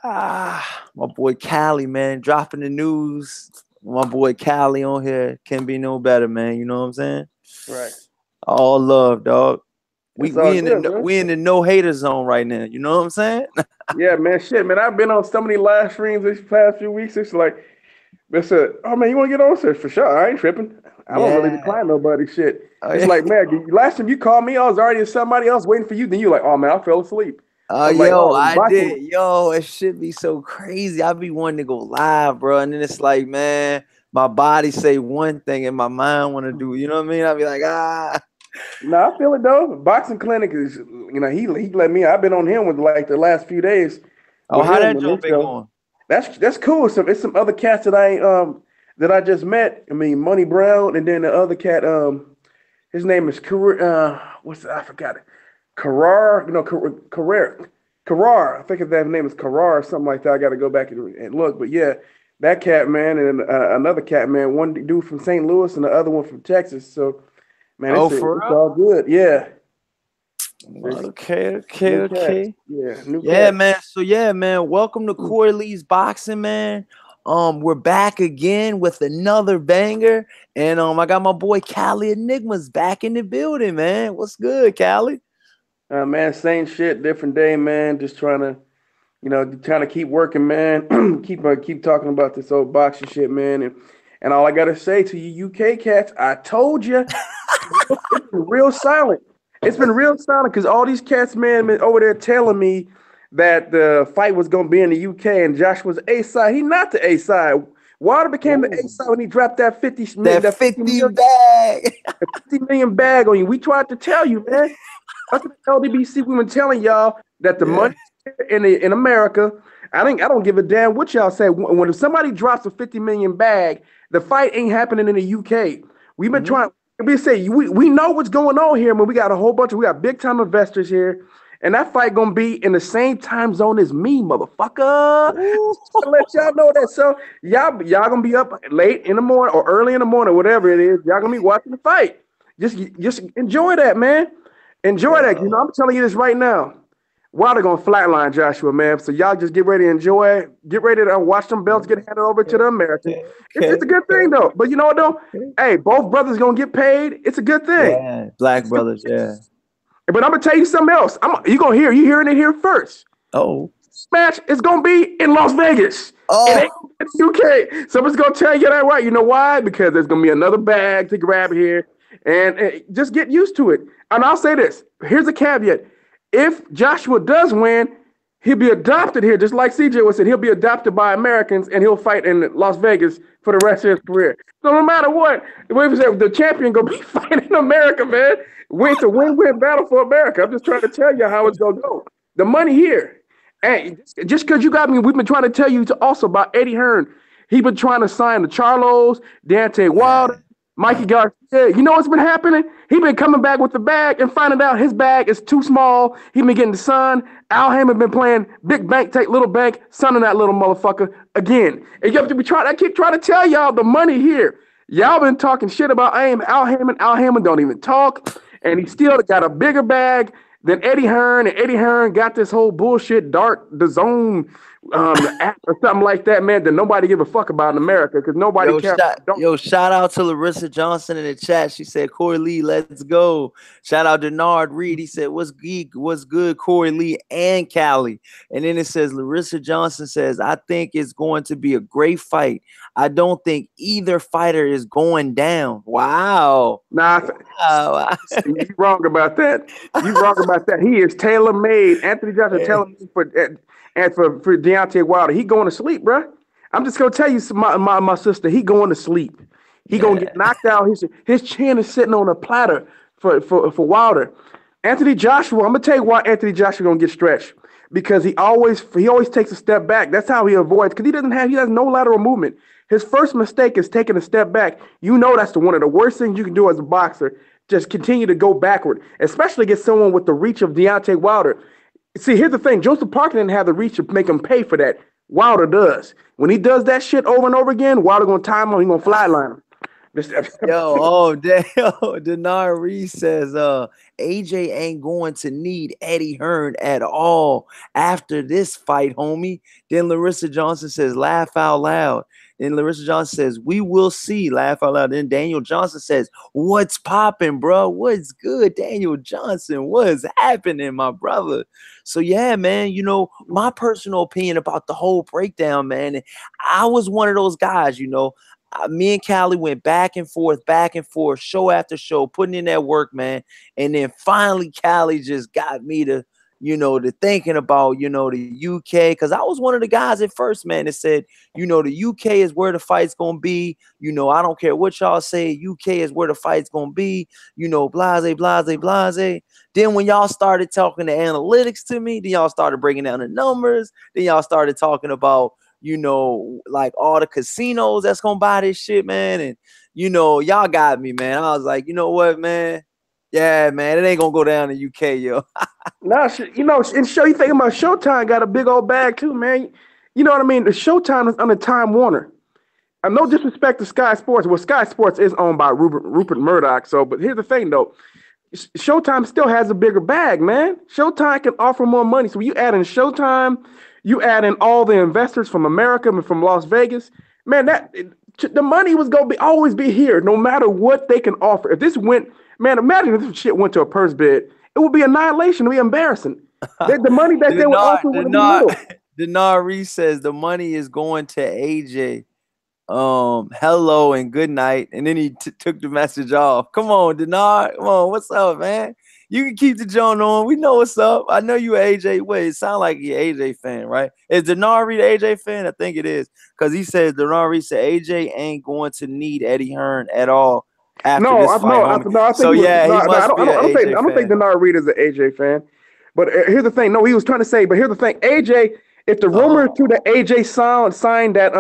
My boy Cali, man, dropping the news. My boy Cali on here can be no better, man. You know what I'm saying? Right. All love, dog. We It's all we in good, the man. we in the no hater zone right now. You know what I'm saying? Yeah, man. Shit, man. I've been on so many live streams these past few weeks. It's like, they said, "Oh man, you want to get on?" I said, "For sure. I ain't tripping. I don't really Yeah. decline nobody shit." Oh It's yeah. like, man, last time you called me, I was already with somebody else waiting for you. Then you like, "Oh man, I fell asleep." I was like, Yo, "Oh, I my did. Yo, it should be so crazy. I be wanting to go live, bro, and then it's like, man, my body say one thing and my mind want to do. You know what I mean? I be like, ah. No, I feel it though. Boxing clinic is, he let me. I've been on him with like the last few days Oh, with how him that on joke this been show. going? That's cool. So it's some other cats that I just met. I mean, Money Brown, and then the other cat. His name is I forgot it. Karar. No, Karar. I think his name is Karar or something like that. I got to go back and look. But yeah, that cat man and another cat man. One dude from St. Louis and the other one from Texas. So man, Oh, for it's real? all good. Yeah, it's Okay, okay, new cats. okay. Yeah, new Yeah, cats. man. So yeah, man. Welcome to Corey Lee's Boxing, man. We're back again with another banger, and I got my boy Cali Enigmas back in the building, man. What's good, Cali? Man, same shit, different day, man. Just trying to keep working, man. Keep talking about this old boxing shit, man. And all I gotta say to you UK cats, I told you, it's been real silent. It's been real silent because all these cats, man, been over there telling me that the fight was gonna be in the UK and Josh was A side. He not the A side. Wilder became the A Ooh. side when he dropped that 50 million, That that 50 50 million, bag. 50 million bag on you. We tried to tell you, man. Us at the LDBC, we've been telling y'all that the Yeah. money in America. I don't give a damn what y'all say. When somebody drops a 50 million bag, the fight ain't happening in the UK. We've been Mhm. trying. We say we know what's going on here, man. We got big time investors here, and that fight gonna be in the same time zone as me, motherfucker. Ooh. Just to let y'all know that. So y'all gonna be up late in the morning or early in the morning, whatever it is. Y'all gonna be watching the fight. Just enjoy that, man. Enjoy that. Yo. I'm telling you this right now. Wilder gonna flatline Joshua, man. So y'all just get ready to enjoy it. Get ready to watch them belts get handed over to Okay, the Americans. okay, It's okay, a good thing okay, though. But you know what though? okay. Hey, both brothers gonna get paid. It's a good thing. Yeah, Black Brothers, yeah. But I'm gonna tell you something else. You hearing it here first. Oh. Match is gonna be in Las Vegas. It ain't Oh. in the UK. Someone's gonna tell you that right. You know why? Because there's gonna be another bag to grab here, and just get used to it. And I'll say this: here's a caveat: if Joshua does win, he'll be adopted here, just like CJ was said. He'll be adopted by Americans, and he'll fight in Las Vegas for the rest of his career. So no matter what, the champion gonna be fighting in America, man. It's a win-win battle for America. I'm just trying to tell you how it's gonna go. The money here. Hey, just because you got me, we've been trying to tell you to also about Eddie Hearn. He been trying to sign the Charlos, Deontay Yeah. Wilder, Mikey Garcia. You know what's been happening? He been coming back with the bag and finding out his bag is too small. He been getting the sun. Al Haymon been playing big bank, take little bank, sunning that little motherfucker again. And you have to be trying. I keep trying to tell y'all the money here. Y'all been talking shit about Al Haymon. Al Haymon don't even talk, and he still got a bigger bag than Eddie Hearn. And Eddie Hearn got this whole bullshit the zone app or something like that, man, that nobody give a fuck about in America because nobody cares. Don't. Shout out to Larissa Johnson in the chat. She said, Corey Lee, let's go. Shout out to Nard Reed. He said, what's good, Corey Lee and Cali. And then it says, Larissa Johnson says, I think it's going to be a great fight. I don't think either fighter is going down. Wow. Nah, Wow. you wrong about that. You wrong about that. He is tailor made. Anthony Johnson tailor made for Deontay Wilder. He going to sleep, bro. I'm just gonna tell you, my sister. He going to sleep. He gonna Yeah. get knocked out. His chin is sitting on a platter for Wilder. Anthony Joshua. I'm gonna tell you why Anthony Joshua gonna get stretched because he always takes a step back. That's how he avoids because he has no lateral movement. His first mistake is taking a step back. You know that's one of the worst things you can do as a boxer. Just continue to go backward, especially against someone with the reach of Deontay Wilder. See, here's the thing: Joseph Parker didn't have the reach to make him pay for that. Wilder does. When he does that shit over and over again, Wilder gonna time him. He gonna flatline him. Yo, oh damn. Denard Reed says AJ ain't going to need Eddie Hearn at all after this fight, homie. Then Larissa Johnson says, laugh out loud. Then Larissa Johnson says, we will see. Laugh out loud. Then Daniel Johnson says, what's popping, bro? What's good? Daniel Johnson, what's happening, my brother? So yeah, man, my personal opinion about the whole breakdown, man. I was one of those guys, me and Callie went back and forth, show after show, putting in that work, man. And then finally, Callie just got me to thinking about, the UK. Cause I was one of the guys at first, man, that said, the UK is where the fight's going to be. I don't care what y'all say. UK is where the fight's going to be, blase, blase, blase. Then when y'all started talking the analytics to me, then y'all started breaking down the numbers. Then y'all started talking about, like all the casinos that's gonna buy this shit, man. And y'all got me, man. I was like, you know what, man? Yeah, man, it ain't gonna go down in UK, yo. Nah, and you thinking about Showtime got a big old bag too, man. You know what I mean? The Showtime is under Time Warner. No disrespect to Sky Sports. Well, Sky Sports is owned by Rupert Murdoch. So, but here's the thing, though. Showtime still has a bigger bag, man. Showtime can offer more money. So you add in Showtime, you add in all the investors from America and from Las Vegas, man. The money was gonna always be here, no matter what they can offer. If this went, man, imagine if this shit went to a purse bid, it would be annihilation. It would be embarrassing. The money that they would offer would be little. Denard Reese says the money is going to AJ. Hello and good night. And then he took the message off. Come on, Denard. Come on, what's up, man? You can keep the joint on. We know what's up. I know you an AJ. Wait, it sounds like you're an AJ fan, right? Is Denard Reed an AJ fan? I think it is. Because he says Denard Reed said AJ ain't going to need Eddie Hearn at all after this fight. I think I don't think Denard Reed is an AJ fan. But here's the thing. No, he was trying to say, but here's the thing. AJ, if the rumor is true that AJ signed that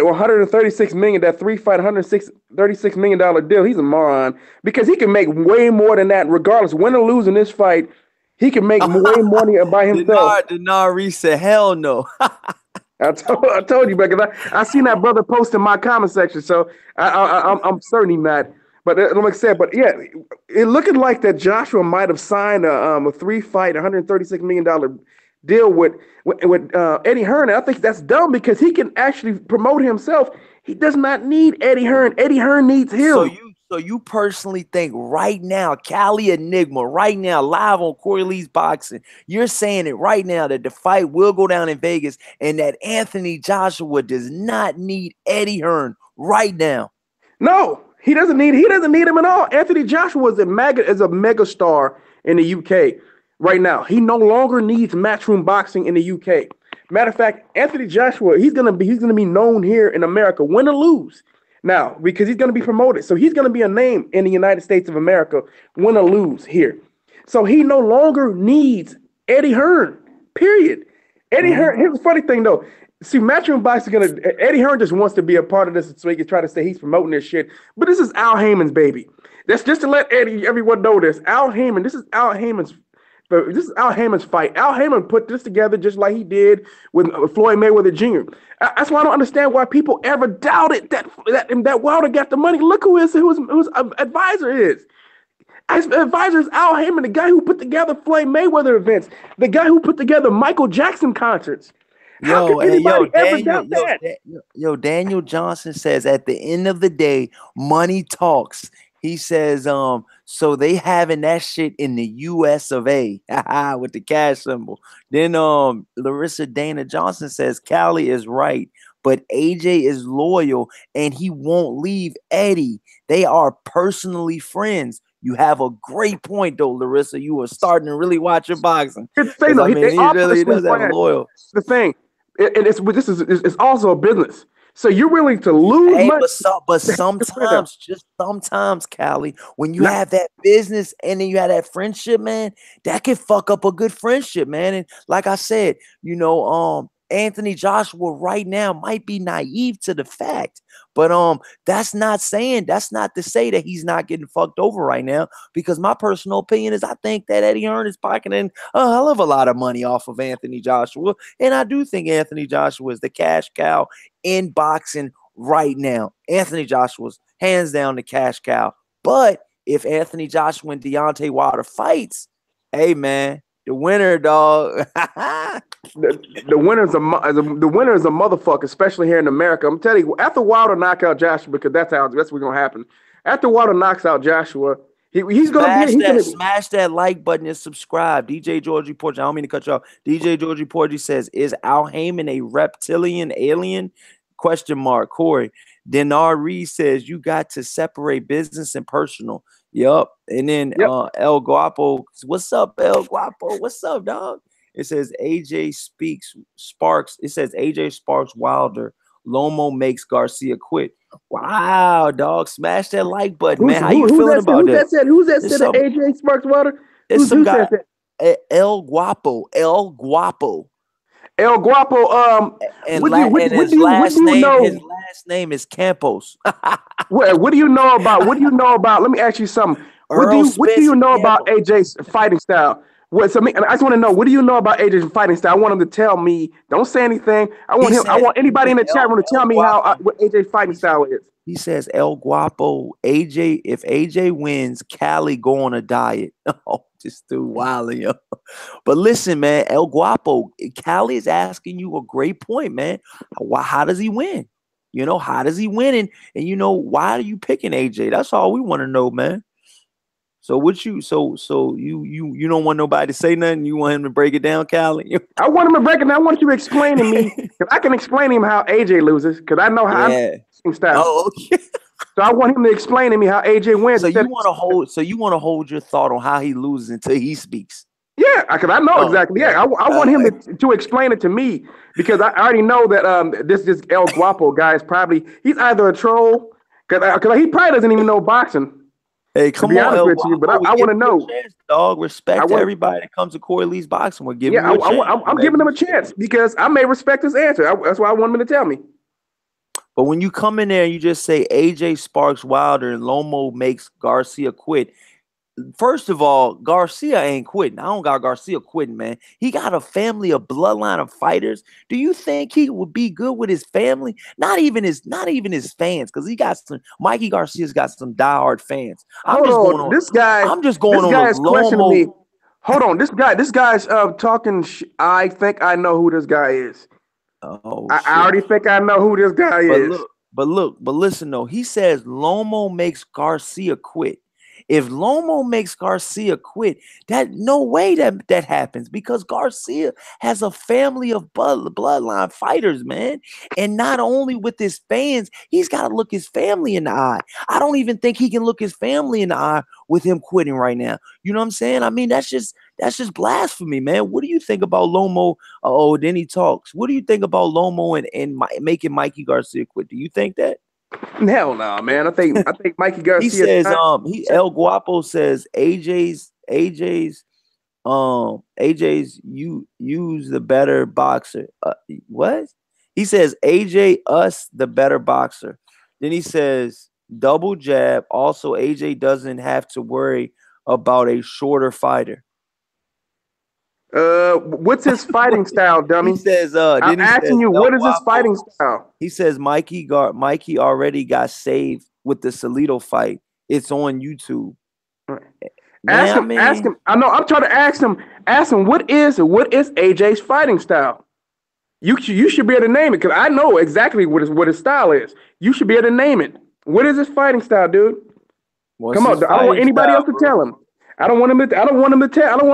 136 million, that 3-fight, $136 million deal, he's a moron because he can make way more than that regardless. Win or lose in this fight, he can make way money by himself. Denard Reese said, hell no. I told you, because I seen that brother post in my comment section, so I'm certainly not. But like I said, but yeah, it looking like that Joshua might have signed a 3-fight, $136 million deal with Eddie Hearn. I think that's dumb because he can actually promote himself. He does not need Eddie Hearn. Eddie Hearn needs him. So you personally think right now, Cali Enigma, right now, live on Corey Lee's Boxing, you're saying it right now that the fight will go down in Vegas and that Anthony Joshua does not need Eddie Hearn right now? No, he doesn't need him at all. Anthony Joshua is a mega star in the UK. Right now, he no longer needs matchroom boxing in the UK. Matter of fact, Anthony Joshua, he's gonna be known here in America, win or lose. Now, because he's gonna be promoted, so he's gonna be a name in the United States of America, win or lose here. So he no longer needs Eddie Hearn. Period. Eddie Hearn. Here's the funny thing though. See, matchroom boxing Eddie Hearn just wants to be a part of this, so he can try to say he's promoting this shit. But this is Al Heyman's baby. That's just to let everyone know this. Al Heyman. This is Al Heyman's. But this is Al Heyman's fight. Al Heyman put this together just like he did with Floyd Mayweather Jr. That's why I don't understand why people ever doubted that Wilder got the money. Look who his advisor is. His advisor is Al Heyman, the guy who put together Floyd Mayweather events, the guy who put together Michael Jackson concerts. How can anybody ever doubt that? Daniel Johnson says at the end of the day, money talks. He says, so they having that shit in the US of A with the cash symbol. Then Larissa Dana Johnson says Callie is right, but AJ is loyal and he won't leave Eddie. They are personally friends. You have a great point, though, Larissa. You are starting to really watch your boxing. He really does have loyal. The thing, it's also a business. So you're willing to lose money. But sometimes, Callie, when you have that business and then you have that friendship, man, that can fuck up a good friendship, man. And like I said, Anthony Joshua right now might be naive to the fact, but that's not to say that he's not getting fucked over right now, because my personal opinion is I think that Eddie Hearn is pocketing a hell of a lot of money off of Anthony Joshua, and I do think Anthony Joshua is the cash cow in boxing right now. Anthony Joshua's hands down the cash cow. But if Anthony Joshua and Deontay Wilder fights, hey man, the winner, dog. The winner is a motherfucker, especially here in America. I'm telling you, after Wilder knock out Joshua, because that's what's gonna happen. After Wilder knocks out Joshua, he's gonna smash that like button and subscribe. DJ Georgie Porgy, I don't mean to cut you off. DJ Georgie Porgy says, "Is Al Heyman a reptilian alien?" Question mark. Corey Denard Reed says, "You got to separate business and personal." Yup. And then El Guapo, what's up, El Guapo? What's up, dog? It says AJ Sparks. It says AJ Sparks Wilder. Lomo makes Garcia quit. Wow, dog. Smash that like button, man. How you feeling about that? Who's that said AJ Sparks Wilder? It's some guy. El Guapo. El Guapo. El Guapo. And his last name is Campos. What do you know about? What do you know about? Let me ask you something. What do you know about AJ's fighting style? I just want to know, what do you know about AJ's fighting style? I want him to tell me. Don't say anything. I want anybody in the chat room to tell me what AJ's fighting style is. He says El Guapo. AJ, if AJ wins, Cali go on a diet. Oh, just too wild, yo. But listen, man, El Guapo, Cali is asking you a great point, man. How does he win? You know, how does he win? And you know, why are you picking AJ? That's all we want to know, man. So what you you don't want nobody to say nothing? You want him to break it down, Cali? I want him to break it down. I want you to explain to me, because I can explain to him how AJ loses, because I know how I'm style. Oh, okay. So I want him to explain to me how AJ wins. So you want to hold your thought on how he loses until he speaks. Yeah, because I know exactly. Yeah, I want him to explain it to me, because I already know that this El Guapo guy is he's either a troll, because he probably doesn't even know boxing. Hey, come on, with you, but I want to know. Dog, respect everybody that comes to Corey Lee's boxing. We're giving him a chance. I'm giving him a chance, because I may respect his answer. That's why I want him to tell me. But when you come in there and you just say AJ Sparks Wilder and Lomo makes Garcia quit, first of all, Garcia ain't quitting. I don't got Garcia quitting, man. He got a family, a bloodline of fighters. Do you think he would be good with his family? Not even his fans, because he got some. Mikey Garcia's got some diehard fans. This guy is questioning me. Hold on, this guy's talking. I think I know who this guy is. Oh, I already think I know who this guy is. But listen though. He says Lomo makes Garcia quit. If Lomo makes Garcia quit, that no way that happens, because Garcia has a family of bloodline fighters, man. And not only with his fans, he's got to look his family in the eye. I don't even think he can look his family in the eye with him quitting right now. You know what I'm saying? I mean, that's just blasphemy, man. What do you think about Lomo? Oh, then he talks. What do you think about Lomo and making Mikey Garcia quit? Do you think that? Hell no, man. I think Mikey Garcia. He says El Guapo says AJ's you use the better boxer. What? He says AJ us the better boxer. Then he says double jab. Also, AJ doesn't have to worry about a shorter fighter. What's his fighting style, dummy? He says, I'm asking you, what is his fighting style? He says Mikey already got saved with the Salido fight. It's on YouTube. Ask him. I know. I'm trying to ask him. What is AJ's fighting style? You should be able to name it, because I know exactly what his style is. You should be able to name it. What is his fighting style, dude? Come on. I don't want anybody else to tell him. I don't want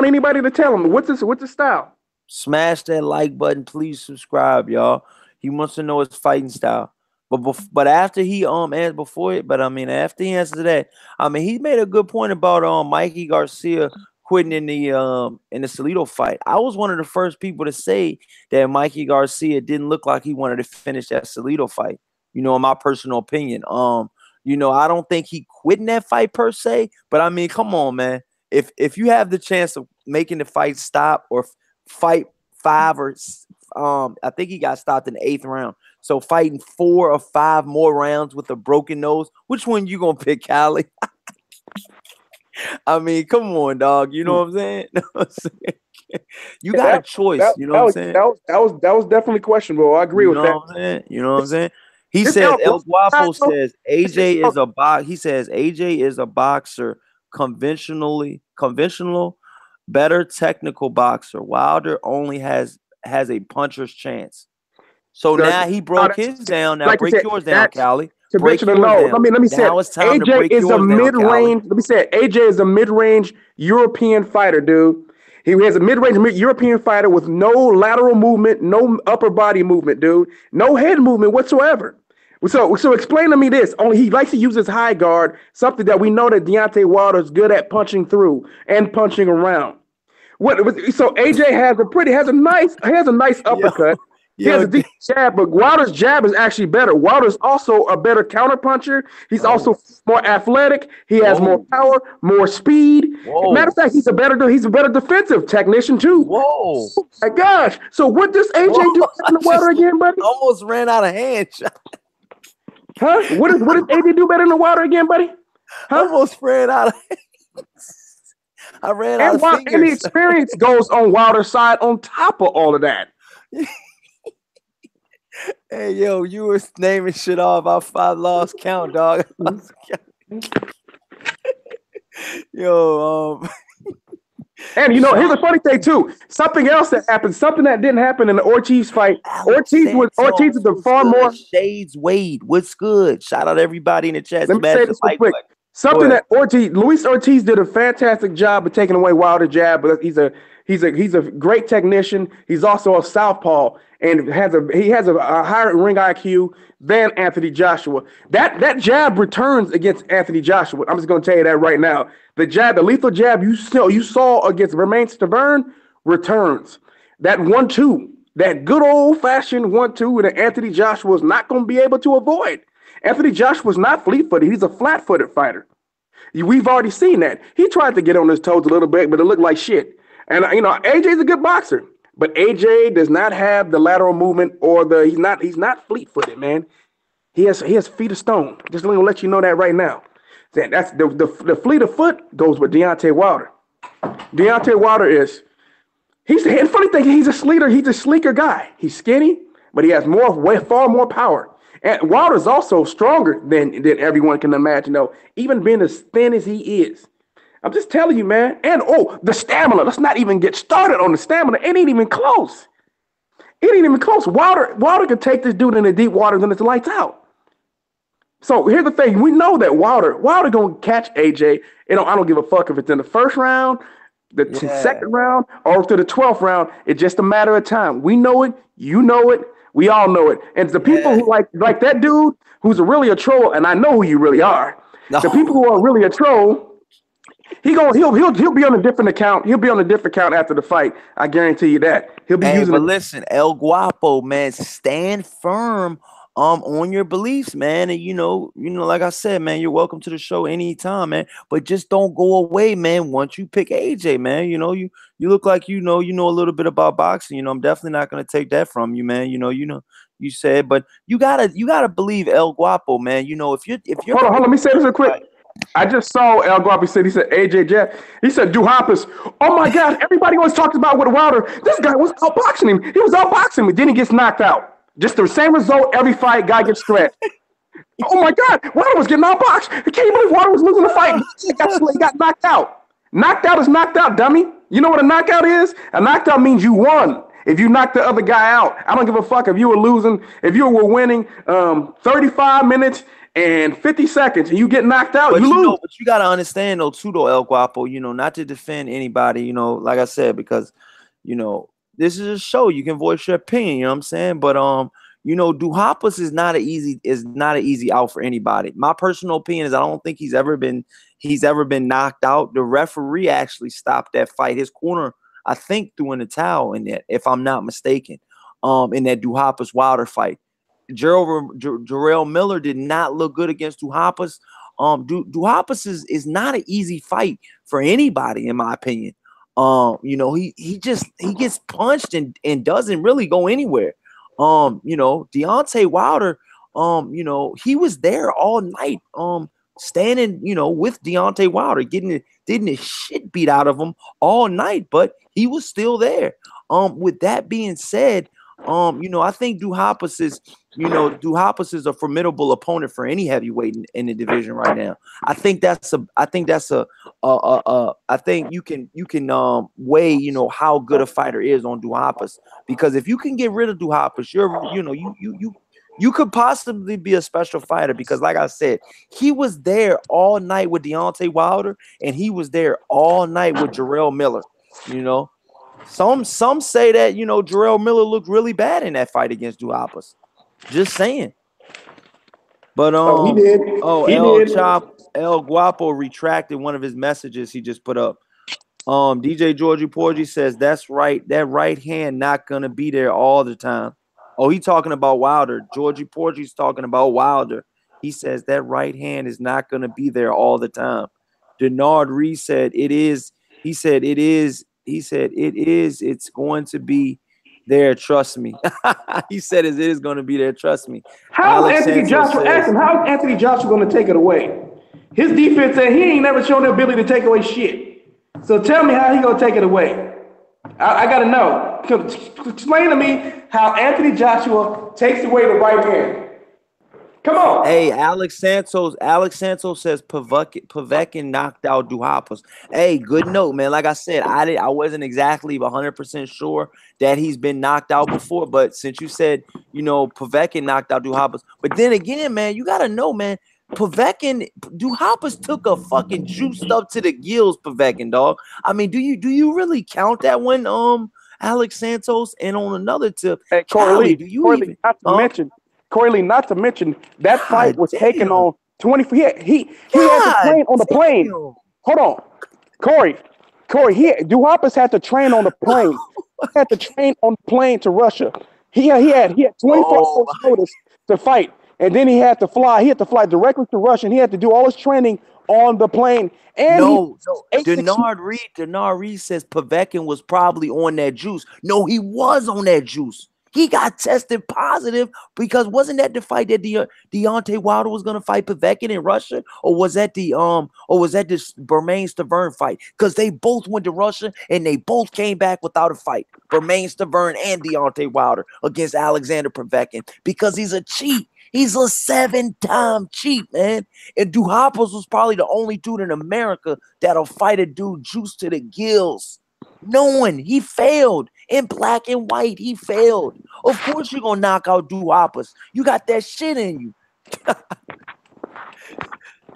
anybody to tell him. What's his style? Smash that like button. Please subscribe, y'all. He wants to know his fighting style. But after he answered before it, after he answered that, he made a good point about Mikey Garcia quitting in the Salido fight. I was one of the first people to say that Mikey Garcia didn't look like he wanted to finish that Salido fight. You know, in my personal opinion. You know, I don't think he quit in that fight per se, but come on, man. If you have the chance of making the fight stop or fight 5 or I think he got stopped in the 8th round. So fighting 4 or 5 more rounds with a broken nose, which one you gonna pick, Cali? Come on, dog. You know what I'm saying? You got a choice. You know what I'm saying? That was definitely questionable. I agree with that. You know what I'm saying? He This says El El Guapo Guapo, says this is AJ is a box. He says AJ is a boxer, conventional, better technical boxer. Wilder only has a puncher's chance. So the, now he no, broke his down. Now like I break said, yours down, that's Callie. Break conventional. yours No, down. let me say Now it. it's time to AJ break is a yours down, Callie. mid-range. Let me say it. AJ is a mid-range European fighter, dude. He has a mid-range European fighter with no lateral movement, no upper body movement, dude. No head movement whatsoever. So explain to me this. Only he likes to use his high guard, something that we know that Deontay Wilder is good at punching through and punching around. So AJ has a nice Yo, uppercut. He has yo. a deep jab, but Wilder's jab is actually better. Wilder's also a better counterpuncher. He's Oh, also more athletic. He has more whoa, power, more speed. Matter of whoa, fact, he's a better defensive technician too. whoa, Oh my gosh! So what does whoa! AJ do I better than Wilder just again, buddy? almost ran out of hand. Huh? What does AJ do better than Wilder again, buddy? Huh? Almost ran out of. I ran out And of while and the fingers. experience goes on Wilder's side on top of all of that. Hey, yo, you was naming shit off. I lost count, dog. Yo, And here's the funny thing too. Something else that happened, something that didn't happen in the Ortiz fight. Alex Ortiz is the what's far good? more. Shades Wade, what's good? Shout out everybody in the chat. Let me Smash say the this real like quick. button. Something that Luis Ortiz did a fantastic job of taking away Wilder jab, but he's a great technician. He's also a southpaw and he has a higher ring IQ than Anthony Joshua. That jab returns against Anthony Joshua. I'm just going to tell you that right now. The lethal jab you saw against Romain Stavern returns. That 1-2, that good old fashioned 1-2 that Anthony Joshua is not going to be able to avoid. Anthony Joshua's not fleet-footed. He's a flat-footed fighter. We've already seen that. He tried to get on his toes a little bit, but it looked like shit. And AJ's a good boxer, but AJ does not have the lateral movement or he's not fleet-footed, man. He has feet of stone. Just let me let you know that right now. That's the fleet of foot goes with Deontay Wilder. Deontay Wilder and funny thing, he's a sleeker guy. He's skinny, but he has far more power. And Wilder's also stronger than everyone can imagine, though, even being as thin as he is. I'm just telling you, man. And the stamina. Let's not even get started on the stamina. It ain't even close. Wilder could take this dude in the deep waters and it's lights out. So here's the thing. We know that Wilder gonna catch AJ. I don't give a fuck if it's in the first round, the second round, or to the 12th round. It's just a matter of time. We know it. You know it. We all know it. And the people who like that dude who's really a troll, and I know who you really are. No. The people who are really a troll, he'll be on a different account. He'll be on a different account after the fight. I guarantee you that. He'll be using. But listen, El Guapo, man, stand firm on your beliefs, man. And like I said, man, you're welcome to the show anytime, man. But just don't go away, man. Once you pick AJ, man, you look like you know a little bit about boxing. I'm definitely not gonna take that from you, man. You said, but you gotta believe El Guapo, man. If you're hold on, let me say this real quick. I just saw El Guapo said, he said AJ Jab. He said Duhaupas. Oh my God, everybody always talks about with Wilder. This guy was outboxing him. He was outboxing him. Then he gets knocked out. Just the same result every fight. Guy gets stretched. Oh my God, Wilder was getting outboxed. I can't believe Wilder was losing the fight. He got knocked out. Knocked out is knocked out, dummy. You know what a knockout is? A knockout means you won. If you knocked the other guy out, I don't give a fuck if you were losing. If you were winning 35 minutes and 50 seconds and you get knocked out, you lose. But you got to understand, though, too, El Guapo, not to defend anybody, like I said, because, this is a show. You can voice your opinion, you know what I'm saying? But, Duhaupas is not an easy out for anybody. My personal opinion is I don't think he's ever been knocked out. The referee actually stopped that fight. His corner, I think, threw in the towel in that, if I'm not mistaken, in that Duhaupas Wilder fight. Jarrell Miller did not look good against Duhaupas. Duhaupas is not an easy fight for anybody, in my opinion. He gets punched and doesn't really go anywhere. Deontay Wilder, he was there all night, standing, with Deontay Wilder, getting the shit beat out of him all night, but he was still there. With that being said, I think Duhaupas is a formidable opponent for any heavyweight in the division right now. I think you can weigh how good a fighter is on Duhaupas, because if you can get rid of Duhaupas, you could possibly be a special fighter, because like I said, he was there all night with Deontay Wilder, and he was there all night with Jarrell Miller. Some say that Jarrell Miller looked really bad in that fight against Duhaupas. Just saying. But he did. He did. El Guapo retracted one of his messages he just put up. DJ Georgie Porgy says that's right. That right hand not gonna be there all the time. Oh, he talking about Wilder. Georgie Porgy's talking about Wilder. He says that right hand is not gonna be there all the time. Denard Reed said it is. He said it is. He said it is. It's going to be there. Trust me. He said it is going to be there. Trust me. How is Anthony Joshua? Ask him, how is Anthony Joshua going to take it away? His defense said he ain't never shown the ability to take away shit. So tell me how he going to take it away. I got to know. Explain to me how Anthony Joshua takes away the right hand. Come on. Hey, Alex Santos says Povetkin knocked out Duhaupas. Hey, good note, man. Like I said, I wasn't exactly 100% sure that he's been knocked out before, but since you said, Povetkin knocked out Duhaupas. But then again, man, you got to know, man, Duhaupas took a fucking juiced up to the gills Povetkin, dog. I mean, do you really count that one, Alex Santos? And on another tip, hey, Corey, not to mention that fight was taken on 20. He had to train on the plane. Hold on, Corey. Duhaupas had to train on the plane. Had to train on the plane to Russia. He had 24 hours notice to fight, and then he had to fly. He had to fly directly to Russia, and he had to do all his training on the plane. And Denard Reed says Povetkin was probably on that juice. No, he was on that juice. He got tested positive, because wasn't that the fight that Deontay Wilder was going to fight Povetkin in Russia, or was that this Bermain Stavern fight? Because they both went to Russia and they both came back without a fight. Bermain Stavern and Deontay Wilder against Alexander Povetkin, because he's a cheat. He's a 7-time cheat, man. And Duhaupas was probably the only dude in America that'll fight a dude juiced to the gills. No one. He failed. In black and white, he failed. Of course you're going to knock out Duhaupas. You got that shit in you.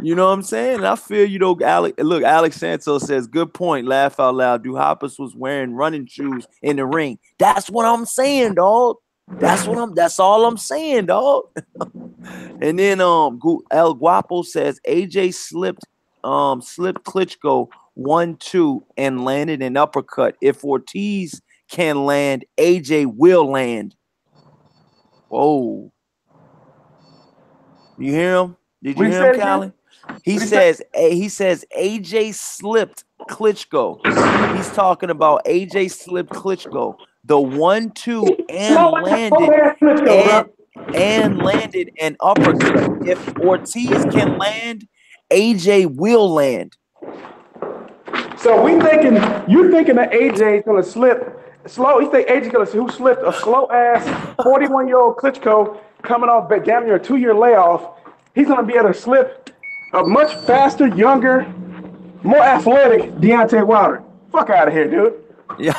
You know what I'm saying? And I feel Alex Santos says, good point, laugh out loud. Duhaupas was wearing running shoes in the ring. That's what I'm saying, dog. That's all I'm saying, dog. And then El Guapo says AJ slipped Klitschko 1-2 and landed an uppercut. If Ortiz can land, AJ will land. Whoa. You hear him? Did you hear him, Callie? He says AJ slipped Klitschko. He's talking about AJ slipped Klitschko. The 1-2 and landed an uppercut. If Ortiz can land, AJ will land. So you thinking that AJ is gonna slip slow? You think AJ who slipped a slow ass 41-year-old Klitschko coming off damn near a 2-year layoff? He's gonna be able to slip a much faster, younger, more athletic Deontay Wilder. Fuck out of here, dude. Yeah.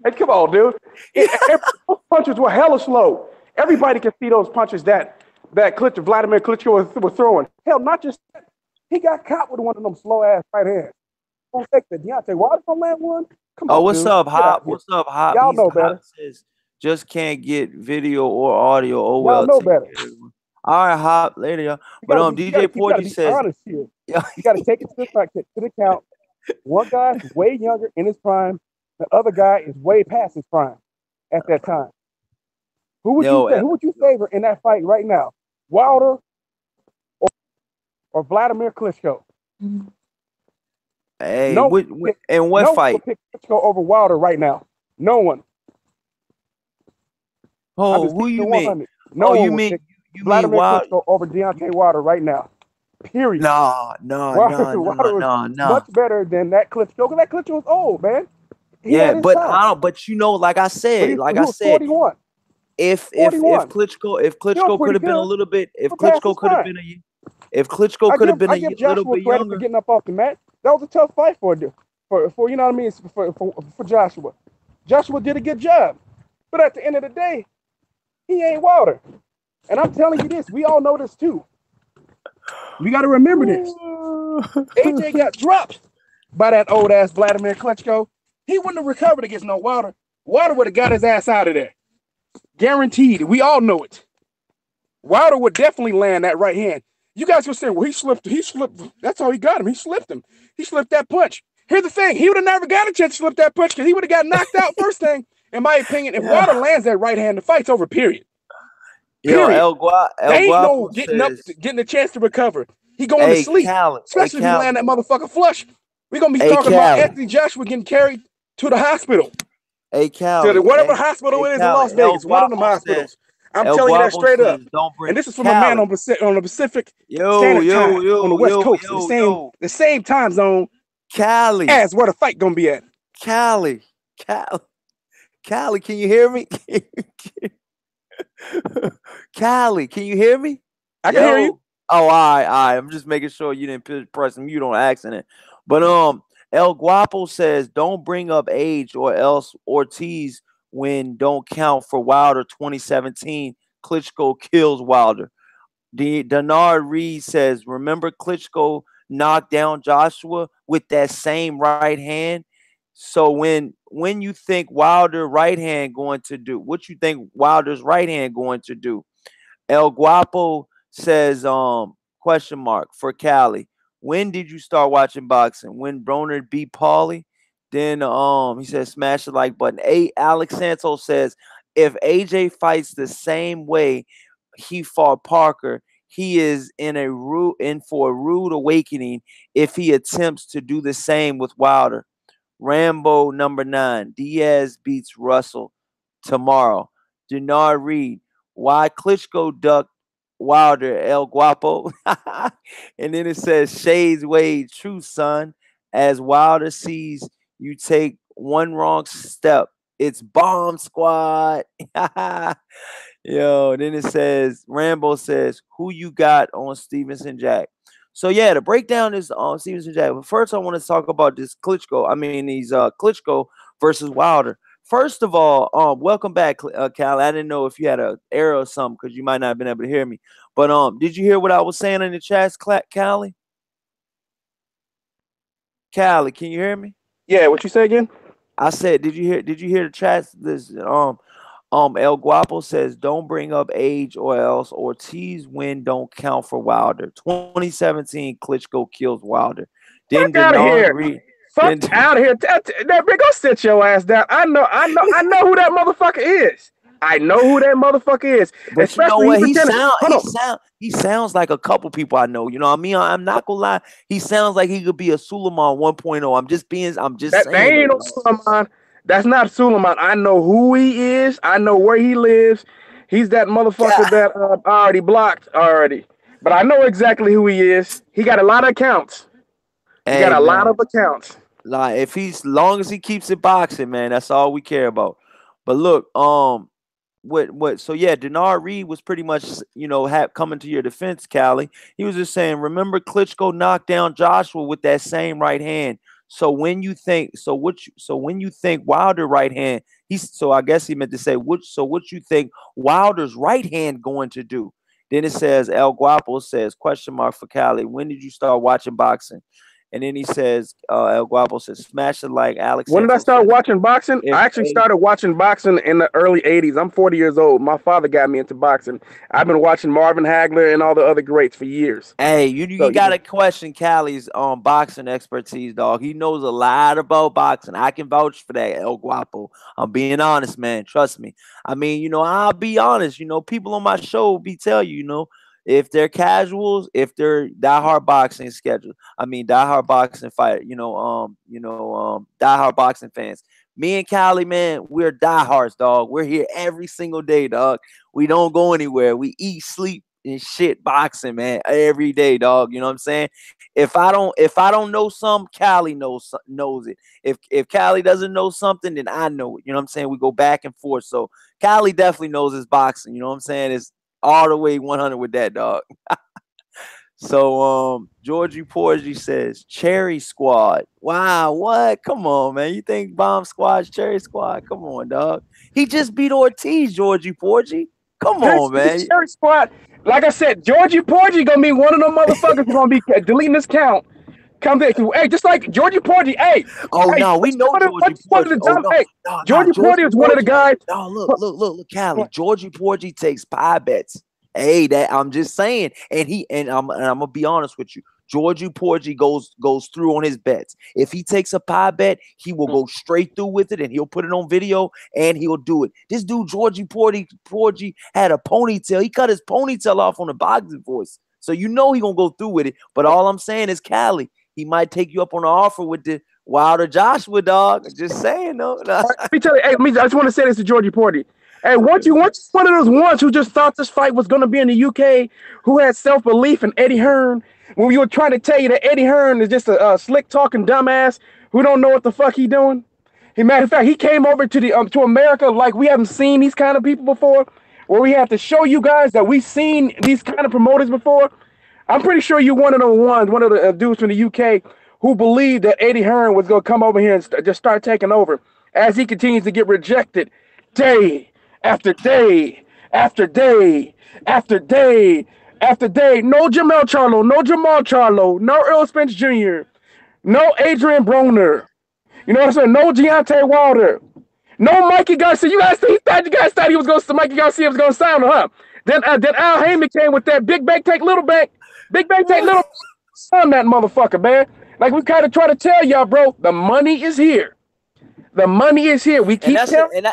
Hey, come on, dude. Those punches were hella slow. Everybody can see those punches that Vladimir Klitschko was throwing. Hell, not just that. He got caught with one of them slow ass right hands. Don't take the Deontay Wilder from that one. Come on, what's dude. up, Hop? What's up, Hop? Y'all know better. Says, just can't get video or audio. Oh well. Y'all know better. All right, Hop. Later, y'all. But DJ Porgy says, you got to take it to the account. One guy is way younger in his prime. The other guy is way past his prime at that time. Who would you favor in that fight right now? Wilder or Vladimir Klitschko? Hey, what fight? Would pick Klitschko over Wilder right now. No one. Oh, who you mean? No, you mean Vladimir Wilder Klitschko over Deontay Wilder right now. Period. No. Much better than that Klitschko, because that Klitschko was old, man. He Yeah, had his but I time, don't. But but he was 41. if 41. Still Klitschko could pretty have been a good little bit, if for past Klitschko his could have time. been if Klitschko could have been I a give little Joshua bit credit for younger. getting up off the mat. That was a tough fight for you know what I mean for Joshua. Joshua did a good job, but at the end of the day, he ain't Wilder. And I'm telling you this, we all know this too. We got to remember this. AJ got dropped by that old ass Vladimir Klitschko. He wouldn't have recovered against no Wilder. Wilder would have got his ass out of there. Guaranteed. We all know it. Wilder would definitely land that right hand. You guys can say, well, he slipped. That's how he got him. He slipped him. He slipped that punch. Here's the thing. He would have never got a chance to slip that punch because he would have got knocked out first thing. In my opinion, if Wilder Yeah. lands that right hand, the fight's over, period. Yo, Period. El They ain't no Guapo getting up, says, getting a chance to recover. He going to "Hey sleep, Cali, hey especially if he Cali, land that motherfucker flush. We're going to be hey talking about Cali, Anthony Joshua getting carried to the hospital, hey to Cali, whatever hospital it is in Las El Vegas, one of them Guapo says, hospitals. I'm telling you that straight up. don't And bring this is from a man Cali. on the Pacific Yo, Standard yo, Time on the yo, West yo, Coast, yo, yo, the same time zone Cali, as where the fight going to be at. Cali, Cali, Cali, can you hear me? Cali, can you hear me? I can hear you. Yo. Oh, all right, all right. I'm just making sure you didn't press mute on accident. But El Guapo says, don't bring up age or else Ortiz when don't count for Wilder 2017. Klitschko kills Wilder. Denard Reed says, remember Klitschko knocked down Joshua with that same right hand? So when you think Wilder right hand going to do, what you think Wilder's right hand going to do? El Guapo says, question mark for Cali. When did you start watching boxing? When Broner beat Paulie? Then he says smash the like button. Alex Santos says, if AJ fights the same way he fought Parker, he is in for a rude awakening if he attempts to do the same with Wilder. Rambo number 9. Diaz beats Russell tomorrow. Denard Reed. Why Klitschko ducked Wilder, El Guapo. And then it says Shades Wade, true son. As Wilder sees you take one wrong step, it's bomb squad. Yo, then it says Rambo says, who you got on Stevenson Jack? So yeah, the breakdown is on Stevenson Jack. But first, I want to talk about this Klitschko. I mean, these Klitschko versus Wilder. First of all, welcome back, Cal. I didn't know if you had an error or something because you might not have been able to hear me. But did you hear what I was saying in the chat, Callie? Callie, can you hear me? Yeah, what you say again? I said, did you hear the chat? This El Guapo says, don't bring up age or else Ortiz win don't count for Wilder. 2017, Klitschko kills Wilder. Then Fuck out of Denard here. Reed. Fuck out of here. That big, go sit your ass down. I know who that motherfucker is. I know who that motherfucker is. But you know Especially he what? pretended. Hold on. He sounds like a couple people I know. You know what I mean? I'm not gonna lie. He sounds like he could be a Suleiman 1.0. I'm just That saying ain't no though. Suleiman. That's not Suleiman. I know who he is. I know where he lives. He's that motherfucker God. that I already blocked already. But I know exactly who he is. He got a lot of accounts. He got Hey a lot man, of accounts. like if he's long as he keeps it boxing, man, that's all we care about. But look, what so yeah, Denard Reed was pretty much, coming to your defense, Callie. He was just saying, remember Klitschko knocked down Joshua with that same right hand. So when you think when you think Wilder right hand, I guess he meant to say what you think Wilder's right hand going to do. Then it says El Guapo says question mark for Callie. When did you start watching boxing? And then he says, El Guapo says, smash it like Alex When did I Santos start says. watching boxing? If I actually a started watching boxing in the early 80s. I'm 40 years old. My father got me into boxing. I've been watching Marvin Hagler and all the other greats for years. Hey, So, you gotta question Callie's boxing expertise, dog. He knows a lot about boxing. I can vouch for that, El Guapo. I'm being honest, man. Trust me. I mean, I'll be honest. People on my show be tell you, if they're casuals, if they're diehard boxing schedule. I mean, diehard boxing fighter. Diehard boxing fans. Me and Callie, man, we're diehards, dog. We're here every single day, dog. We don't go anywhere. We eat, sleep, and shit boxing, man, every day, dog. You know what I'm saying? If I don't know something, Callie knows it. If Callie doesn't know something, then I know it. You know what I'm saying? We go back and forth. So Callie definitely knows his boxing. You know what I'm saying? It's all the way 100 with that, dog. So Georgie Porgy says Cherry Squad. Wow, what? Come on, man. You think Bomb Squad's Cherry Squad? Come on, dog. He just beat Ortiz, Georgie Porgy. Come on, man. Cherry Squad. Like I said, Georgie Porgy gonna be one of them motherfuckers who's gonna be deleting this count. Come back. Hey, just like Georgie Porgy. Hey. Oh hey, no, we know Georgie Porgy. Georgie Porgy is one of the guys. No, look, Callie. Georgie Porgy takes pie bets. Hey, that I'm just saying, and I'm gonna be honest with you. Georgie Porgy goes through on his bets. If he takes a pie bet, he will go straight through with it, and he'll put it on video, and he'll do it. This dude Georgie Porgy had a ponytail. He cut his ponytail off on the boxing voice, so you know he gonna go through with it. But all I'm saying is, Callie, he might take you up on the offer with the Wilder Joshua, dog. Just saying, though. Let me tell you. Hey, I just want to say this to Georgie Porgy. Hey, once you one of those ones who just thought this fight was going to be in the UK, who had self-belief in Eddie Hearn, when we were trying to tell you that Eddie Hearn is just a slick-talking dumbass who don't know what the fuck he doing. Matter of fact, he came over to the to America like we haven't seen these kind of people before, where we have to show you guys that we've seen these kind of promoters before. I'm pretty sure you're one of the ones, one of the dudes from the UK who believed that Eddie Hearn was going to come over here and just start taking over as he continues to get rejected day after day, after day, after day, after day. No Jamal Charlo, no Earl Spence Jr., no Adrian Broner. You know what I'm saying? No Deontay Wilder. No Mikey Garcia. You guys thought he was going to, Mikey Garcia was going to sign him, huh? Then Al Heyman came with that big bank, take little bank. Big bank, take little son, that motherfucker, man. Like we kind of try to tell y'all, bro, the money is here. The money is here. We keep and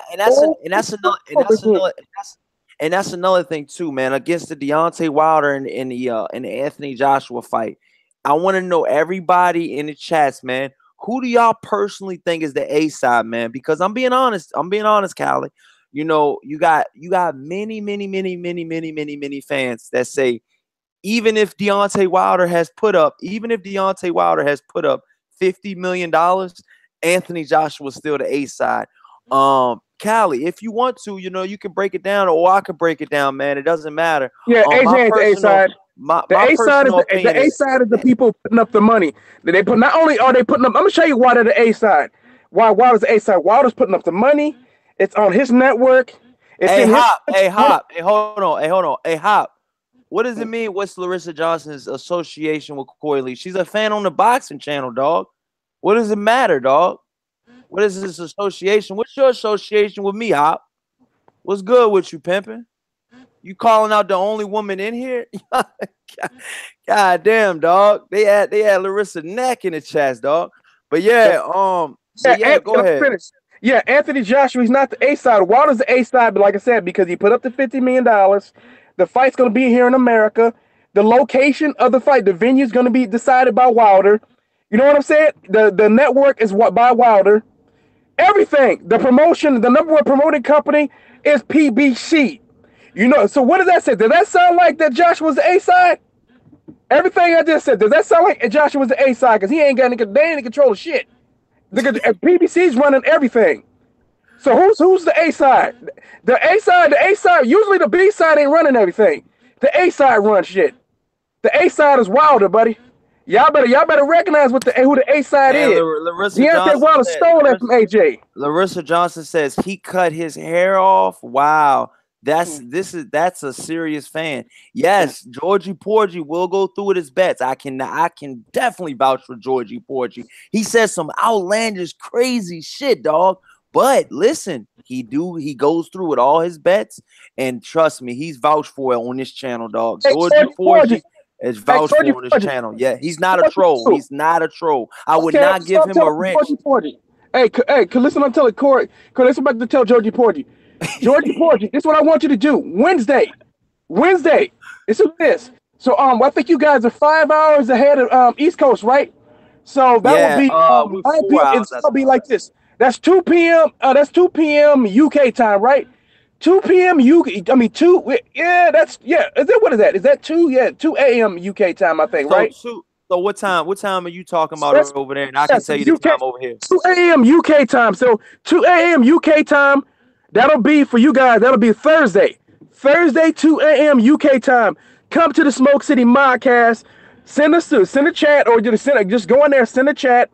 that's another thing too, man. Against the Deontay Wilder and the Anthony Joshua fight, I want to know everybody in the chats, man. Who do y'all personally think is the A side, man? Because I'm being honest, Callie. You know, you got many fans that say even if Deontay Wilder has put up $50 million. Anthony Joshua is still the A side. Callie, if you want to, you know, you can break it down, or I can break it down, man. It doesn't matter. Yeah, AJ is the A side. The A side is the people putting up the money. They put, not only are they putting up, I'm gonna show you why they're the A side. Why Wilder's the A side? Wilder's putting up the money. It's on his network. Hey, Hop. Hold on. Hey, Hop. What does it mean? What's Larissa Johnson's association with Coy Lee? She's a fan on the boxing channel, dog. What does it matter, dog? What is this association? What's your association with me, Hop? What's good with you, pimping? You calling out the only woman in here? God damn, dog. They had Larissa neck in the chest, dog. But yeah, go ahead. Finish. Yeah, Anthony Joshua, he's not the A side. Wilder's the A side, but like I said, because he put up the $50 million, the fight's gonna be here in America. The location of the fight, the venue is gonna be decided by Wilder. You know what I'm saying? The network is by Wilder. Everything, the promotion, the number one promoting company is PBC. You know, so what does that say? Does that sound like that Joshua's the A side? Everything I just said, does that sound like Joshua's the A side? Because they ain't in control of shit. PBC's running everything. So who's the A side? The A side, usually the B side ain't running everything. The A side runs shit. The A side is Wilder, buddy. Y'all better recognize who the A side is. Deontay Wilder stole that from AJ. Larissa Johnson says he cut his hair off. Wow. That's a serious fan. Yes, Georgie Porgy will go through with his bets. I can definitely vouch for Georgie Porgy. He says some outlandish, crazy shit, dog. But listen, he goes through with all his bets, and trust me, he's vouched for it on this channel, dog. Georgie Porgy is vouched for on this channel. Yeah, he's not a troll. He's not a troll. I would not give him a wrench. Hey, listen, I'm telling Corey. Listen, I'm about to tell Georgie Porgy. Georgie Porgy, this is what I want you to do. Wednesday. This is this. So I think you guys are 5 hours ahead of East Coast, right? So that would be it's gonna be like this. That's 2 p.m. That's 2 p.m. UK time, right? 2 p.m. UK. I mean, 2. Yeah, that's yeah. Is that what is that? Is that 2? Yeah, 2 a.m. UK time, I think, So right? two. So what time? What time are you talking about That's over there? And I can yeah. tell So you the UK time over here. 2 a.m. UK time. So 2 a.m. UK time. That'll be for you guys. That'll be Thursday. Thursday 2 a.m. UK time. Come to the Smoke City Modcast. Send a chat or just go in there. Send a chat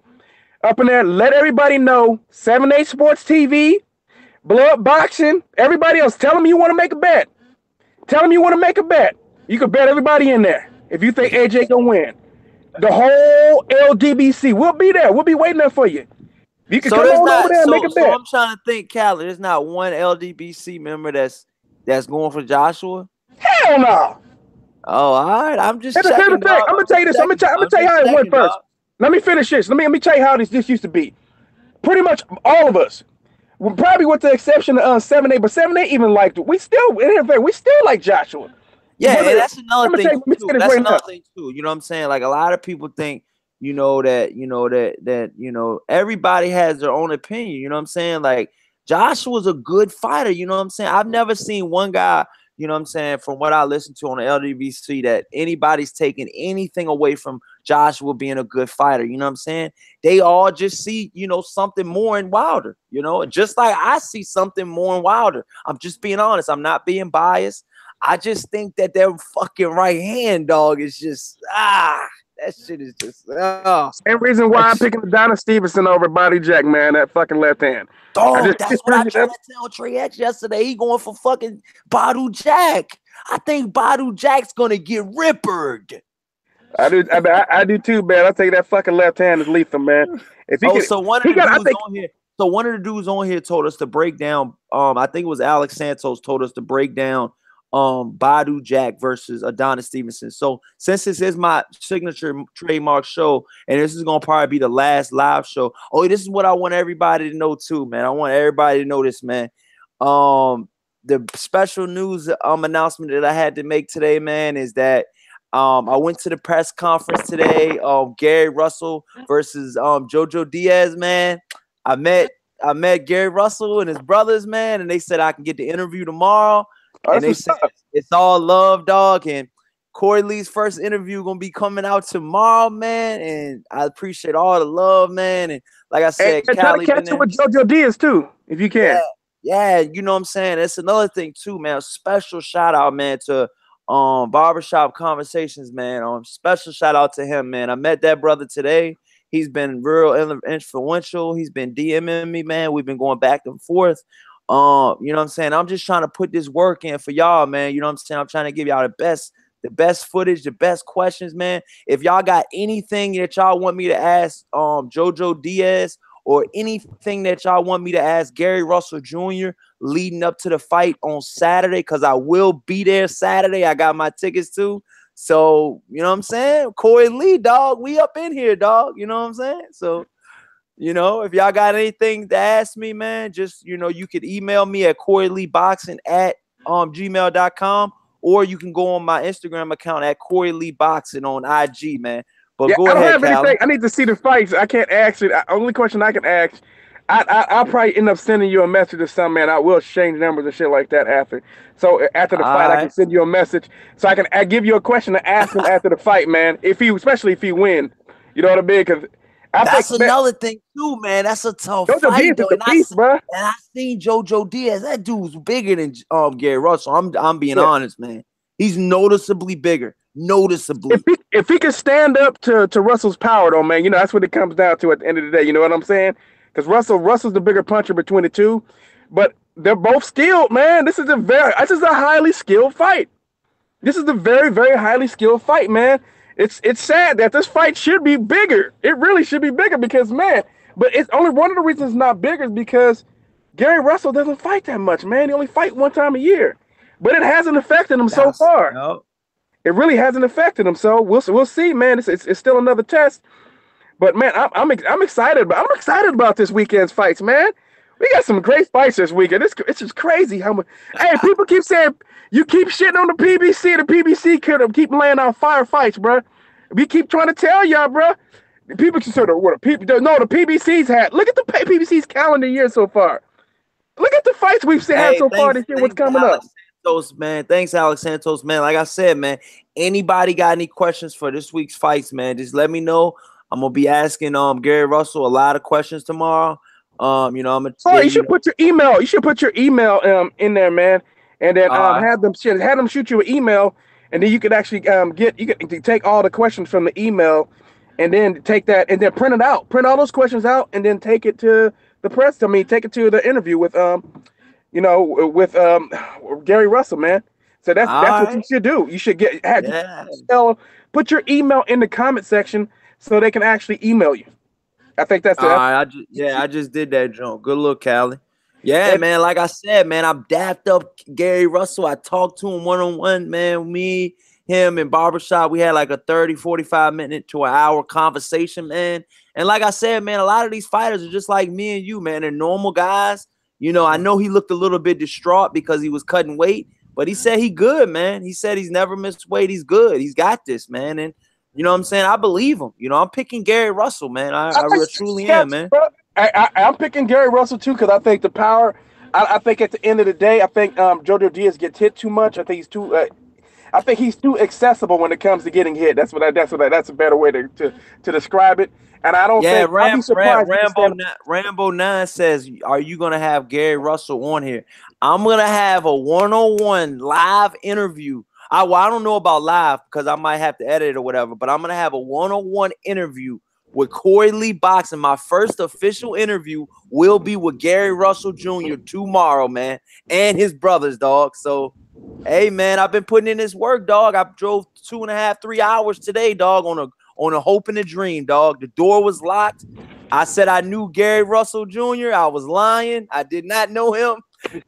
up in there. Let everybody know. 7 8 Sports TV. Blood boxing. Everybody else. Tell them you want to make a bet. Tell them you want to make a bet. You can bet everybody in there if you think AJ gonna win. The whole LDBC. We'll be there. We'll be waiting there for you. You can So come there's on over not. there and make a So bet. I'm trying to think, Callie. There's not one LDBC member that's going for Joshua. Hell no. Oh, all right. I'm just Here's the checking, thing. dog. I'm gonna I'm tell you just this. checking. I'm gonna I'm tell you just how it went checking, first. dog. Let me finish this. Let me tell you how this used to be. Pretty much all of us, well, probably with the exception of 7 8, but 7 8 even liked it. We still, we still like Joshua. Yeah, and Whether that's another thing let me too. say this That's right now. another thing too. You know what I'm saying? Like a lot of people think, that everybody has their own opinion. You know what I'm saying? Like Joshua's a good fighter. You know what I'm saying? I've never seen one guy. You know what I'm saying? From what I listen to on the LDBC, that anybody's taking anything away from Joshua being a good fighter. You know what I'm saying? They all just see, something more in Wilder. Just like I see something more in Wilder. I'm just being honest. I'm not being biased. I just think that their fucking right hand, dog, is just that shit is just Same reason why I'm picking Donna Stevenson over Body Jack, man. That fucking left hand. dog. That's what I tried to tell Trey X yesterday. He going for fucking Badu Jack. I think Badu Jack's gonna get rippered. I do too, man. I think that fucking left hand is lethal, man. If he So one of he the got. I dudes think on here. So one of the dudes on here told us to break down. I think it was Alex Santos told us to break down Badu Jack versus Adonis Stevenson. So since this is my signature trademark show, and this is gonna probably be the last live show. Oh, this is what I want everybody to know too, man. I want everybody to know this, man. The special news announcement that I had to make today, man, is that I went to the press conference today. Gary Russell versus Jojo Diaz, man. I met Gary Russell and his brothers, man, and they said I can get the interview tomorrow. And they said it's all love, dog. And Corey Lee's first interview gonna be coming out tomorrow, man. And I appreciate all the love, man. And like I said, and try to catch up with JoJo Diaz too, if you can. Yeah, you know what I'm saying? That's another thing too, man. Special shout out, man, to Barbershop Conversations, man. Special shout out to him, man. I met that brother today. He's been real influential. He's been DMing me, man. We've been going back and forth. You know what I'm saying? I'm just trying to put this work in for y'all, man. You know what I'm saying? I'm trying to give y'all the best footage, the best questions, man. If y'all got anything that y'all want me to ask Jojo Diaz, or anything that y'all want me to ask Gary Russell Jr. leading up to the fight on Saturday, because I will be there Saturday. I got my tickets too. So, you know what I'm saying? Corey Lee, dog, we up in here, dog. You know what I'm saying? So, if y'all got anything to ask me, man, just, you could email me at CoreyLeeBoxing@gmail.com, or you can go on my Instagram account at CoreyLeeBoxing on IG, man. But go I don't ahead, have anything. I need to see the fights. I can't ask it. Only question I can ask, I'll probably end up sending you a message or something, man. I will exchange numbers and shit like that after. So after the fight, I can send you a message. So I give you a question to ask him after the fight, man. Especially if he win, you know what I mean? Because that's another thing too, man. That's a tough fight, though. And I seen Jojo Diaz. That dude's bigger than Gary Russell. I'm being honest, man. He's noticeably bigger. Noticeably. If he can stand up to Russell's power, though, man, that's what it comes down to at the end of the day. You know what I'm saying? Because Russell's the bigger puncher between the two, but they're both skilled, man. This is a highly skilled fight. This is a very, very highly skilled fight, man. It's sad that this fight should be bigger. It really should be bigger because, man, but it's only one of the reasons it's not bigger is because Gary Russell doesn't fight that much, man. He only fight one time a year, but it hasn't affected him so far. No. It really hasn't affected him, so we'll see, man. It's still another test, but man, I'm excited. I'm excited about this weekend's fights, man. We got some great fights this weekend. It's just crazy how much. Hey, people keep saying you keep shitting on the PBC. The PBC could keep laying out fire fights, bro. We keep trying to tell y'all, bro. People consider what the PBC's had. Look at the PBC's calendar year so far. Look at the fights we've had Hey, so far this year. What's thanks to coming up? Alex Santos, man. Thanks, Alex Santos, man. Like I said, man, anybody got any questions for this week's fights, man? Just let me know. I'm gonna be asking Gary Russell a lot of questions tomorrow. I'm gonna Oh, you should put your email. You should put your email in there, man, and then uh have them shoot you an email, and then you could actually you could take all the questions from the email, and then take that and then print it out, print all those questions out, and then take it to the press. I mean, take it to the interview with with Gary Russell, man. So that's all what you right. should do. You should Yeah. put your email in the comment section so they can actually email you. I think All that's right, I just did that jump. Good look, Callie. Yeah, and man. Like I said, man, I'm dapped up Gary Russell. I talked to him one-on-one, man. Me, him, and barbershop. We had like a 30, 45 minute to an hour conversation, man. And like I said, man, a lot of these fighters are just like me and you, man. They're normal guys. I know he looked a little bit distraught because he was cutting weight, but he said he good, man. He said he's never missed weight. He's good. He's got this, man. And you know what I'm saying? I believe him. I'm picking Gary Russell, man. I truly am, man. I'm picking Gary Russell too because I think the power. I think at the end of the day, I think Joesph Diaz gets hit too much. I think he's too. I think he's too accessible when it comes to getting hit. That's a better way to describe it. And I don't Yeah, think I'll be surprised. Rambo 9 says, are you gonna have Gary Russell on here? I'm gonna have a one-on-one live interview. I don't know about live because I might have to edit it or whatever, but I'm gonna have a one-on-one interview with Corey Lee Boxing. My first official interview will be with Gary Russell Jr. tomorrow, man, and his brothers, dog. So hey, man, I've been putting in this work, dog. I drove 2.5, 3 hours today, dog, on a hope and a dream, dog. The door was locked. I said I knew Gary Russell Jr. I was lying. I did not know him.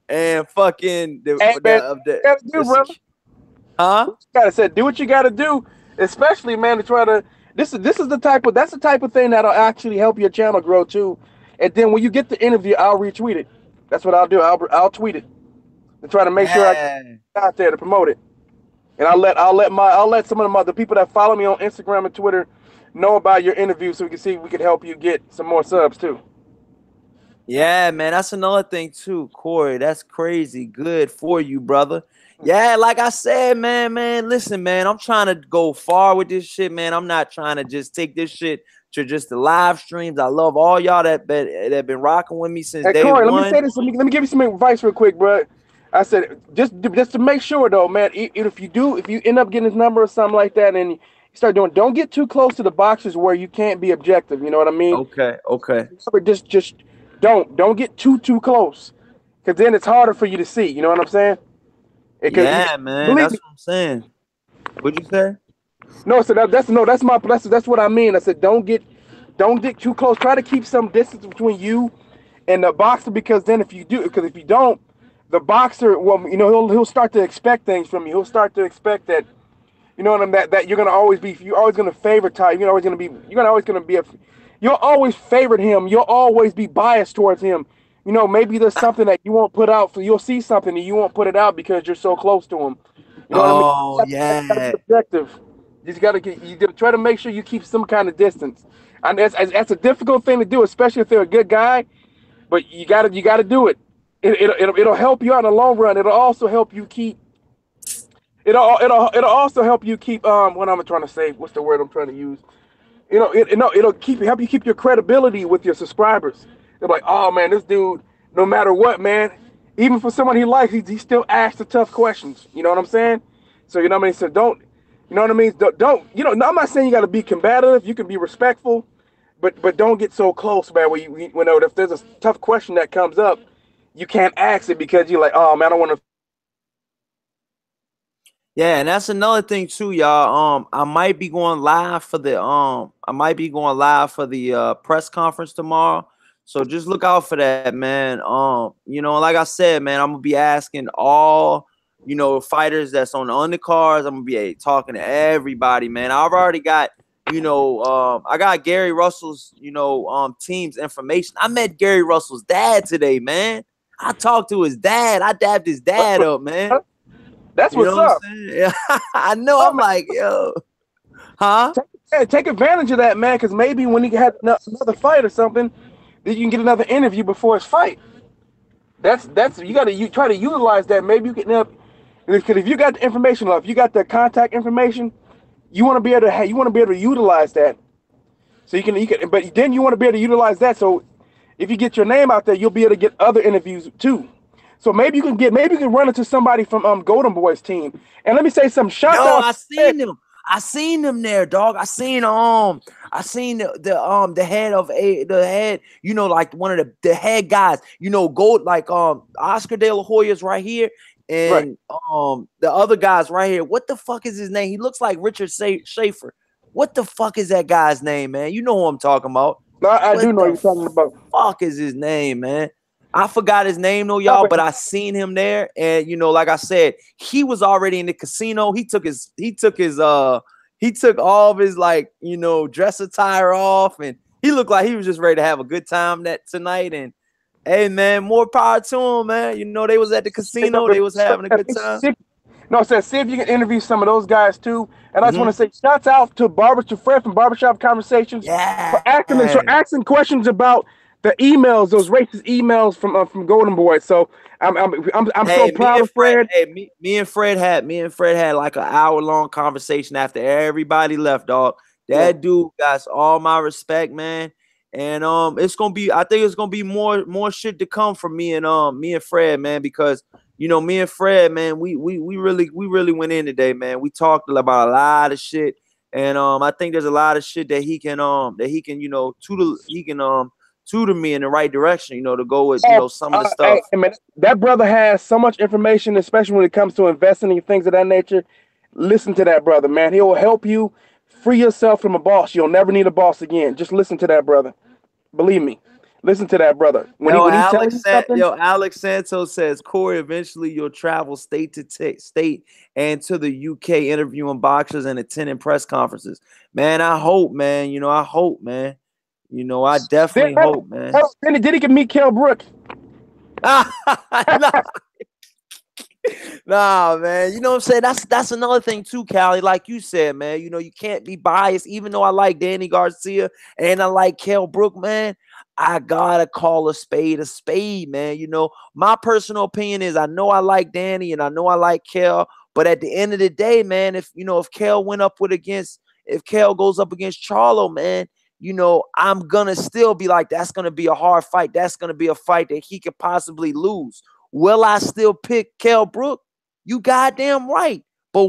And fucking Hey man, you gotta do, brother. Huh? You gotta say, do what you gotta do, especially man to try to. This is the type of thing that'll actually help your channel grow too. And then when you get the interview, I'll retweet it. That's what I'll do. I'll tweet it to try to make sure I get out there to promote it. And I'll let some of the people that follow me on Instagram and Twitter know about your interview so we can see if we can help you get some more subs too. Yeah, man, that's another thing too, Corey. That's crazy. Good for you, brother. Yeah, like I said, man, listen, man, I'm trying to go far with this shit, man. I'm not trying to just take this shit to just the live streams. I love all y'all that been rocking with me since Hey day Corey, one. let me say this. Let me give you some advice real quick, bro. I said just to make sure though, man. If you end up getting his number or something like that, and you start doing, don't get too close to the boxes where you can't be objective. You know what I mean? Okay. Just don't get too close, because then it's harder for you to see. You know what I'm saying? Yeah, man, Believe that's me. what I'm saying. What'd you say? No, so that's what I mean. I said don't get too close. Try to keep some distance between you and the boxer, because if you don't, the boxer, well, he'll start to expect things from you. He'll start to expect that, you know what I mean, that you're always gonna favor type. You'll always favorite him. You'll always be biased towards him. Maybe there's something that you won't put out. You'll see something and you won't put it out because you're so close to him. You know what I mean? Oh, You gotta be yeah. objective. You gotta try to make sure you keep some kind of distance. And that's a difficult thing to do, especially if they're a good guy. But you gotta do it. It'll help you out in the long run. It'll also help you keep. It'll also help you keep. What I'm trying to say. What's the word I'm trying to use? It'll help you keep your credibility with your subscribers. They're like, oh man, this dude, no matter what, man, even for someone he likes, he still asks the tough questions. You know what I'm saying? So you know what I mean. So don't, you know what I mean. Don't I'm not saying you got to be combative. You can be respectful, but don't get so close, man. Where if there's a tough question that comes up, you can't ask it because you're like, oh man, I don't want to. Yeah, and that's another thing too, y'all. I might be going live for the press conference tomorrow. So just look out for that, man. Like I said, man, I'm gonna be asking all, fighters that's on the undercards. I'm gonna be talking to everybody, man. I've already got, I got Gary Russell's, team's information. I met Gary Russell's dad today, man. I talked to his dad. I dabbed his dad up, man. That's what's up. Yeah, I know. I'm like, yo, huh? Take advantage of that, man, because maybe when he had another fight or something, then you can get another interview before his fight. That's you try to utilize that. Maybe you can help because if you got the information, if you got the contact information, you want to be able to you want to be able to utilize that. So you can, but then you want to be able to utilize that. So if you get your name out there, you'll be able to get other interviews too. So maybe you can run into somebody from Golden Boy's team. And let me say some shouts Yo, out. I seen him. I seen them there, dog. I seen the head of the head, like one of the head guys, gold like Oscar De La Hoya's right here, Right. and the other guy's right here. What the fuck is his name? He looks like Richard Schaefer. What the fuck is that guy's name, man? You know who I'm talking about. No, I What do know the you're talking about. fuck is his name, man? I forgot his name though, No, y'all, but but I seen him there, and like I said, he was already in the casino. He took all of his dress attire off, and he looked like he was just ready to have a good time tonight. And hey, man, more power to him, man. They was at the casino, they was having a good time. No, I said see if you can interview some of those guys too. And I just Mm-hmm. want to say shouts out to Fred from Barbershop Conversations Yeah, for asking questions about the emails, those racist emails from Golden Boy. So I'm so Hey, proud of Fred. me and Fred had like an hour-long conversation after everybody left, dog. Yeah. That dude got all my respect, man. And I think it's gonna be more shit to come from me and Fred, man, because me and Fred, man, we really went in today, man. We talked about a lot of shit. And I think there's a lot of shit that he can tutor me in the right direction, to go with some of the stuff. Hey, man, that brother has so much information, especially when it comes to investing in things of that nature. Listen to that brother, man. He'll help you free yourself from a boss. You'll never need a boss again. Just listen to that brother. Believe me. Listen to that brother. When he tells you something. Alex Santos says, Corey, eventually you'll travel state to state and to the UK interviewing boxers and attending press conferences. Man, I hope, man. I hope, man. I definitely hope, man. Did he can meet Kell Brooks? Nah, man. You know what I'm saying? That's another thing too, Callie. Like you said, man, you can't be biased. Even though I like Danny Garcia and I like Kell Brook, man, I gotta call a spade, man. My personal opinion is I know I like Danny and I know I like Kell, but at the end of the day, man, if Kell if Kell goes up against Charlo, man, I'm gonna still be like, that's gonna be a hard fight. That's gonna be a fight that he could possibly lose. Will I still pick Kell Brook? You goddamn right. But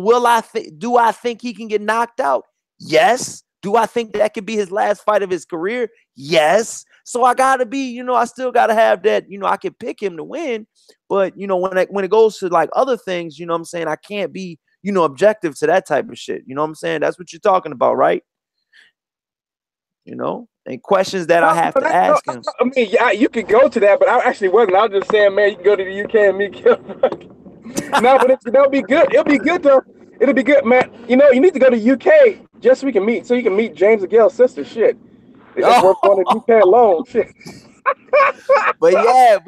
do I think he can get knocked out? Yes. Do I think that could be his last fight of his career? Yes. So I gotta be, I still gotta have that, I can pick him to win. But when it goes to like other things, what I'm saying, I can't be, objective to that type of shit. You know what I'm saying? That's what you're talking about, right? And questions that I have to ask him. I mean, yeah, you could go to that, but I actually wasn't. I was just saying, man, you can go to the UK and meet Kell Brook. No, but it'll be good. It'll be good, though. It'll be good, man. You need to go to UK just so you can meet James Miguel's sister. Shit. It's worth going to UK alone. Shit. But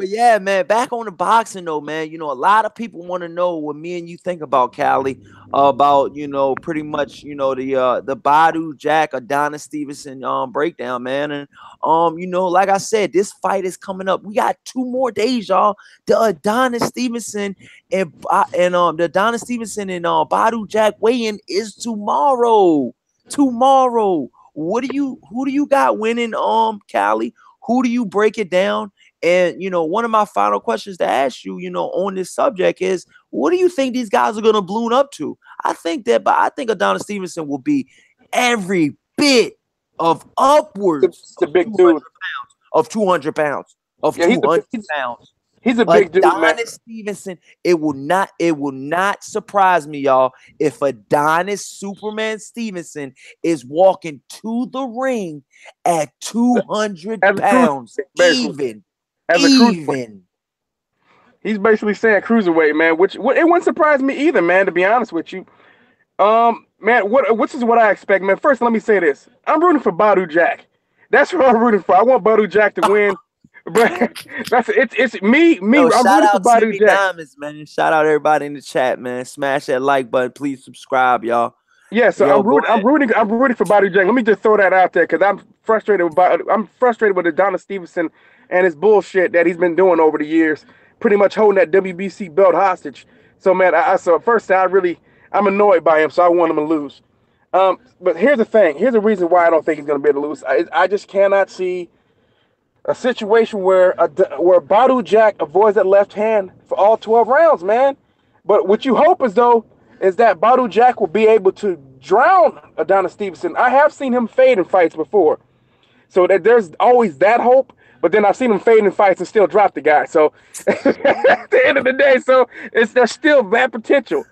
yeah, man. Back on the boxing though, man. A lot of people want to know what me and you think about Callie, about pretty much the Badu Jack Adonis Stevenson breakdown, man. And like I said, this fight is coming up. We got 2 more days, y'all. The Adonis Stevenson and Badu Jack weigh-in is tomorrow. Who do you got winning, Callie? Who do you break it down? And, one of my final questions to ask you, on this subject is, what do you think these guys are going to balloon up to? I think Adonis Stevenson will be every bit of upwards of 200 pounds, of 200 pounds. He's a big dude, man. Adonis Stevenson, it will not surprise me, y'all, if Adonis Superman Stevenson is walking to the ring at 200 pounds, even. He's basically saying cruiserweight, man, which it wouldn't surprise me either, man, to be honest with you. Man, which is what I expect, man. First, let me say this. I'm rooting for Badu Jack. That's what I'm rooting for. I want Badu Jack to win. But it's me. Yo, I'm rooting for Badu Jack. Diamonds, man. Shout out everybody in the chat, man. Smash that like button. Please subscribe, y'all. Yeah, so I'm rooting for Badu Jack. Let me just throw that out there because I'm frustrated with Adonis Stevenson and his bullshit that he's been doing over the years. pretty much holding that WBC belt hostage. So man, so first I'm annoyed by him, so I want him to lose. But here's the thing. Here's the reason why I don't think he's going to be able to lose. I just cannot see a situation where Badu Jack avoids that left hand for all 12 rounds, man. But what you hope is that Badu Jack will be able to drown Adonis Stevenson. I have seen him fade in fights before, so that there's always that hope. But then I've seen him fade in fights and still drop the guy. So at the end of the day, there's still that potential.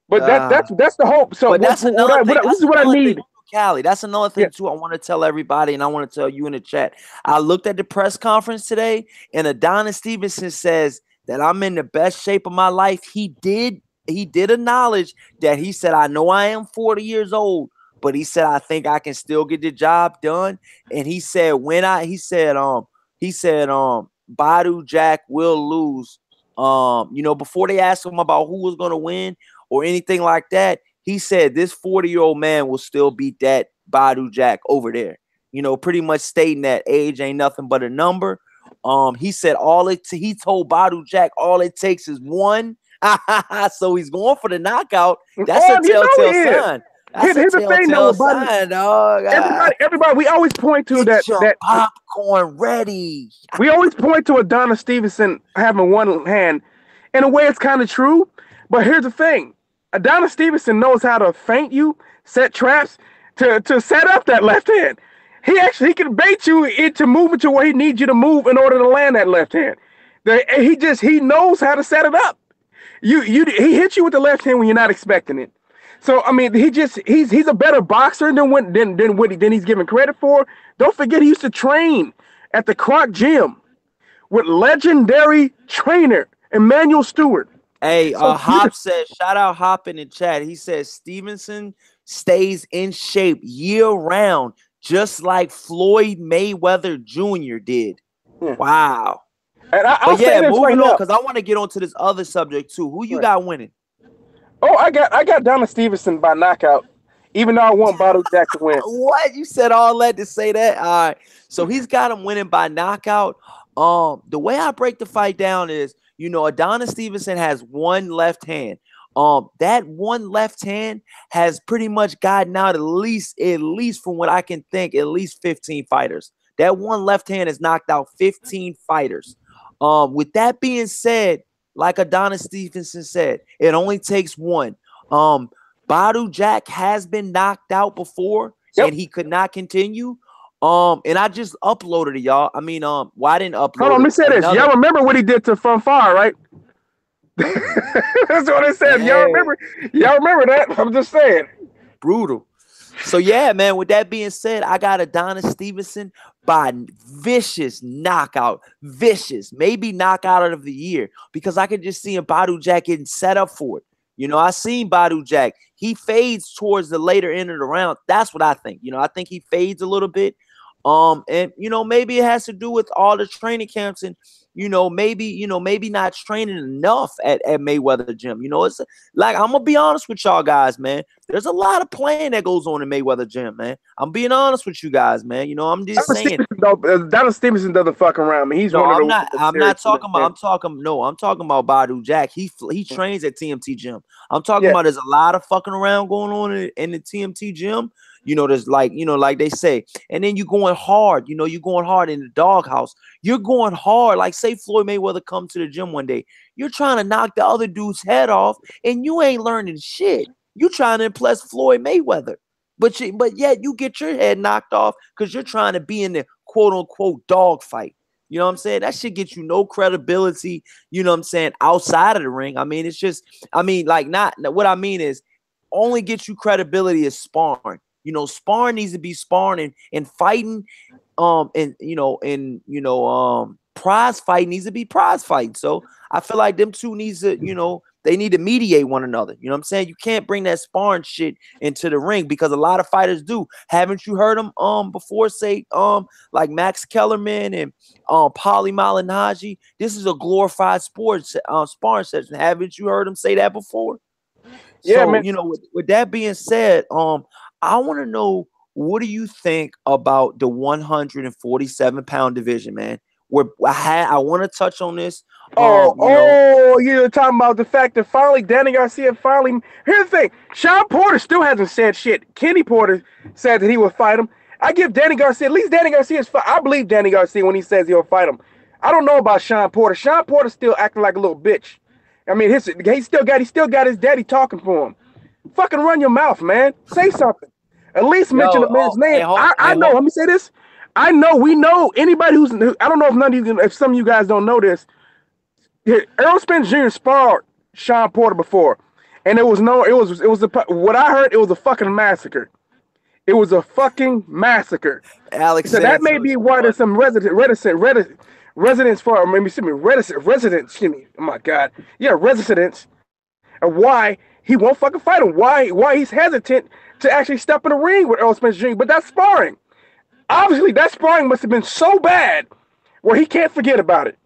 But that's the hope. So but that's another thing. This is what I need. Cali, that's another thing too. I want to tell everybody, and I want to tell you in the chat. I looked at the press conference today, and Adonis Stevenson says that I'm in the best shape of my life. He did acknowledge that. He said, I know I am 40 years old, but he said, I think I can still get the job done. And he said, Badu Jack will lose. Before they asked him about who was going to win or anything like that, he said this 40-year-old man will still beat that Badu Jack over there. Pretty much stating that age ain't nothing but a number. He said he told Badu Jack all it takes is one. So he's going for the knockout. That's a telltale sign. Here's the thing, though, dog. Everybody, we always point to that popcorn ready. We always point to Adonis Stevenson having one hand. In a way, it's kind of true. But here's the thing: Adonis Stevenson knows how to feint you, set traps to set up that left hand. He can bait you into moving to where he needs you to move in order to land that left hand. He knows how to set it up. He hits you with the left hand when you're not expecting it. So I mean, he's a better boxer than he's given credit for. Don't forget, he used to train at the Croc Gym with legendary trainer Emmanuel Stewart. Hey, Hop said, shout out Hop in the chat. He says Stevenson stays in shape year round, just like Floyd Mayweather Jr. did. Yeah. Wow. And moving on, because I want to get on to this other subject too. Who you got winning? Oh, I got Adonis Stevenson by knockout, even though I want Badu Jack to win. What? You said all that to say that? All right. So he's got him winning by knockout. The way I break the fight down is, Adonis Stevenson has one left hand. That one left hand has pretty much gotten out at least from what I can think, at least 15 fighters. That one left hand has knocked out 15 fighters. With that being said, like Adonis Stevenson said, it only takes one. Badu Jack has been knocked out before, and he could not continue. And I just uploaded it, y'all. I mean, I didn't upload. Hold on, let me say this. Y'all remember what he did to From Far, right? That's what it said. Yeah. Y'all remember that? I'm just saying. Brutal. So yeah, man. With that being said, I got Adonis Stevenson by vicious knockout, maybe knockout of the year, because I could just see Badu Jack getting set up for it. I seen Badu Jack. He fades towards the later end of the round. That's what I think. I think he fades a little bit. And maybe it has to do with all the training camps and maybe not training enough at Mayweather Gym. It's like, I'm gonna be honest with y'all guys, man. There's a lot of playing that goes on in Mayweather Gym, man. I'm being honest with you guys, man. I'm just saying. Donald Stevenson doesn't fuck around, man. He's one of the. I'm not talking about. I'm talking about Badu Jack. He trains at TMT Gym. I'm talking about there's a lot of fucking around going on in the TMT Gym. There's like they say, and then you're going hard. You're going hard in the doghouse. You're going hard. Like, say Floyd Mayweather come to the gym one day. You're trying to knock the other dude's head off, and you ain't learning shit. You trying to impress Floyd Mayweather, but yet you get your head knocked off because you're trying to be in the quote unquote dog fight. You know what I'm saying? That shit gets you no credibility. You know what I'm saying? Outside of the ring. I mean, it's just. I mean, like, not what I mean is only gets you credibility is sparring. Sparring needs to be sparring and fighting, prize fight needs to be prize fighting. So I feel like them two needs to, they need to mediate one another. You know what I'm saying? You can't bring that sparring shit into the ring because a lot of fighters do. Haven't you heard them before say like Max Kellerman and Paulie Malignaggi? This is a glorified sports sparring session. Haven't you heard them say that before? Yeah, so, man. With that being said, I want to know, what do you think about the 147-pound division, man? I want to touch on this. You're talking about the fact that finally Danny Garcia finally. Here's the thing: Sean Porter still hasn't said shit. Kenny Porter said that he would fight him. I give Danny Garcia at least Danny Garcia's. I believe Danny Garcia when he says he'll fight him. I don't know about Sean Porter. Sean Porter's still acting like a little bitch. I mean, he still got his daddy talking for him. Fucking run your mouth, man. Say something. At least mention the man's name. I know. Let me say this. I know. We know anybody who's. I don't know if none of you, if some of you guys don't know this. Errol Spence Jr. sparred Sean Porter before, and what I heard, it was a fucking massacre. It was a fucking massacre. Alex, so that may be why there's some residents for residents. Excuse me. Oh my God. Yeah, residents, and why he won't fucking fight him. Why he's hesitant to actually step in the ring with Errol Spence Jr. But that's sparring. Obviously, that sparring must have been so bad where he can't forget about it.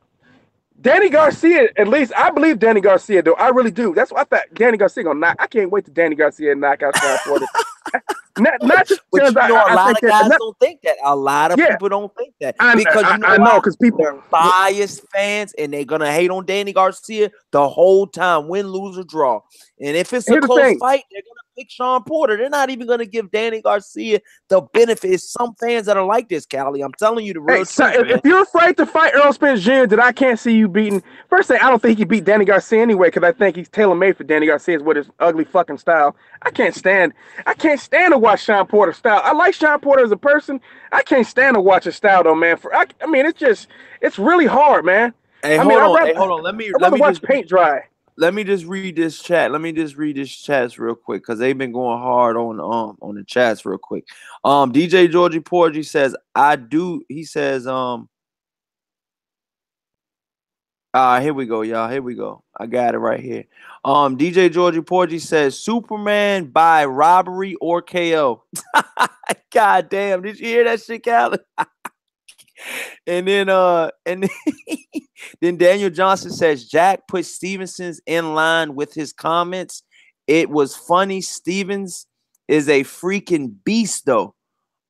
Danny Garcia, at least I believe Danny Garcia, though. I really do. That's why I thought Danny Garcia gonna knock. I can't wait to Danny Garcia knock out Sean Porter. not just because a lot of guys don't think that. A lot of people don't think that because I know because people are biased fans and they're gonna hate on Danny Garcia the whole time, win, lose, or draw. And if it's a close fight, they're gonna pick Sean Porter. They're not even gonna give Danny Garcia the benefit. It's some fans that are like this, Callie. I'm telling you the real truth. If you're afraid to fight Errol Spence Jr., then I can't see you beating. First thing, I don't think he can beat Danny Garcia anyway because I think he's tailor made for Danny Garcia with his ugly fucking style. I can't stand to watch Sean Porter's style. I like Sean Porter as a person. I can't stand to watch his style though, man. I mean, it's really hard, man. Hold on. Let me watch paint dry. Let me just read this chat. Let me just read this chats real quick because they've been going hard on the chats real quick. DJ Georgie Porgy says, I do. He says, here we go, y'all. Here we go. I got it right here. DJ Georgie Porgy says, Superman by robbery or KO. God damn. Did you hear that shit, Callie? And then then Daniel Johnson says Jack put Stevenson's in line with his comments. It was funny. Stevens is a freaking beast though.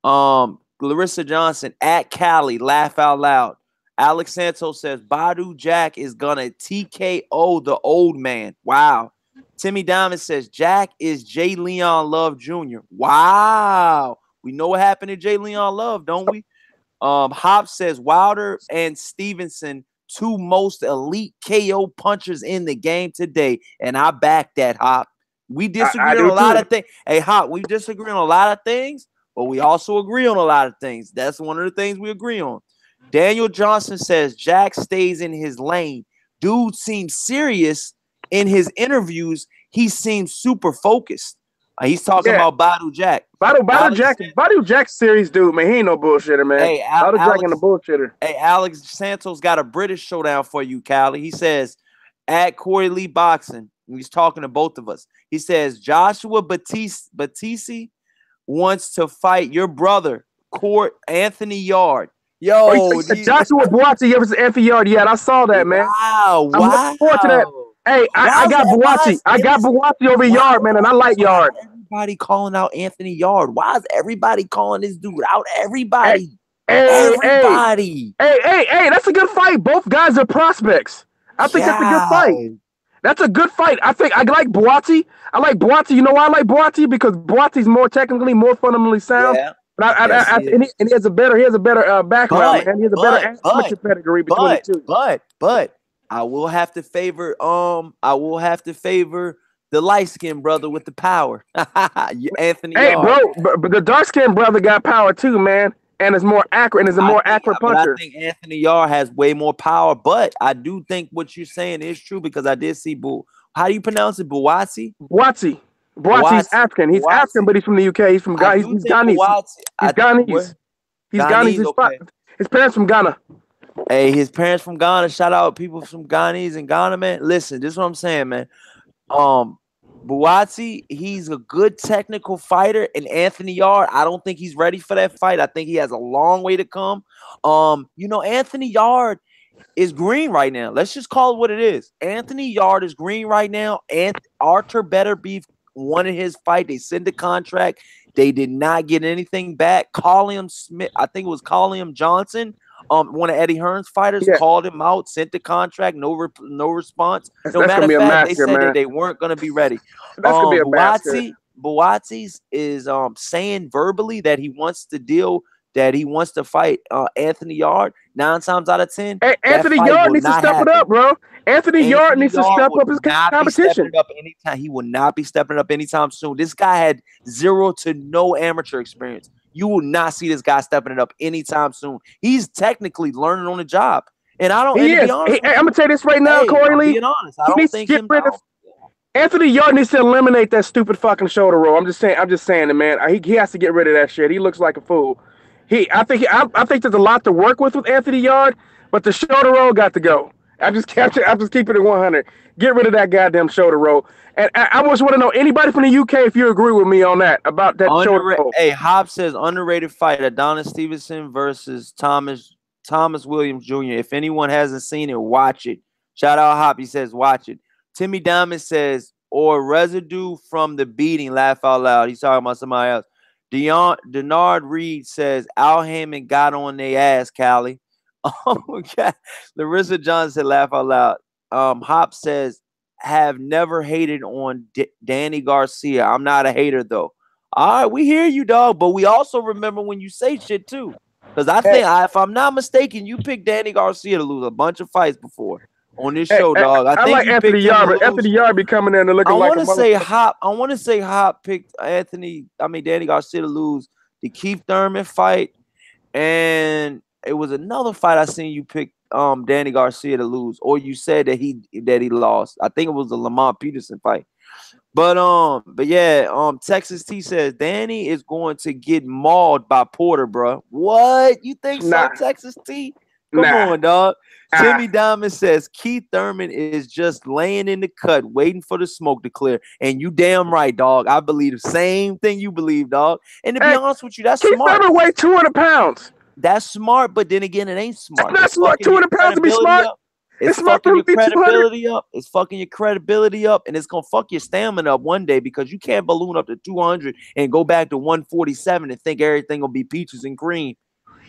Larissa Johnson at Cali, laugh out loud. Alex Santos says Badu Jack is gonna TKO the old man. Wow. Timmy Diamond says Jack is J. Leon Love Jr. Wow. We know what happened to J. Leon Love, don't we? Hop says Wilder and Stevenson, two most elite KO punchers in the game today. And I back that, Hop. We disagree on a lot of things. Hey, Hop, we disagree on a lot of things, but we also agree on a lot of things. That's one of the things we agree on. Daniel Johnson says Jack stays in his lane. Dude seems serious in his interviews. He seems super focused. He's talking about Badu Jack. Badu Jack's serious dude, man. He ain't no bullshitter, man. Hey, Badu Jack ain't a bullshitter. Hey, Alex Santos got a British showdown for you, Callie. He says, at Corey Lee Boxing, he's talking to both of us. He says, Joshua Batiste wants to fight your brother, Anthony Yard. Yo, Joshua Buatsi versus Anthony Yard. Yeah, I saw that, man. Wow. I'm looking forward to that. Hey, I got Buatsi. I got Buatsi over Yard, man, and I like Yard. Everybody calling out Anthony Yard. Why is everybody calling this dude out? Everybody. Hey, that's a good fight. Both guys are prospects. I think that's a good fight. That's a good fight. I think I like Buatsi. I like Buatsi. You know why I like Buatsi? Because Buatsi's more technically, more fundamentally sound. Yeah. And he has a better background, man. He has a better amateur pedigree between the two. But I will have to favor the light-skinned brother with the power. Anthony Yard. Bro, but the dark-skinned brother got power too, man. And is more accurate and is a more accurate puncher. I think Anthony Yard has way more power, but I do think what you're saying is true because I did see how do you pronounce it? Buatsi? Buatsi's African. He's African, but he's from the UK. He's from Ghana. He's Ghanese. He's Ghanese. He's Ghanese. Okay. His parents from Ghana. Hey, his parents from Ghana. Shout out people from Ghanese and Ghana, man. Listen, this is what I'm saying, man. Buatsi, he's a good technical fighter, and Anthony Yard, I don't think he's ready for that fight. I think he has a long way to come. Anthony Yard is green right now. Let's just call it what it is. Anthony Yard is green right now, and Arthur Betterbeef wanted his fight. They sent the contract. They did not get anything back. Colliam Smith, I think it was Colliam Johnson, One of Eddie Hearn's fighters Yeah, called him out, sent the contract, no response. No that's matter gonna of be a fact, they massacre, said that man. they weren't gonna be ready. That's gonna be a massacre. Buatsi's is saying verbally that he wants to deal, that he wants to fight Anthony Yard. 9 times out of 10, Hey, that Anthony fight Yard will needs to not step it happen. up, bro. Anthony Yard Anthony needs to Yard step would up his not be stepping competition. it up anytime. He will not be stepping it up anytime soon. This guy had 0 to no amateur experience. You will not see this guy stepping it up anytime soon. He's technically learning on the job. And I don't, and He to be is. honest with I'm you, gonna tell you this right now, hey, Corey I'm Lee. being honest. I He don't needs to think get him rid of down. Anthony Yard needs to eliminate that stupid fucking shoulder roll. I'm just saying it, man. He has to get rid of that shit. He looks like a fool. I think there's a lot to work with Anthony Yard, but the shoulder roll got to go. I'm just keeping it 100. Get rid of that goddamn shoulder roll. And I just want to know anybody from the UK if you agree with me on that about that shoulder roll. Hey, Hop says underrated fight: Adonis Stevenson versus Thomas Williams Jr. If anyone hasn't seen it, watch it. Shout out Hop. He says watch it. Timmy Diamond says, or residue from the beating. Laugh out loud. He's talking about somebody else. Denard Reed says Al Heyman got on their ass, Callie. Oh God. Larissa Johnson said laugh out loud. Hop says have never hated on Danny Garcia. I'm not a hater though. All right, we hear you, dog, but we also remember when you say shit too. Because I think, if I'm not mistaken, you picked Danny Garcia to lose a bunch of fights before on this show, dog. I think like Anthony Yard, but Anthony Yard be coming in and looking like a motherfucker. I want to say Hop picked Danny Garcia to lose the Keith Thurman fight, and it was another fight I seen you pick Danny Garcia to lose, or you said that he lost. I think it was the Lamont Peterson fight. But yeah, Texas T says Danny is going to get mauled by Porter, bro. What? You think so, Texas T? Come on, dog. Timmy Diamond says Keith Thurman is just laying in the cut, waiting for the smoke to clear. And you damn right, dog. I believe the same thing you believe, dog. And to be honest with you, that's Keith smart. Thurman weighs 200 pounds. That's smart, but then again, it ain't smart. It's not smart. 200 pounds to be smart. It's fucking your credibility up. It's fucking your credibility up, and it's gonna fuck your stamina up one day because you can't balloon up to 200 and go back to 147 and think everything will be peaches and cream.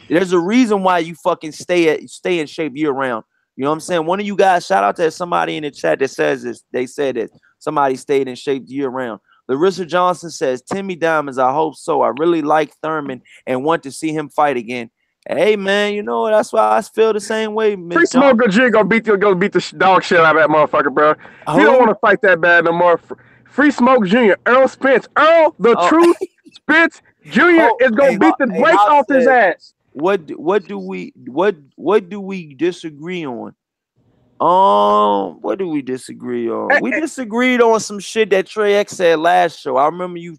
There's a reason why you fucking stay in shape year round. You know what I'm saying? One of you guys, shout out to somebody in the chat that says this. They said that somebody stayed in shape year round. Larissa Johnson says, Timmy Diamonds, I hope so. I really like Thurman and want to see him fight again. Hey man, you know that's why I feel the same way. Free Smoke Jr. gonna beat the dog shit out of that motherfucker, bro. You don't want to fight that bad no more. Free Smoke Jr. Earl Spence, Truth Spence Jr. is gonna beat the brakes off his ass. What do we disagree on? What do we disagree on? We disagreed on some shit that Trey X said last show. I remember you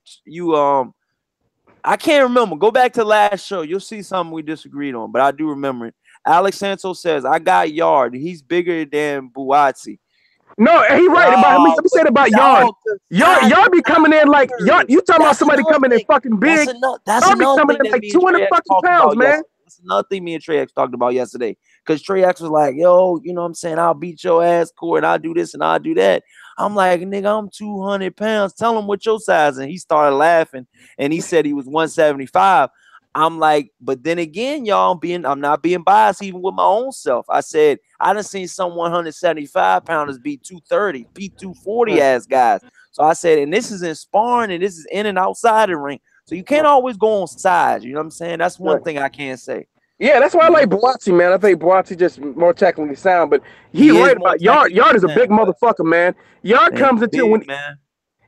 I can't remember. Go back to last show. You'll see something we disagreed on, but I do remember it. Alex Santos says, I got Yard. He's bigger than Buatsi. No, he right about him. Let me say it about Yard. Yard be coming in like Yard. You talking about somebody coming in fucking big? That's another coming in like 200 fucking pounds, man. That's another thing me and Trey X talked about yesterday. Because Trey X was like, yo, you know what I'm saying? I'll beat your ass, Corey, and I'll do this and I'll do that. I'm like, nigga, I'm 200 pounds. Tell him what your size. And he started laughing. And he said he was 175. I'm like, but then again, y'all, I'm not being biased even with my own self. I said, I done seen some 175 pounders beat 230, beat 240 ass guys. So I said, and this is in sparring and this is in and outside the ring. So you can't always go on sides. You know what I'm saying? That's one thing I can't say. Yeah, that's why I like Buatsi, man. I think Buatsi just more technically sound, but he's right about Yard. Yard is a big motherfucker, man. Yard comes into when man.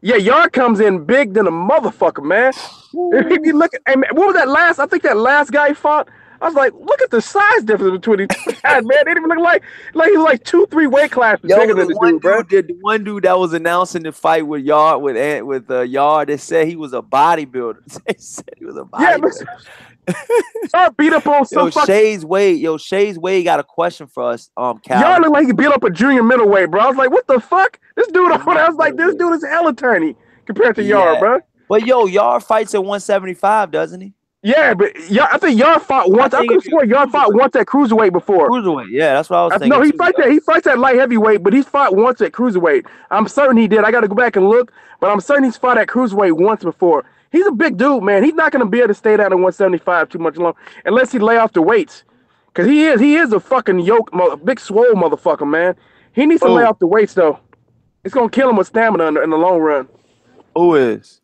Yeah, Yard comes in big than a motherfucker, man. If you look at, what was that last? I think that last guy fought. I was like, look at the size difference between these guys, man. They didn't even look like he was like 2-3 weight classes bigger than the dude, bro. The one dude that was announcing the fight with Yard Yard, they said he was a bodybuilder. They said he was a bodybuilder. Yard beat up on some Shays Wade got a question for us. Cal. Yard looked like he beat up a junior middleweight, bro. I was like, what the fuck? This dude I was like, this dude is hell attorney compared to Yard, bro. But Yard fights at 175, doesn't he? Yeah, but I think Yard fought once. I could swear Yard fought once at cruiserweight before. Cruiserweight, yeah, that's what I was thinking. No, he fights at light heavyweight, but he's fought once at cruiserweight. I'm certain he did. I got to go back and look, but I'm certain he's fought at cruiserweight once before. He's a big dude, man. He's not going to be able to stay down at 175 too much long unless he lay off the weights. Because he is a fucking big swole motherfucker, man. He needs to lay Oh, off the weights though. It's gonna kill him with stamina in the long run. who is?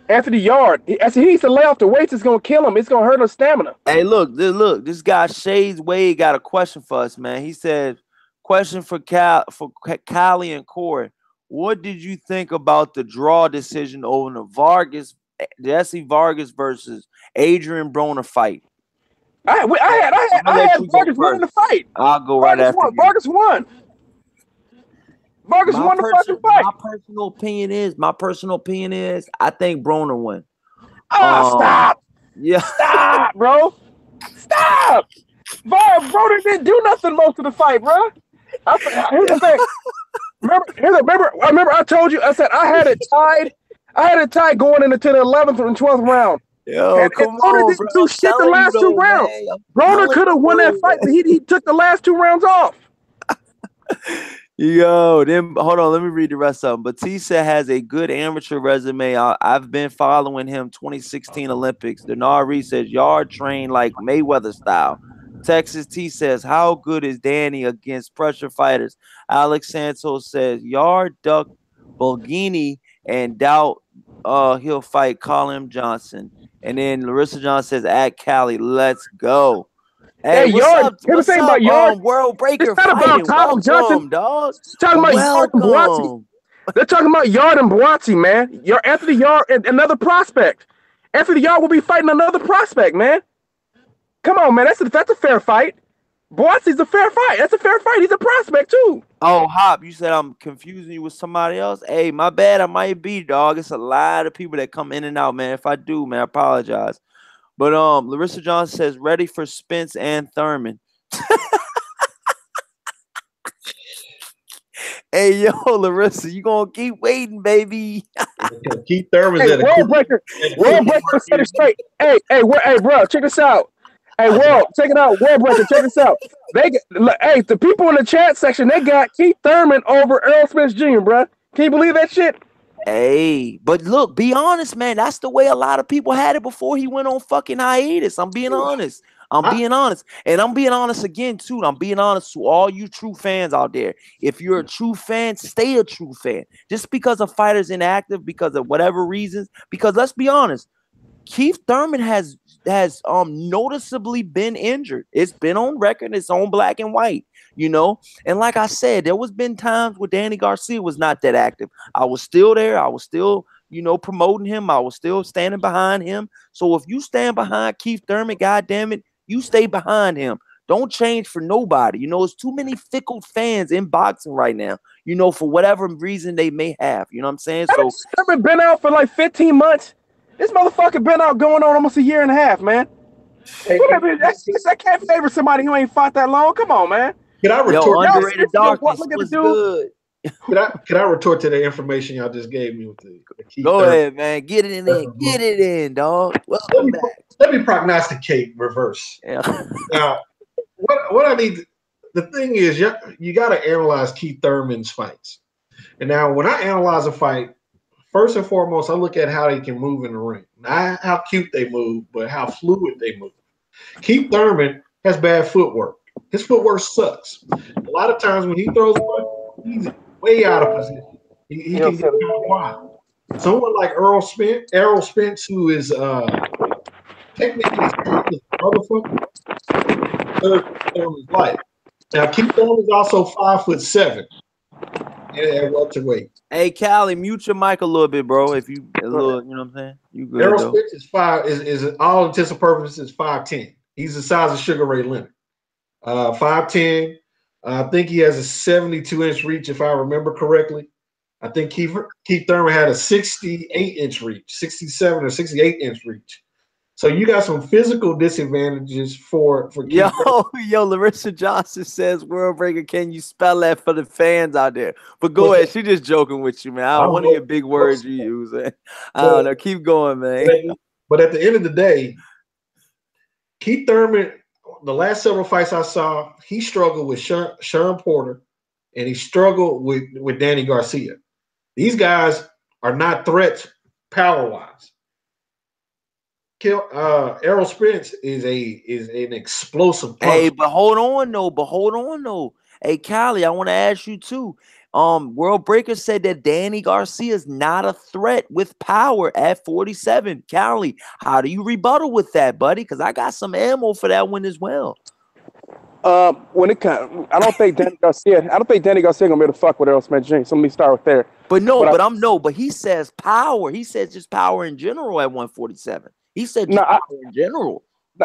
Anthony Yard, I said he needs to lay off the weights. It's gonna kill him. It's gonna hurt his stamina. Hey, look. This guy Shades Wade got a question for us, man. He said, "Question for Callie and Corey. What did you think about the draw decision over Jesse Vargas versus Adrian Broner fight?" I had Vargas winning the fight. I'll go right after you. Vargas won. Vargas won the fucking fight. My personal opinion is, I think Broner won. Stop. Yeah. Stop, bro. Stop. Broner didn't do nothing most of the fight, bro. Here's the thing. Remember, I told you, I said I had it tied. I had it tied going into the 11th and 12th round. Yo, come Broner on, didn't do shit the last two rounds. Broner could have won that fight, but he took the last 2 rounds off. Yo, then hold on, let me read the rest of them. Batista has a good amateur resume. I've been following him 2016 Olympics. Denard Reed says Yard trained like Mayweather style. Texas T says, how good is Danny against pressure fighters? Alex Santos says Yard duck Bulgini and doubt he'll fight Colin Johnson. And then Larissa Johnson says, at Cali, let's go. Hey, Yard. What's up, about Yard? World Breaker it's not fighting. About Colin Johnson, dog. Talking about Yard and Boatsy. They're talking about Yard and Boatsy, man. Anthony Yard and another prospect. Anthony Yard will be fighting another prospect, man. Come on, man. That's a fair fight. Boatsy's a fair fight. That's a fair fight. He's a prospect too. Oh, Hop, you said I'm confusing you with somebody else. Hey, my bad. I might be, dog. It's a lot of people that come in and out, man. If I do, man, I apologize. But Larissa Johnson says ready for Spence and Thurman. Hey, yo, Larissa, you gonna keep waiting, baby. Keith Thurman's at a World Breaker set it straight. Hey, bro, check this out. Hey, World, check it out. World Breaker, check this out. The people in the chat section, they got Keith Thurman over Earl Spence Jr., bro. Can you believe that shit? Hey, but look, be honest, man. That's the way a lot of people had it before he went on fucking hiatus. I'm being honest. And I'm being honest again, too. I'm being honest to all you true fans out there. If you're a true fan, stay a true fan. Just because a fighter's inactive, because of whatever reasons, because let's be honest, Keith Thurman has noticeably been injured. It's been on record. It's on black and white, you know. And like I said, there was been times where Danny Garcia was not that active. I was still there. I was still, promoting him. I was still standing behind him. So if you stand behind Keith Thurman, goddamn it, you stay behind him. Don't change for nobody. It's too many fickle fans in boxing right now, for whatever reason they may have. You know what I'm saying? So Thurman been out for like 15 months. This motherfucker been out going on almost a year and a half, man. I can't favor somebody who ain't fought that long. Come on, man. Can I retort? Underrated darkness was good. Can I retort to the information y'all just gave me with the Keith Go Thurman? ahead, man. Get it in there. Get it in, dog. Welcome back. Let me prognosticate reverse. Yeah. Now, what I need, the thing is, you got to analyze Keith Thurman's fights. And now, when I analyze a fight, first and foremost, I look at how they can move in the ring. Not how cute they move, but how fluid they move. Keith Thurman has bad footwork. His footwork sucks. A lot of times when he throws one, he's way out of position. He can get kind of wild. Someone like Errol Spence, who is technically a motherfucker, Thurman's life. Now, Keith Thurman is also 5'7" at welterweight. Hey, Callie, mute your mic a little bit, bro. If you a little, you know what I'm saying? You good? Errol Spence is all intents and purposes 5'10". He's the size of Sugar Ray Leonard. 5'10". I think he has a 72-inch reach, if I remember correctly. I think Keith Thurman had a 68-inch reach, 67 or 68-inch reach. So you got some physical disadvantages for Keith Thurman. Yo, Larissa Johnson says, World Breaker, can you spell that for the fans out there? But go ahead. She just joking with you, man. I don't want to hear big words you use. I don't know. Keep going, man. But at the end of the day, Keith Thurman, the last several fights I saw, he struggled with Sharon Porter, and he struggled with Danny Garcia. These guys are not threats power-wise. Errol Spence is an explosive Hey, puncher. but hold on though. Hey, Callie, I want to ask you too. World Breaker said that Danny Garcia is not a threat with power at 47. Callie, how do you rebuttal with that, buddy? Because I got some ammo for that one as well. When it comes, I don't think Danny Garcia gonna be able to fuck with Errol Spence Jr. So let me start with there. But he says power. He says just power in general at 147. He said just power in general.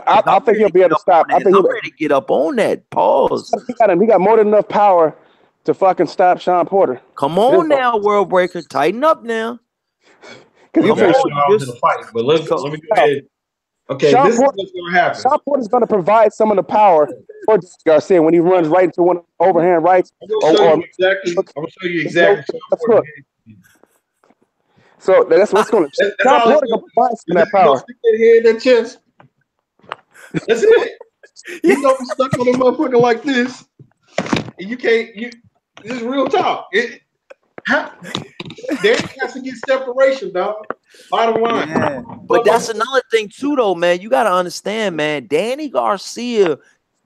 I think he'll be able to stop. I'm ready to get up on that. Pause. He got more than enough power to fucking stop Sean Porter. Come on now, World Breaker. Tighten up now. Come on, in the fight. But let me go ahead. Okay, this is what's going to happen. Sean Porter's going to provide some of the power for Garcia when he runs right into one overhand rights. I'm going to show you exactly. So that's what's going to. Sean Porter going to provide some of that power. Stick that head in that chest. That's it. You don't be stuck on a motherfucker like this. And you can't. This is real talk. There has to get separation, dog. Bottom line. Yeah. But that's another thing too, though, man. You got to understand, man. Danny Garcia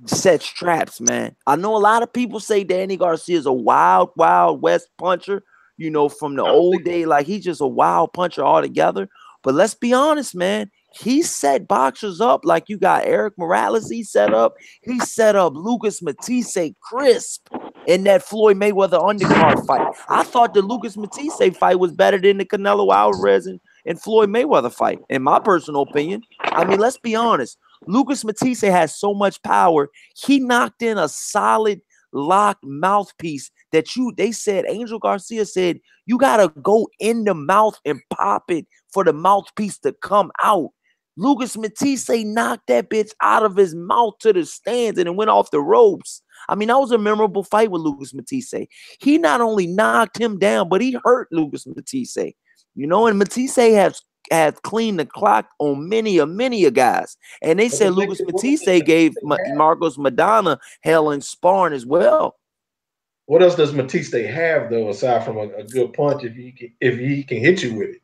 sets traps, man. I know a lot of people say Danny Garcia is a wild, wild West puncher. You know, from the old day, like he's just a wild puncher altogether. But let's be honest, man. He set boxers up like you got Eric Morales. He set up Lucas Matisse crisp in that Floyd Mayweather undercard fight. I thought the Lucas Matisse fight was better than the Canelo Alvarez and Floyd Mayweather fight, in my personal opinion. I mean, let's be honest. Lucas Matisse has so much power. He knocked in a solid locked mouthpiece that they said, Angel Garcia said, you got to go in the mouth and pop it for the mouthpiece to come out. Lucas Matisse knocked that bitch out of his mouth to the stands and it went off the ropes. I mean, that was a memorable fight with Lucas Matisse. He not only knocked him down, but he hurt Lucas Matisse. You know, and Matisse has cleaned the clock on many a guys. And they said Lucas Matisse gave Marcos Maidana hell in sparring as well. What else does Matisse have, though, aside from a good punch if he can hit you with it?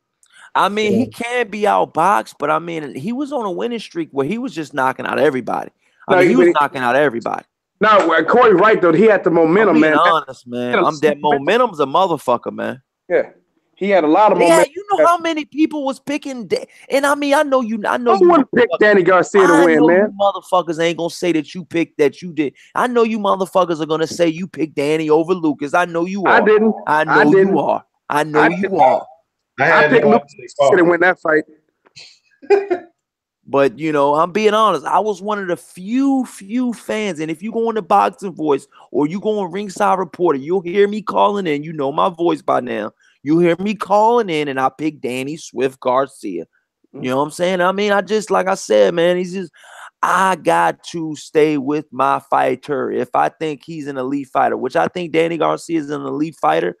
I mean, he can be outboxed, but I mean, he was on a winning streak where he was just knocking out everybody. He was knocking out everybody. No, Corey right though. He had the momentum, man. Honest, man. That momentum's a motherfucker, man. Yeah, he had a lot of momentum. Yeah, you know how many people was picking, and I mean, I know you wouldn't pick Danny Garcia to win, man. You motherfuckers ain't gonna say that you picked that you did. I know you motherfuckers are gonna say you picked Danny over Lucas. I know you are. I didn't. I know you are. I know you are. I picked Lucas to win that fight. But, you know, I'm being honest. I was one of the few fans. And if you go on the Boxing Voice or you go on Ringside Reporter, you'll hear me calling in. You know my voice by now. You hear me calling in, and I pick Danny Swift Garcia. You know what I'm saying? I mean, like I said, man, I got to stay with my fighter. If I think he's an elite fighter, which I think Danny Garcia is an elite fighter,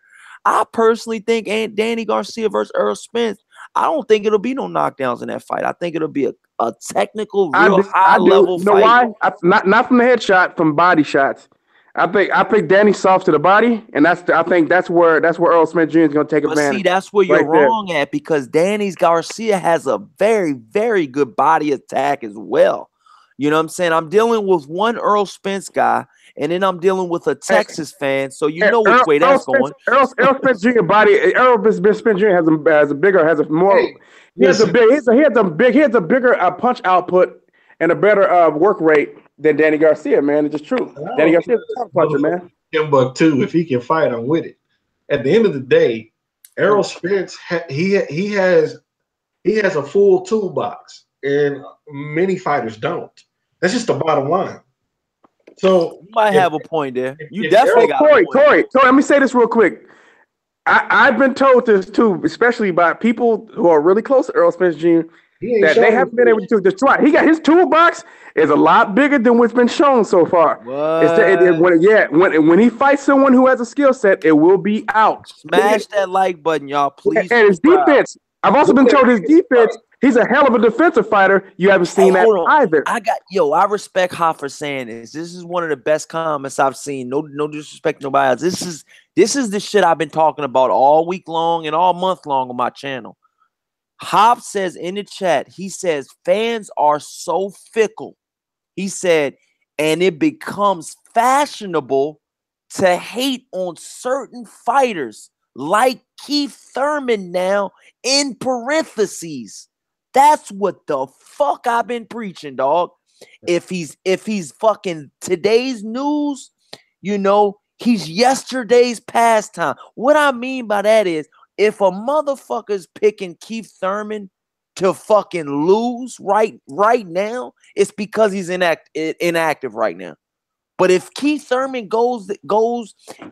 I personally think Danny Garcia versus Errol Spence, I don't think it'll be no knockdowns in that fight. I think it'll be a technical, real high level fight. You know why? Not from the headshot, from body shots. I pick Danny soft to the body, and I think that's where Errol Spence Jr. is going to take advantage. See, that's where you're wrong at, because Danny Garcia has a very, very good body attack as well. You know what I'm saying? I'm dealing with one Errol Spence guy, and then I'm dealing with a Texas fan, so you know which way that's going. Errol Spence Jr. has a bigger punch output and a better work rate than Danny Garcia, man. It's just true. Danny Garcia's a top puncher, man. Timbuktu, if he can fight, I'm with it. At the end of the day, Errol Spence he has a full toolbox, and many fighters don't. That's just the bottom line. So you might have a point there. You definitely got a point. Corey, let me say this real quick. I've been told this too, especially by people who are really close to Errol Spence Jr., that they haven't been able to destroy. He got his toolbox is a lot bigger than what's been shown so far. When he fights someone who has a skill set, it will be out. Smash that like button, y'all, please. And his defense. I've also been told his defense. He's a hell of a defensive fighter. You haven't seen that either. I respect Ha for saying this. This is one of the best comments I've seen. No disrespect to nobody else. This is the shit I've been talking about all week long and all month long on my channel. Hop says in the chat, he says fans are so fickle. He said, and it becomes fashionable to hate on certain fighters like Keith Thurman now, in parentheses. That's what the fuck I've been preaching, dog. If he's fucking today's news, you know, he's yesterday's pastime. What I mean by that is, if a motherfucker's picking Keith Thurman to fucking lose right now, it's because he's inactive right now. But if Keith Thurman goes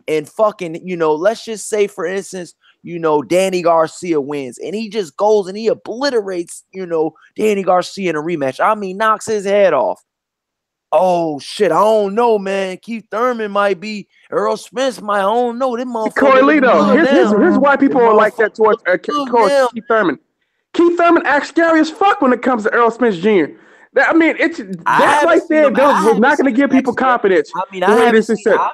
and fucking, you know, let's just say, for instance, you know, Danny Garcia wins and he just goes and he obliterates, you know, Danny Garcia in a rematch. I mean, knocks his head off. Oh shit, I don't know, man. Keith Thurman might be, Earl Spence might, I don't know. This motherfucker Corey look good here's why people are like that towards Keith Thurman. Keith Thurman acts scary as fuck when it comes to Earl Spence Jr. I mean, that right there was not going to give people confidence. I mean, I've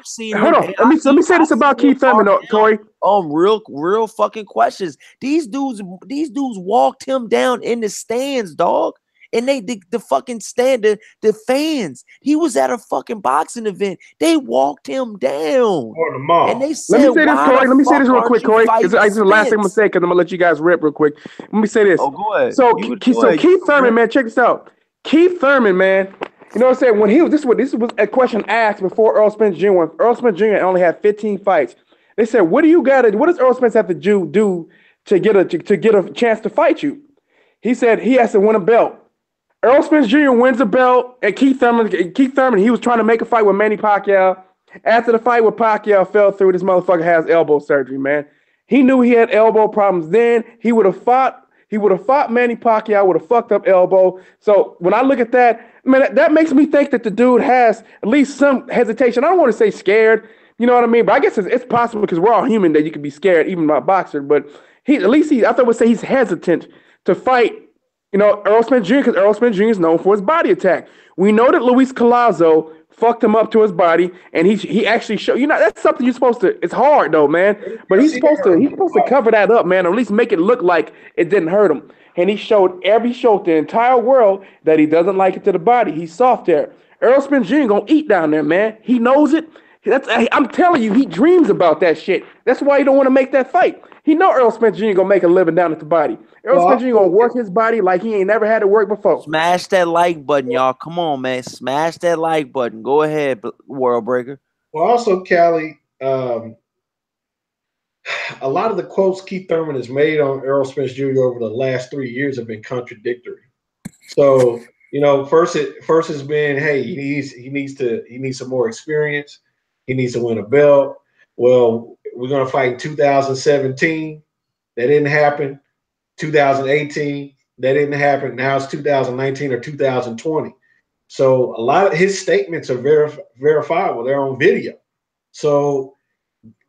seen Hold on, let me say this about Keith Thurman, Corey. Real fucking questions. These dudes walked him down in the stands, dog. And the fucking stand, the fans. He was at a fucking boxing event. They walked him down. And they said, let me say this, Corey. Let me say this real quick, Corey. This is the last thing I'm gonna say, because I'm gonna let you guys rip real quick. Let me say this. Oh, go ahead. So Keith Thurman, man, check this out. Keith Thurman, man. You know what I'm saying? When this was a question asked before Earl Spence Jr. When Earl Spence Jr. only had 15 fights. They said, what does Earl Spence have to do to get a chance to fight you? He said he has to win a belt. Earl Spence Jr. wins a belt, and Keith Thurman, he was trying to make a fight with Manny Pacquiao. After the fight with Pacquiao fell through, this motherfucker has elbow surgery, man. He knew he had elbow problems then. He would have fought Manny Pacquiao with a fucked up elbow. So when I look at that, man, that makes me think that the dude has at least some hesitation. I don't want to say scared, you know what I mean? But I guess it's possible, because we're all human, that you can be scared, even my boxer. But I thought would say he's hesitant to fight, you know, Earl Spence Jr., because Earl Spence Jr. is known for his body attack. We know that Luis Collazo fucked him up to his body, and he actually showed, you know, that's something you're supposed to, it's hard though, man. But he's supposed to cover that up, man, or at least make it look like it didn't hurt him. And he showed the entire world that he doesn't like it to the body. He's soft there. Earl Spence Jr. gonna eat down there, man. He knows it. I'm telling you, he dreams about that shit. That's why he don't want to make that fight. He know Earl Spence Jr. gonna make a living down at the body. Earl Spence Jr. gonna work his body like he ain't never had to work before. Smash that like button, y'all. Come on, man. Smash that like button. Go ahead, World Breaker. Well, also, Callie, a lot of the quotes Keith Thurman has made on Earl Spence Jr. over the last 3 years have been contradictory. So, you know, first it's been, hey, he needs some more experience. He needs to win a belt. Well, we're gonna fight in 2017. That didn't happen. 2018, that didn't happen. Now it's 2019 or 2020. So a lot of his statements are verifiable. They're on video. So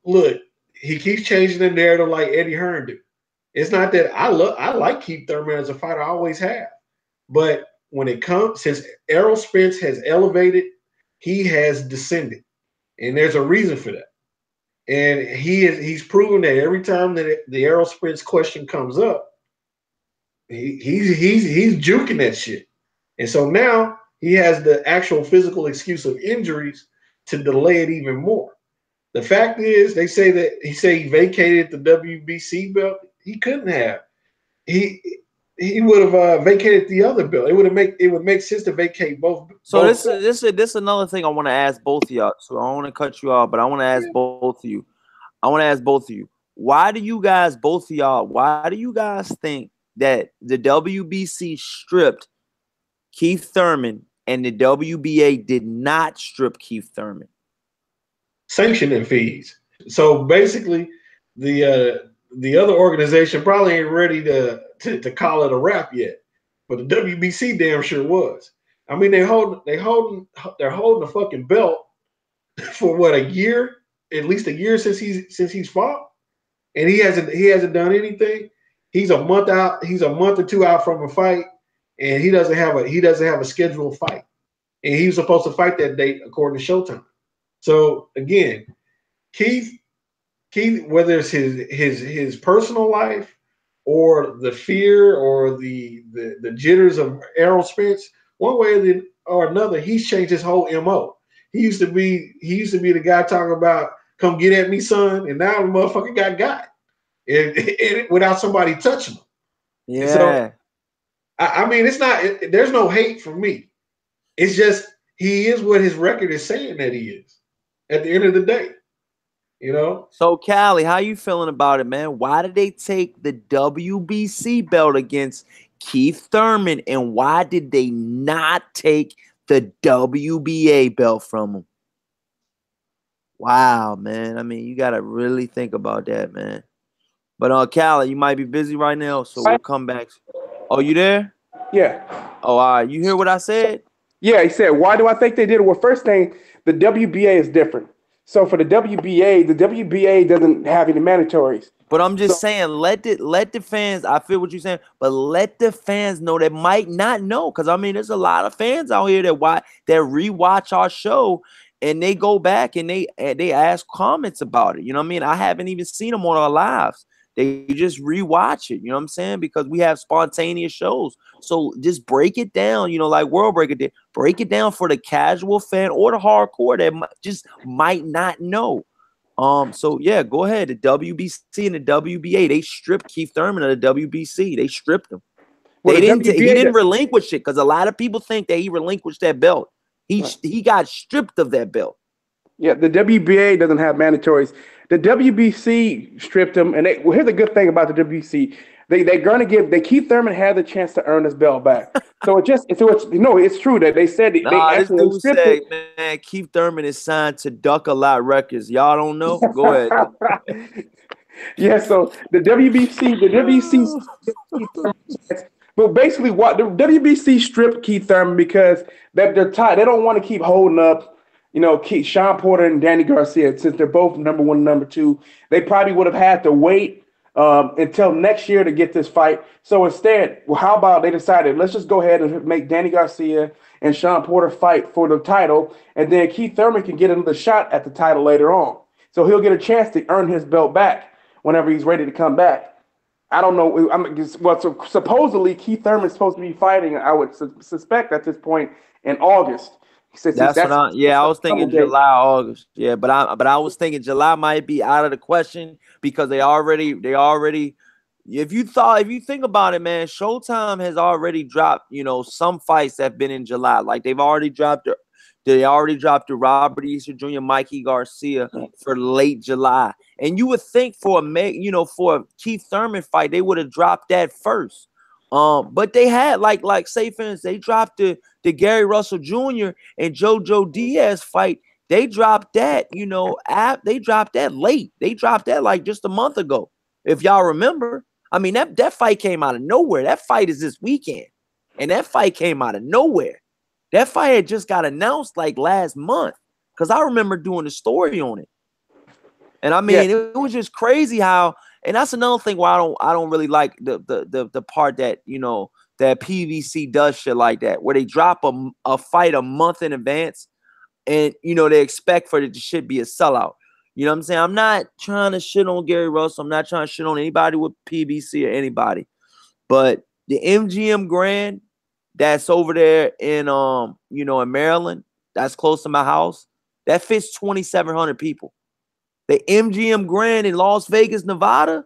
look, he keeps changing the narrative like Eddie Hearn do. It's not that I like Keith Thurman as a fighter. I always have. But when it comes, since Errol Spence has elevated, he has descended. And there's a reason for that. And he's proven that every time that the Errol Spence question comes up, he's juking that shit. And so now he has the actual physical excuse of injuries to delay it even more. The fact is, they say he vacated the WBC belt. He couldn't have. He would have vacated the other belt. It would make sense to vacate both. So this is another thing I want to ask both of y'all. So I don't want to cut you off, but I want to ask both of you. Why do you guys think that the WBC stripped Keith Thurman and the WBA did not strip Keith Thurman? Sanctioning fees. So basically, the other organization probably ain't ready to call it a wrap yet, but the WBC damn sure was. I mean, they're holding the fucking belt for what, a year, at least a year since he's fought, and he hasn't done anything. He's a month out. He's a month or two out from a fight, and he doesn't have a scheduled fight, and he was supposed to fight that date according to Showtime. So again, Keith, whether it's his personal life or the fear or the jitters of Errol Spence, one way or another, he's changed his whole MO. He used to be the guy talking about come get at me, son, and now the motherfucker got and without somebody touching him. And so Yeah. I mean, it's not. There's no hate for me. It's just he is what his record is saying that he is. At the end of the day, you know. So, Callie, how you feeling about it, man? Why did they take the WBC belt against Keith Thurman, and why did they not take the WBA belt from him? Wow, man. I mean, you got to really think about that, man. But, Callie, you might be busy right now, so we'll come back. Oh, you there? Yeah. Oh, all right. You hear what I said? Yeah, he said, why do I think they did it? Well, first thing, the WBA is different. So for the WBA doesn't have any mandatories. But I'm just saying, let the fans, I feel what you're saying, but let the fans know that might not know. Because, I mean, there's a lot of fans out here that rewatch our show and they go back and they ask comments about it. You know what I mean? I haven't even seen them on our lives. They just rewatch it. You know what I'm saying? Because we have spontaneous shows. So just break it down, like World Break It. Break it down for the casual fan or the hardcore that just might not know. So yeah, go ahead. The WBC and the WBA, they stripped Keith Thurman of the WBC. They stripped him. Well, He didn't relinquish it because a lot of people think that he relinquished that belt. He got stripped of that belt. Yeah, the WBA doesn't have mandatories. The WBC stripped him, and here's the good thing about the WBC. They're going to give Keith Thurman had the chance to earn his belt back. It's true that they said they this dude stripped say, it. man, Keith Thurman is signed to Duck a Lot Records. Y'all don't know? Go ahead. Yeah, so the WBC, but basically, what the WBC stripped Keith Thurman because they're tied. They don't want to keep holding up, Sean Porter and Danny Garcia since they're both number one, number two. They probably would have had to wait until next year to get this fight. So instead, how about they decided, let's just go ahead and make Danny Garcia and Sean Porter fight for the title, and then Keith Thurman can get another shot at the title later on. So he'll get a chance to earn his belt back whenever he's ready to come back. I don't know. So supposedly Keith Thurman's supposed to be fighting, I would suspect at this point, in August. I was thinking July, August. Yeah, but I was thinking July might be out of the question because they already. If you think about it, man, Showtime has already dropped, some fights that have been in July. Like they already dropped the Robert Easter Jr., Mikey Garcia for late July. And you would think for a Keith Thurman fight, they would have dropped that first. But they had say for instance, they dropped the Gary Russell Jr. and Joesph Diaz fight. They dropped that, they dropped that late. They dropped that like just a month ago. If y'all remember, I mean, that fight came out of nowhere. That fight is this weekend. And that fight came out of nowhere. That fight had just got announced like last month. Because I remember doing the story on it. And I mean, It was just crazy how, and that's another thing why I don't really like the part that, that PVC does shit like that, where they drop a fight a month in advance and, they expect for it to shit be a sellout. You know what I'm saying? I'm not trying to shit on Gary Russell. I'm not trying to shit on anybody with PBC or anybody. But the MGM Grand that's over there in in Maryland, that's close to my house, that fits 2,700 people. The MGM Grand in Las Vegas, Nevada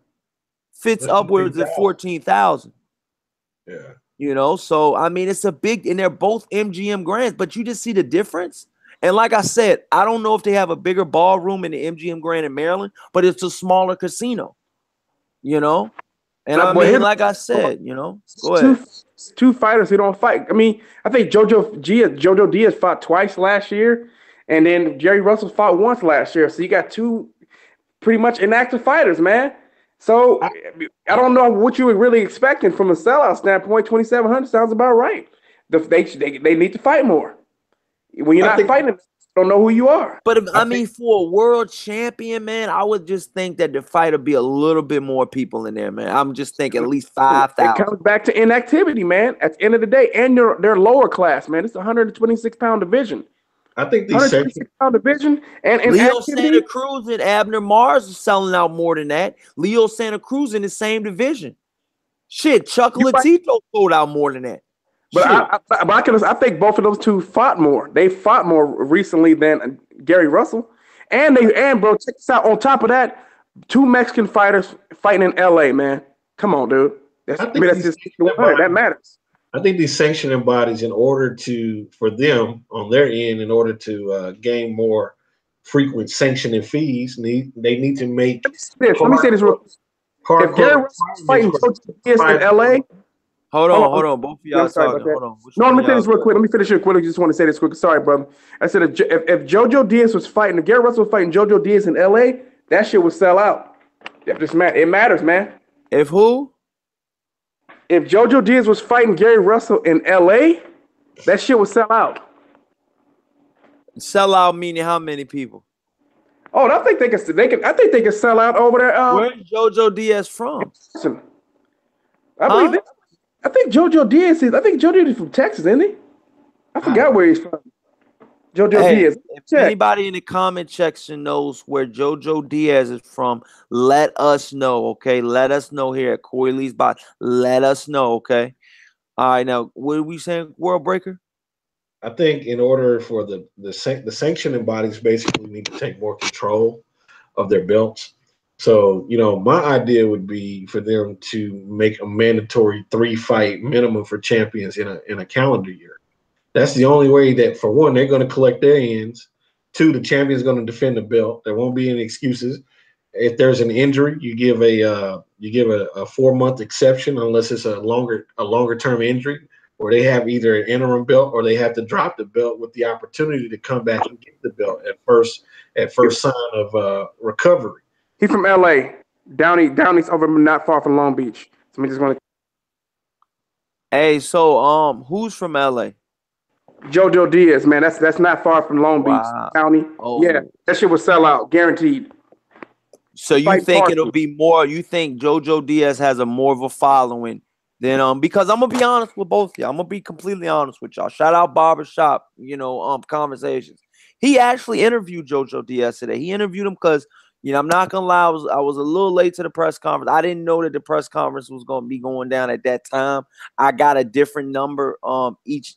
fits upwards of 14,000. Yeah. So I mean it's a big, and they're both MGM Grands, but you just see the difference. And like I said, I don't know if they have a bigger ballroom in the MGM Grand in Maryland, but it's a smaller casino, And I mean, like I said, go ahead. Two fighters who don't fight. I mean, I think Joesph Diaz fought twice last year, and then Jerry Russell fought once last year. So you got two pretty much inactive fighters, man. So I don't know what you were really expecting from a sellout standpoint. 2,700 sounds about right. They need to fight more. When you're not fighting, you don't know who you are. But I mean, for a world champion, man, I would just think that the fight would be a little bit more people in there, man. I'm just thinking at least 5,000. It comes back to inactivity, man. At the end of the day, and they're lower class, man. It's a 126-pound division. I think these 126-pound division and Leo Santa Cruz and Abner Mars are selling out more than that. Leo Santa Cruz in the same division. Shit, Chuck Latito sold out more than that. But Shit. I think both of those two fought more. They fought more recently than Gary Russell. And bro, check this out. On top of that, 2 Mexican fighters fighting in LA, man. Come on, dude. I think That's just 100. That matters. I think these sanctioning bodies, for them on their end, in order to gain more frequent sanctioning fees, they need to make. Let me say this real quick. If Gary Russell's fighting Joesph Diaz in LA. Hold on. Both of y'all talking. Hold on. No, let me finish real quick. Let me finish real quick. I just want to say this quick. Sorry, brother. I said if JoJo Diaz was fighting, if Gary Russell was fighting JoJo Diaz in LA, that shit would sell out. It matters, man. If who? If JoJo Diaz was fighting Gary Russell in LA, that shit would sell out. Sell out meaning how many people? Oh, I think they can sell out over there. Where's JoJo Diaz from? I think JoJo Diaz is from Texas, isn't he? I forgot where he's from. JoJo Diaz. If anybody in the comment section knows where JoJo Diaz is from, let us know, okay? Let us know here at Corey Lee's Box. Let us know, okay? All right, now, what are we saying, World Breaker? I think in order for the sanctioning bodies basically need to take more control of their belts. So, my idea would be for them to make a mandatory 3-fight minimum for champions in a calendar year. That's the only way that, for one, they're going to collect their ends. 2, the champion's going to defend the belt. There won't be any excuses. If there's an injury, you give a 4-month exception unless it's a longer term injury, or they have either an interim belt or they have to drop the belt with the opportunity to come back and get the belt at first sign of recovery. He's from LA. Downey's over not far from Long Beach. So we just want to. Hey, so who's from LA? JoJo Diaz, man. That's not far from Long Beach County. Oh. Yeah, that shit will sell out, guaranteed. So you think it'll be more? You think JoJo Diaz has more of a following than because I'm gonna be honest with both of y'all. I'm gonna be completely honest with y'all. Shout out Barbershop, Conversations. He actually interviewed JoJo Diaz today. He interviewed him because I'm not gonna lie, I was a little late to the press conference. I didn't know that the press conference was gonna be going down at that time. I got a different number each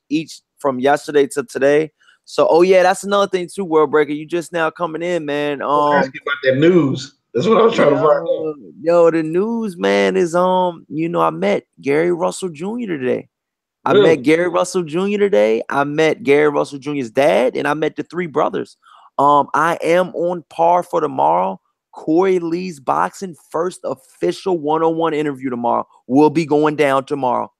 from yesterday to today. So that's another thing too, World Breaker. You just now coming in, man. Ask you about that news. That's what I was trying to find out. Yo, the news, man, is I met Gary Russell Jr. today. Really? I met Gary Russell Jr. today. I met Gary Russell Jr.'s dad, and I met the 3 brothers. I am on par for tomorrow. Corey Lee's Boxing first official one-on-one interview tomorrow will be going down tomorrow.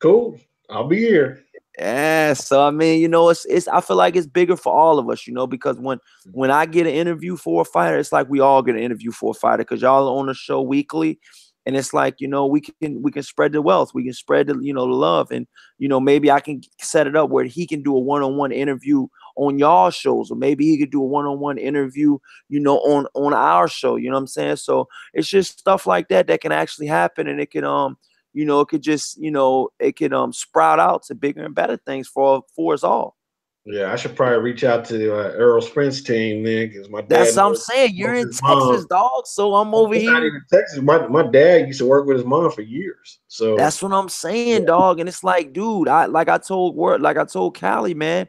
Cool. I'll be here. Yeah, so I mean, it's I feel like it's bigger for all of us, because when I get an interview for a fighter, it's like we all get an interview for a fighter because y'all are on the show weekly, and it's like we can spread the wealth, we can spread the the love, and maybe I can set it up where he can do a one-on-one interview on y'all shows, or maybe he could do a one-on-one interview, on our show. You know what I'm saying? So it's just stuff like that can actually happen, and it can it could just, it could sprout out to bigger and better things for us all. Yeah, I should probably reach out to Earl Sprint's team then, because my dad. That's what I'm saying. You're in Texas, dog. So I'm over here. Not even Texas. My dad used to work with his mom for years. So that's what I'm saying, dog. And it's like, dude, I told Callie, man.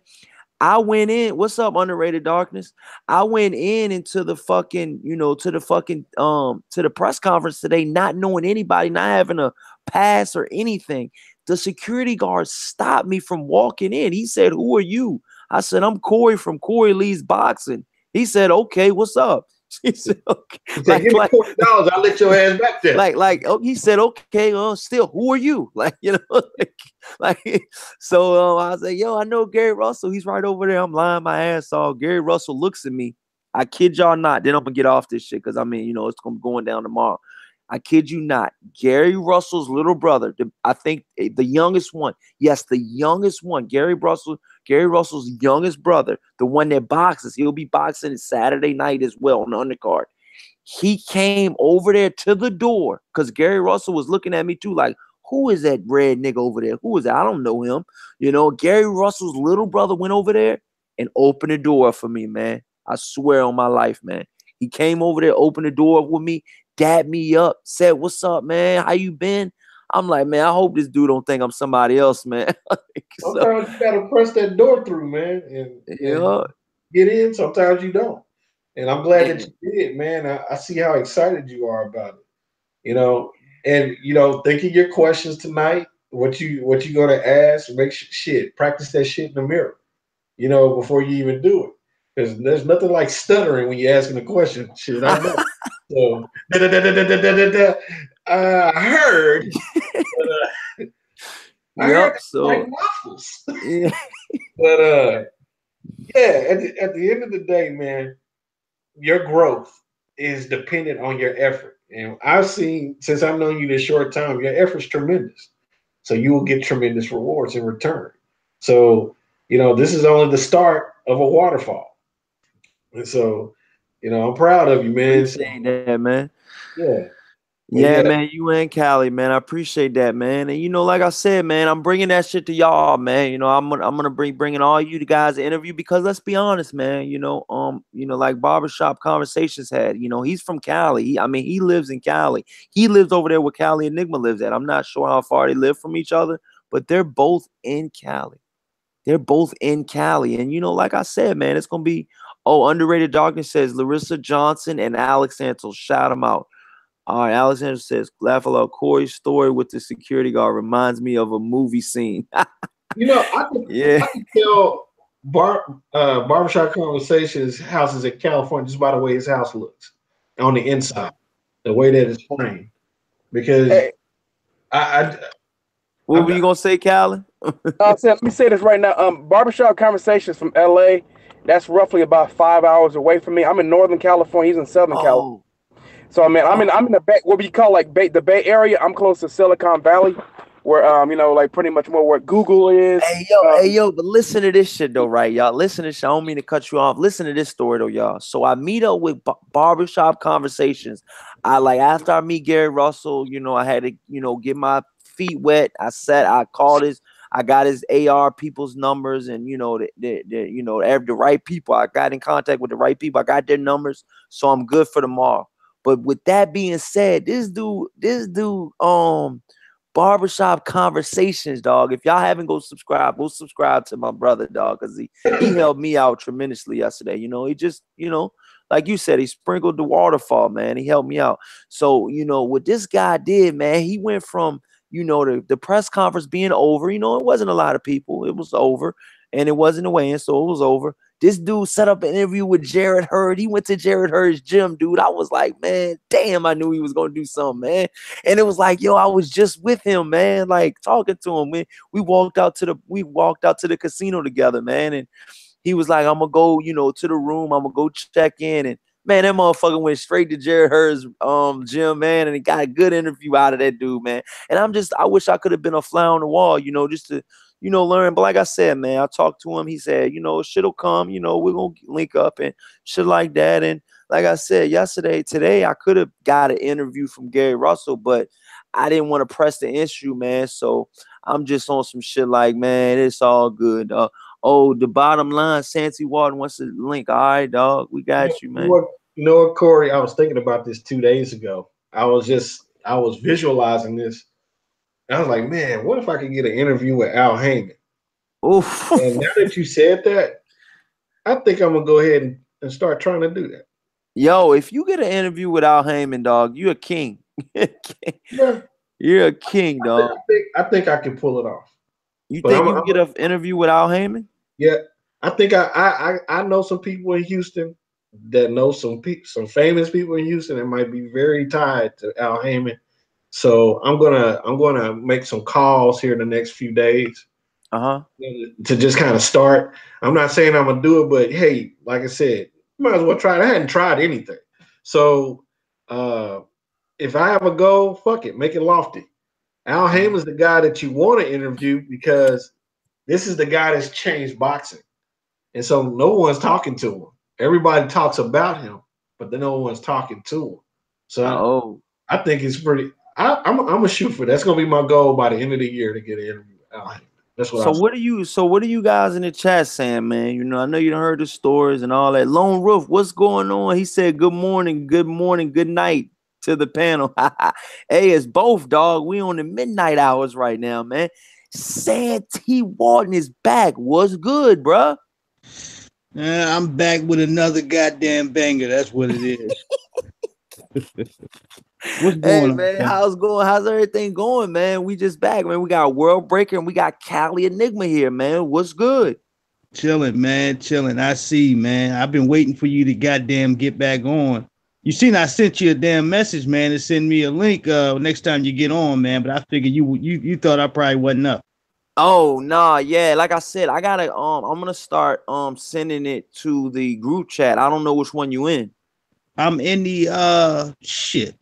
I went in. What's up, Underrated Darkness? I went into the fucking, to the press conference today, not knowing anybody, not having a pass or anything. The security guard stopped me from walking in. He said, "Who are you?" I said, "I'm Corey from Corey Lee's Boxing." He said, "Okay, what's up?" He said, "Okay." He said, "Give me $40. I'll let your ass back there." He said, "Okay, still, who are you?" So I was like, "Yo, I know Gary Russell. He's right over there." I'm lying my ass off. Gary Russell looks at me. I kid y'all not. Then I'm gonna get off this shit because it's gonna be going down tomorrow. I kid you not. Gary Russell's little brother, I think the youngest one. Yes, the youngest one. Gary Russell's youngest brother, the one that boxes. He'll be boxing Saturday night as well on the undercard. He came over there to the door because Gary Russell was looking at me too, like, who is that red nigga over there? Who is that? I don't know him. Gary Russell's little brother went over there and opened the door for me, man. I swear on my life, man. He came over there, opened the door with me, dabbed me up, said, "What's up, man? How you been?" I'm like, man, I hope this dude don't think I'm somebody else, man. So, Sometimes you gotta press that door through, man, and yeah, get in. Sometimes you don't. And I'm glad that and you did, man. I see how excited you are about it. You know, and think of your questions tonight. What you gonna ask? Make shit. Practice that shit in the mirror. Before you even do it, because there's nothing like stuttering when you're asking a question. Shit, I know. So I heard. I heard yep. like So waffles. yeah, But yeah. At the end of the day, man, your growth is dependent on your effort. And I've seen, since I've known you this short time, your effort's tremendous. So you will get tremendous rewards in return. So, this is only the start of a waterfall. And so, I'm proud of you, man. So, appreciate that, man. yeah. But Yeah, yeah, man, you and Cali, man. I appreciate that, man. And like I said, man, I'm bringing that shit to y'all, man. I'm gonna bringing all you guys an interview because let's be honest, man. Like Barbershop Conversations had. He's from Cali. He lives in Cali. He lives over there where Cali Enigma lives at. I'm not sure how far they live from each other, but they're both in Cali. They're both in Cali, and like I said, man, it's gonna be. Oh, Underrated Darkness says Larissa Johnson and Alex Santos. Shout them out. All right, Alexander says, laugh aloud. Corey's story with the security guard reminds me of a movie scene. I can Yeah. I can tell Barbershop Conversations houses in California just by the way his house looks on the inside, the way that it's framed. Because Hey, I, What I'm were you gonna say, Callan? let me say this right now. Barbershop Conversations from LA. That's roughly about 5 hours away from me. I'm in Northern California. He's in Southern California. Oh, So I'm in the Bay, what we call like the Bay Area. I'm close to Silicon Valley, where like pretty much more where Google is. hey yo, but listen to this shit though, right, y'all? Listen to this shit. I don't mean to cut you off. Listen to this story though, y'all. So I meet up with Barbershop Conversations. I like after I meet Gary Russell, I had to, get my feet wet. I called I got his AR people's numbers and the right people. I got in contact with the right people. I got their numbers, so I'm good for tomorrow. But with that being said, this dude, Barbershop Conversations, dog. If y'all haven't go subscribe to my brother, dog, because he helped me out tremendously yesterday. He just, like you said, he sprinkled the waterfall, man. He helped me out. So, what this guy did, man, he went from, the press conference being over, it wasn't a lot of people. It was over. And it wasn't a weigh-in, so it was over. This dude set up an interview with Jared Hurd. He went to Jared Hurd's gym, dude. I was like, man, damn, I knew he was gonna do something, man. And it was like, yo, I was just with him, man, like talking to him. We walked out to the casino together, man. And he was like, I'm gonna go, to the room. I'm gonna go check in. And man, that motherfucker went straight to Jared Hurd's gym, man, and he got a good interview out of that dude, man. And I wish I could have been a fly on the wall, just to learn. But like I said, man, I talked to him. He said, shit'll come, we're gonna link up and shit like that. And like I said, today, I could have got an interview from Gary Russell, but I didn't want to press the issue, man. So I'm just on some shit like, man, it's all good. Oh, the bottom line, Santy Walden wants to link. All right, dog, we got you, man. what, Corey? I was thinking about this 2 days ago. I was visualizing this. I was like, man, what if I could get an interview with Al Heyman? Oof. And now that you said that, I think I'm gonna go ahead and start trying to do that. Yo, if you get an interview with Al Heyman, dog, you're a king. Yeah, You're a king, dog. I think I can pull it off. You But think you can get an interview with Al Heyman? yeah, I think I know some people in Houston that know some famous people in Houston that might be very tied to Al Heyman. So I'm gonna make some calls here in the next few days Uh-huh. to just kind of start. I'm not saying I'm gonna do it, but hey, like I said, you might as well try it. I hadn't tried anything. So if I have a goal, fuck it, make it lofty. Al Heyman's the guy that you want to interview because this is the guy that's changed boxing. And so no one's talking to him. Everybody talks about him, but then no one's talking to him. So I think it's pretty. I'm a shoot for that's gonna be my goal by the end of the year to get an interview with Al Heyman. That's what. What are you guys in the chat saying, man? I know you done heard the stories and all that. Lone Roof, what's going on? He said, good morning, good night. to the panel. Hey, it's both, dog. We on the midnight hours right now, man. Santee Walton is back. What's good, bruh? I'm back with another goddamn banger. That's what it is. What's going on, man? man? How's everything going, man? We just back, man. We got World Breaker and we got Cali Enigma here, man. What's good? Chilling, man. Chilling. I see, man. I've been waiting for you to goddamn get back on. You seen I sent you a damn message, man, to send me a link next time you get on, man. But I figured you thought I probably wasn't up. Oh nah, yeah. Like I said, I gotta I'm gonna start sending it to the group chat. I don't know which one you in. I'm in the shit.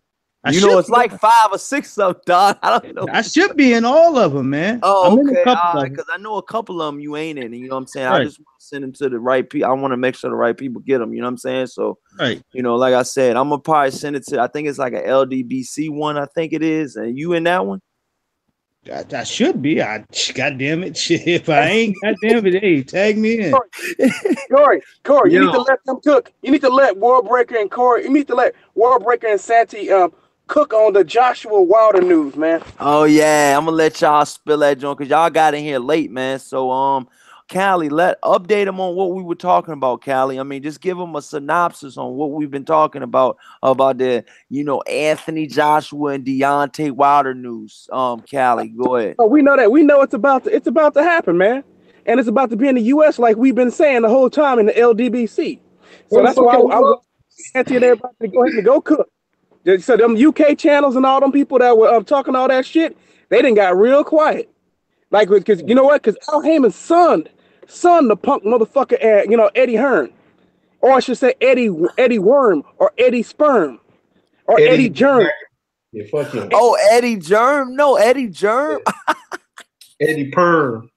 It's like 5 or 6 of them, dog. I don't know. I should be in all of them, man. Oh, I'm okay. in a couple Because I know a couple of them you ain't in. You know what I'm saying? Right. I just want to send them to the right people. I want to make sure the right people get them. You know what I'm saying? So, right. Like I said, I'm gonna probably send it to. I think it's like an LDBC one. I think it is. And you in that one? I should be. Goddamn it. Shit. If I ain't, goddamn it, hey, tag me in. Corey, you need to let them cook. You need to let World Breaker and Corey. You need to let World Breaker and Santee cook on the Joshua Wilder news, man. Oh yeah, I'm gonna let y'all spill that joint because y'all got in here late, man. So Callie, update them on what we were talking about, Callie. I mean, just give them a synopsis on what we've been talking about the Anthony Joshua and Deontay Wilder news. Callie, go ahead. Oh, we know that. We know it's about to happen, man. And it's about to be in the US like we've been saying the whole time in the LDBC. So that's why I want Santee and everybody to go ahead and go cook. So them UK channels and all them people that were talking all that shit, they done got real quiet. Like, because you know what? Because Al Heyman's son, the punk motherfucker, Eddie Hearn, or I should say Eddie Worm or Eddie Sperm or Eddie Germ. Yeah, fuck him. Oh, Eddie Germ? No, Eddie Germ. Eddie Perm.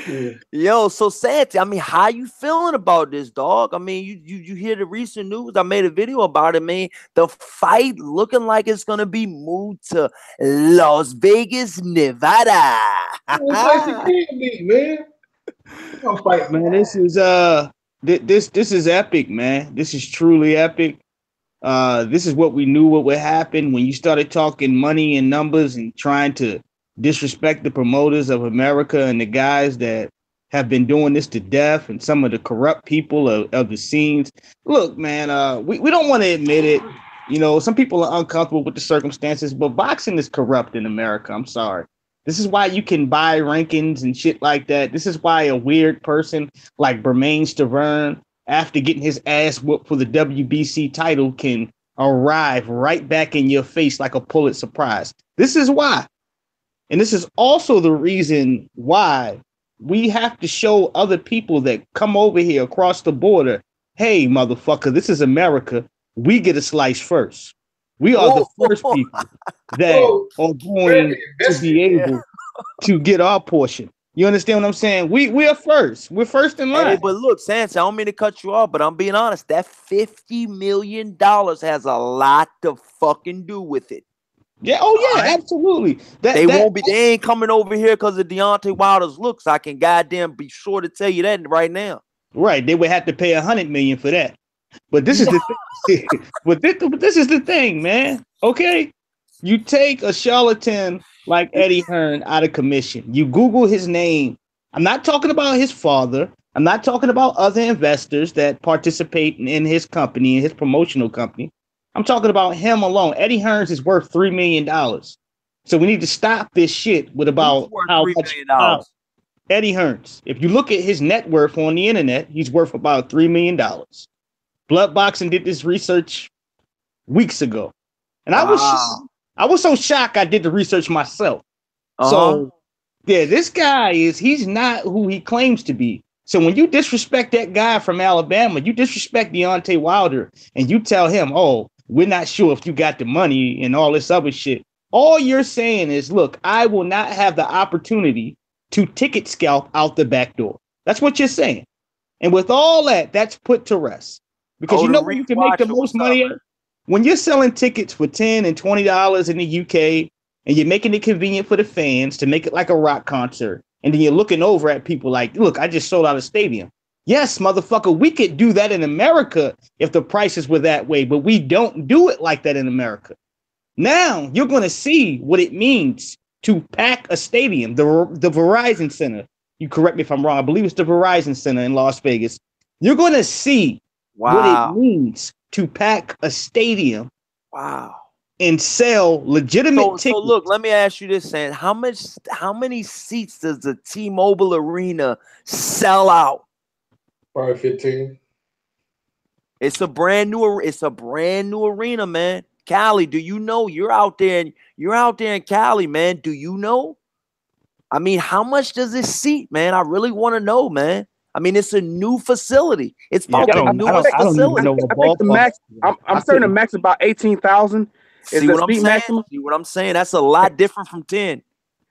Yeah. Yo, so Santee, I mean, how you feeling about this, dog? I mean, you hear the recent news? I made a video about it, man. The fight looking like it's gonna be moved to Las Vegas, Nevada. Man. Fight, man. This is this is epic, man. This is truly epic. This is what we knew what would happen when you started talking money and numbers and trying to disrespect the promoters of America and the guys that have been doing this to death and some of the corrupt people of the scenes. Look, man, we don't want to admit it. Some people are uncomfortable with the circumstances, but boxing is corrupt in America. I'm sorry. This is why you can buy rankings and shit like that. This is why a weird person like Bermain Stavern, after getting his ass whooped for the WBC title, can arrive right back in your face like a Pulitzer Prize. This is why. And this is also the reason why we have to show other people that come over here across the border, hey, motherfucker, this is America. We get a slice first. We are the first people that are going to be able to get our portion. You understand what I'm saying? We are first. We're first in line. Hey, but look, Santee, I don't mean to cut you off, but I'm being honest. That $50 million has a lot to fucking do with it. Yeah, oh yeah, absolutely. They ain't coming over here because of Deontay Wilder's looks. I can goddamn be sure to tell you that right now. Right, they would have to pay $100 million for that. But this is the thing. but this is the thing, man. Okay, you take a charlatan like Eddie Hearn out of commission. You Google his name. I'm not talking about his father. I'm not talking about other investors that participate in his company, in his promotional company. I'm talking about him alone. Eddie Hearns is worth $3 million. So we need to stop this shit with about how much Eddie Hearns. If you look at his net worth on the internet, he's worth about $3 million. Blood Boxing did this research weeks ago. And I was so shocked I did the research myself. So yeah, this guy he's not who he claims to be. So when you disrespect that guy from Alabama, you disrespect Deontay Wilder, and you tell him, oh, we're not sure if you got the money and all this other shit. All you're saying is, look, I will not have the opportunity to ticket scalp out the back door. That's what you're saying. And with all that, that's put to rest. Because you know where you can make the most money at? When you're selling tickets for $10 and $20 in the UK, and you're making it convenient for the fans to make it like a rock concert, and then you're looking over at people like, look, I just sold out a stadium. Yes, motherfucker, we could do that in America if the prices were that way, but we don't do it like that in America. Now you're going to see what it means to pack a stadium, the Verizon Center. You correct me if I'm wrong. I believe it's the Verizon Center in Las Vegas. You're going to see what it means to pack a stadium. Wow. And sell legitimate tickets. So look, let me ask you this, Sam. How many seats does the T-Mobile Arena sell out? Probably 15. It's a brand new arena, man. Cali, do you know you're out there in Cali, man? Do you know? I mean, how much does it seat, man? I really want to know, man. I mean, it's a new facility. It's about the newest facility. I think the max. I'm certain the max is about 18,000. See what I'm saying? Maximum? See what I'm saying? That's a lot different from 10.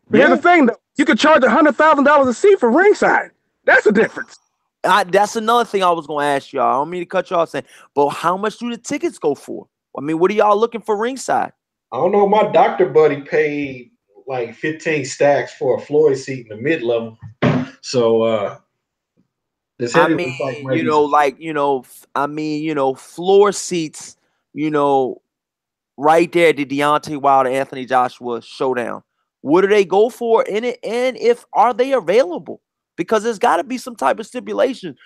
But here's the thing, though. You could charge $100,000 a seat for ringside. That's the difference. That's another thing I was going to ask y'all. I don't mean to cut y'all saying, but how much do the tickets go for? I mean, what are y'all looking for ringside? I don't know. My doctor buddy paid like 15 stacks for a Floyd seat in the mid-level. So, I mean, floor seats, right there at the Deontay Wilder Anthony Joshua showdown. What do they go for in it? And if are they available? Because there's got to be some type of stipulation.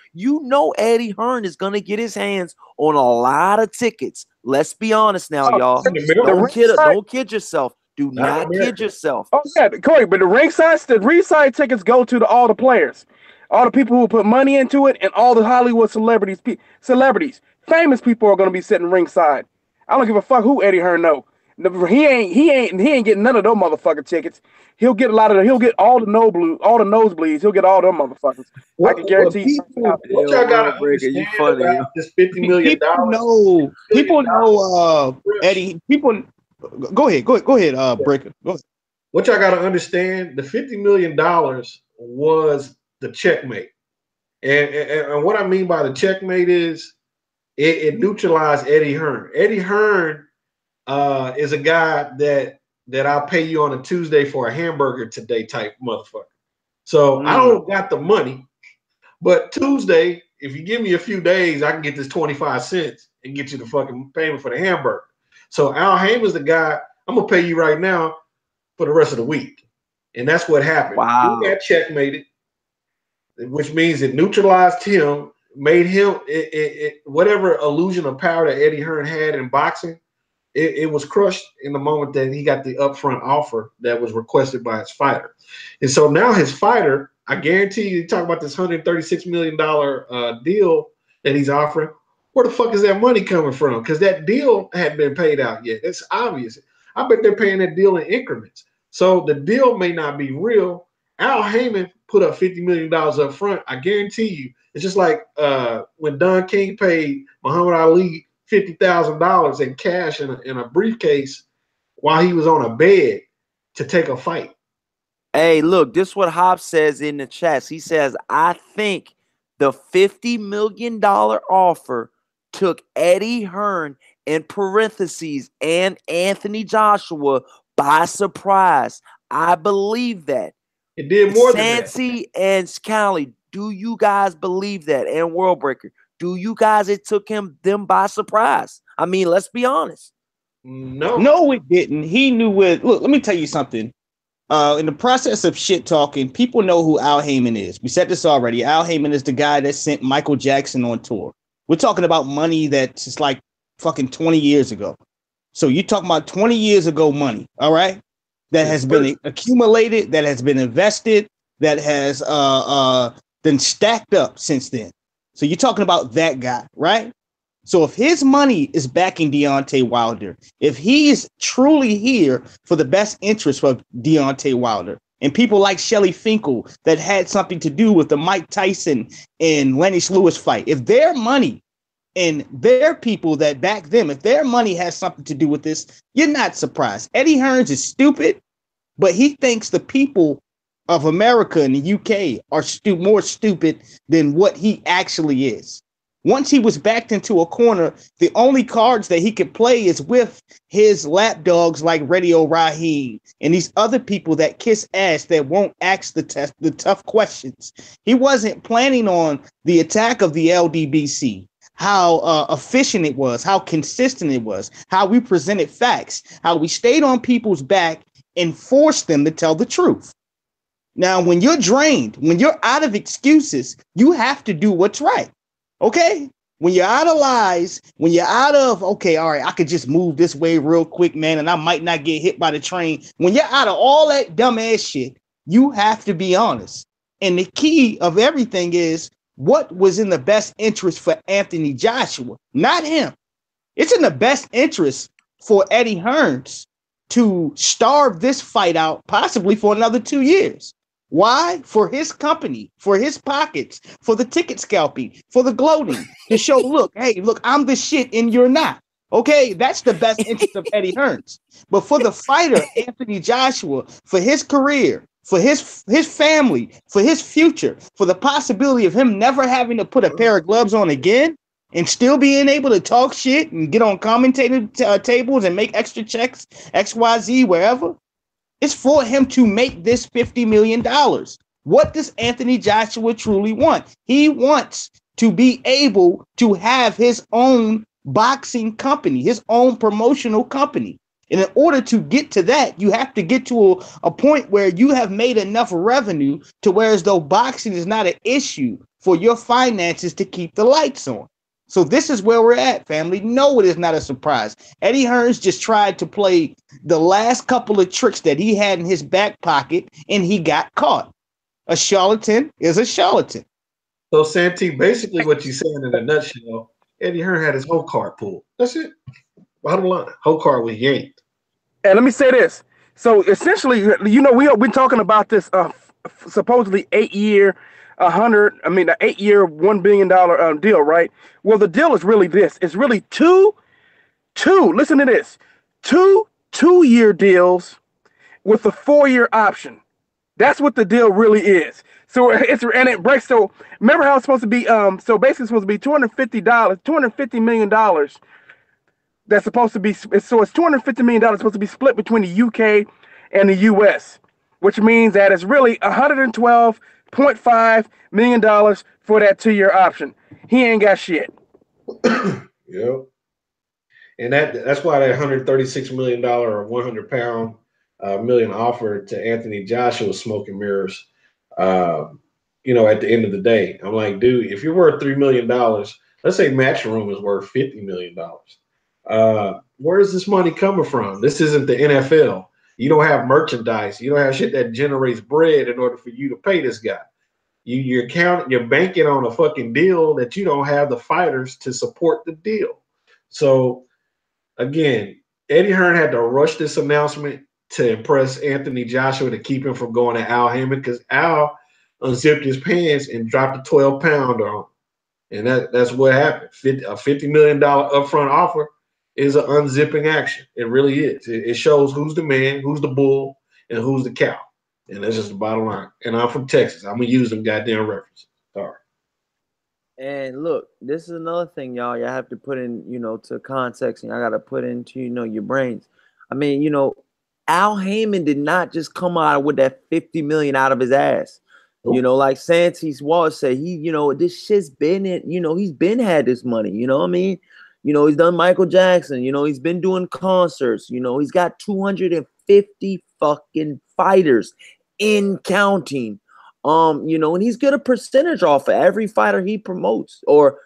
Eddie Hearn is going to get his hands on a lot of tickets. Let's be honest now, y'all. Don't kid yourself. Do not kid yourself. Oh, yeah, Corey, but the ringside tickets go to all the players. All the people who put money into it and all the Hollywood celebrities. Famous people are going to be sitting ringside. I don't give a fuck who Eddie Hearn know. He ain't getting none of those motherfucking tickets. He'll get all the nosebleeds. He'll get all them motherfuckers. I can guarantee. What y'all got to understand about this $50 million? People know Eddie. People, go ahead, Breaker. Go ahead. What y'all got to understand? The $50 million was the checkmate, and what I mean by the checkmate is it neutralized Eddie Hearn. Eddie Hearn is a guy that I'll pay you on a Tuesday for a hamburger today type motherfucker. So I don't got the money, but Tuesday, if you give me a few days, I can get this 25 cents and get you the fucking payment for the hamburger. So Al Heyman's the guy, I'm going to pay you right now for the rest of the week. And that's what happened. Wow. He got checkmated, which means it neutralized him, made him whatever illusion of power that Eddie Hearn had in boxing, it was crushed in the moment that he got the upfront offer that was requested by his fighter. And so now his fighter, I guarantee you talk about this $136 million deal that he's offering. Where the fuck is that money coming from? Because that deal hadn't been paid out yet. It's obvious. I bet they're paying that deal in increments. So the deal may not be real. Al Heyman put up $50 million up front. I guarantee you. It's just like when Don King paid Muhammad Ali $50,000 in cash in a briefcase while he was on a bed to take a fight. Hey, look, this is what Hobbs says in the chat. He says, I think the $50 million offer took Eddie Hearn in parentheses and Anthony Joshua by surprise. I believe that. It did more than that. Sancy and Scally, do you guys believe that? And Worldbreaker, do you guys, it took them by surprise? I mean, let's be honest. No, it didn't. He knew it. Look, let me tell you something. In the process of shit talking, people know who Al Heyman is. We said this already. Al Heyman is the guy that sent Michael Jackson on tour. We're talking about money that's just like fucking 20 years ago. So you're talking about 20 years ago money, all right? That has been accumulated, that has been invested, that has been stacked up since then. So you're talking about that guy, right? So if his money is backing Deontay Wilder, if he is truly here for the best interest of Deontay Wilder, and people like Shelley Finkel that had something to do with the Mike Tyson and Lennox Lewis fight, if their money and their people that back them, if their money has something to do with this, you're not surprised. Eddie Hearns is stupid, but he thinks the people of America and the UK are more stupid than what he actually is. Once he was backed into a corner, the only cards that he could play is with his lapdogs like Radio Raheem and these other people that kiss ass that won't ask the tough questions. He wasn't planning on the attack of the LDBC, how efficient it was, how consistent it was, how we presented facts, how we stayed on people's back and forced them to tell the truth. Now, when you're drained, when you're out of excuses, you have to do what's right. Okay? When you're out of lies, when you're out of, okay, all right, I could just move this way real quick, man, and I might not get hit by the train. When you're out of all that dumbass shit, you have to be honest. And the key of everything is what was in the best interest for Anthony Joshua, not him. It's in the best interest for Eddie Hearns to starve this fight out possibly for another 2 years. Why? For his company, for his pockets, for the ticket scalping, for the gloating, to show, look, hey, look, I'm the shit and you're not. Okay, that's the best interest of Eddie Hearns. But for the fighter, Anthony Joshua, for his career, for his family, for his future, for the possibility of him never having to put a pair of gloves on again and still being able to talk shit and get on commentator tables and make extra checks, XYZ, wherever, it's for him to make this $50 million. What does Anthony Joshua truly want? He wants to be able to have his own boxing company, his own promotional company. And in order to get to that, you have to get to a point where you have made enough revenue to where as though boxing is not an issue for your finances to keep the lights on. So this is where we're at, family. No, it is not a surprise. Eddie Hearns just tried to play the last couple of tricks that he had in his back pocket, and he got caught. A charlatan is a charlatan. So, Santee, basically what you're saying in a nutshell, Eddie Hearn had his whole card pulled. That's it. Bottom line, whole card was yanked. And let me say this. So essentially, you know, we've been talking about this supposedly 8-year, an 8-year, $1 billion deal, right? Well, the deal is really this. It's really two, listen to this, two 2-year deals with a 4-year option. That's what the deal really is. So it breaks. So remember how it's supposed to be, so basically it's supposed to be $250 million. That's supposed to be, so it's $250 million supposed to be split between the UK and the US, which means that it's really $112.5 million for that 2-year option. He ain't got shit. Yep. And that's why that $136 million or 100-pound million offer to Anthony Joshua was smoke and mirrors. At the end of the day, I'm like, dude, if you're worth $3 million, let's say Matchroom is worth $50 million. Where is this money coming from? This isn't the NFL. You don't have merchandise. You don't have shit that generates bread in order for you to pay this guy. You're banking on a fucking deal that you don't have the fighters to support the deal. So again, Eddie Hearn had to rush this announcement to impress Anthony Joshua to keep him from going to Al Hammond, because Al unzipped his pants and dropped a 12-pounder on him. And that's what happened. A $50 million upfront offer is an unzipping action. It really is. It shows who's the man, who's the bull, and who's the cow. And that's just the bottom line. And I'm from Texas. I'm going to use them goddamn references. Sorry. And look, this is another thing, y'all. Y'all have to put in, to context, and y'all got to put into, your brains. I mean, Al Heyman did not just come out with that $50 million out of his ass. Nope. Like Santee's Walsh said, this shit's been in, he's been had this money. You know what I mean? He's done Michael Jackson. He's been doing concerts. He's got 250 fucking fighters in counting. And he's get a percentage off of every fighter he promotes or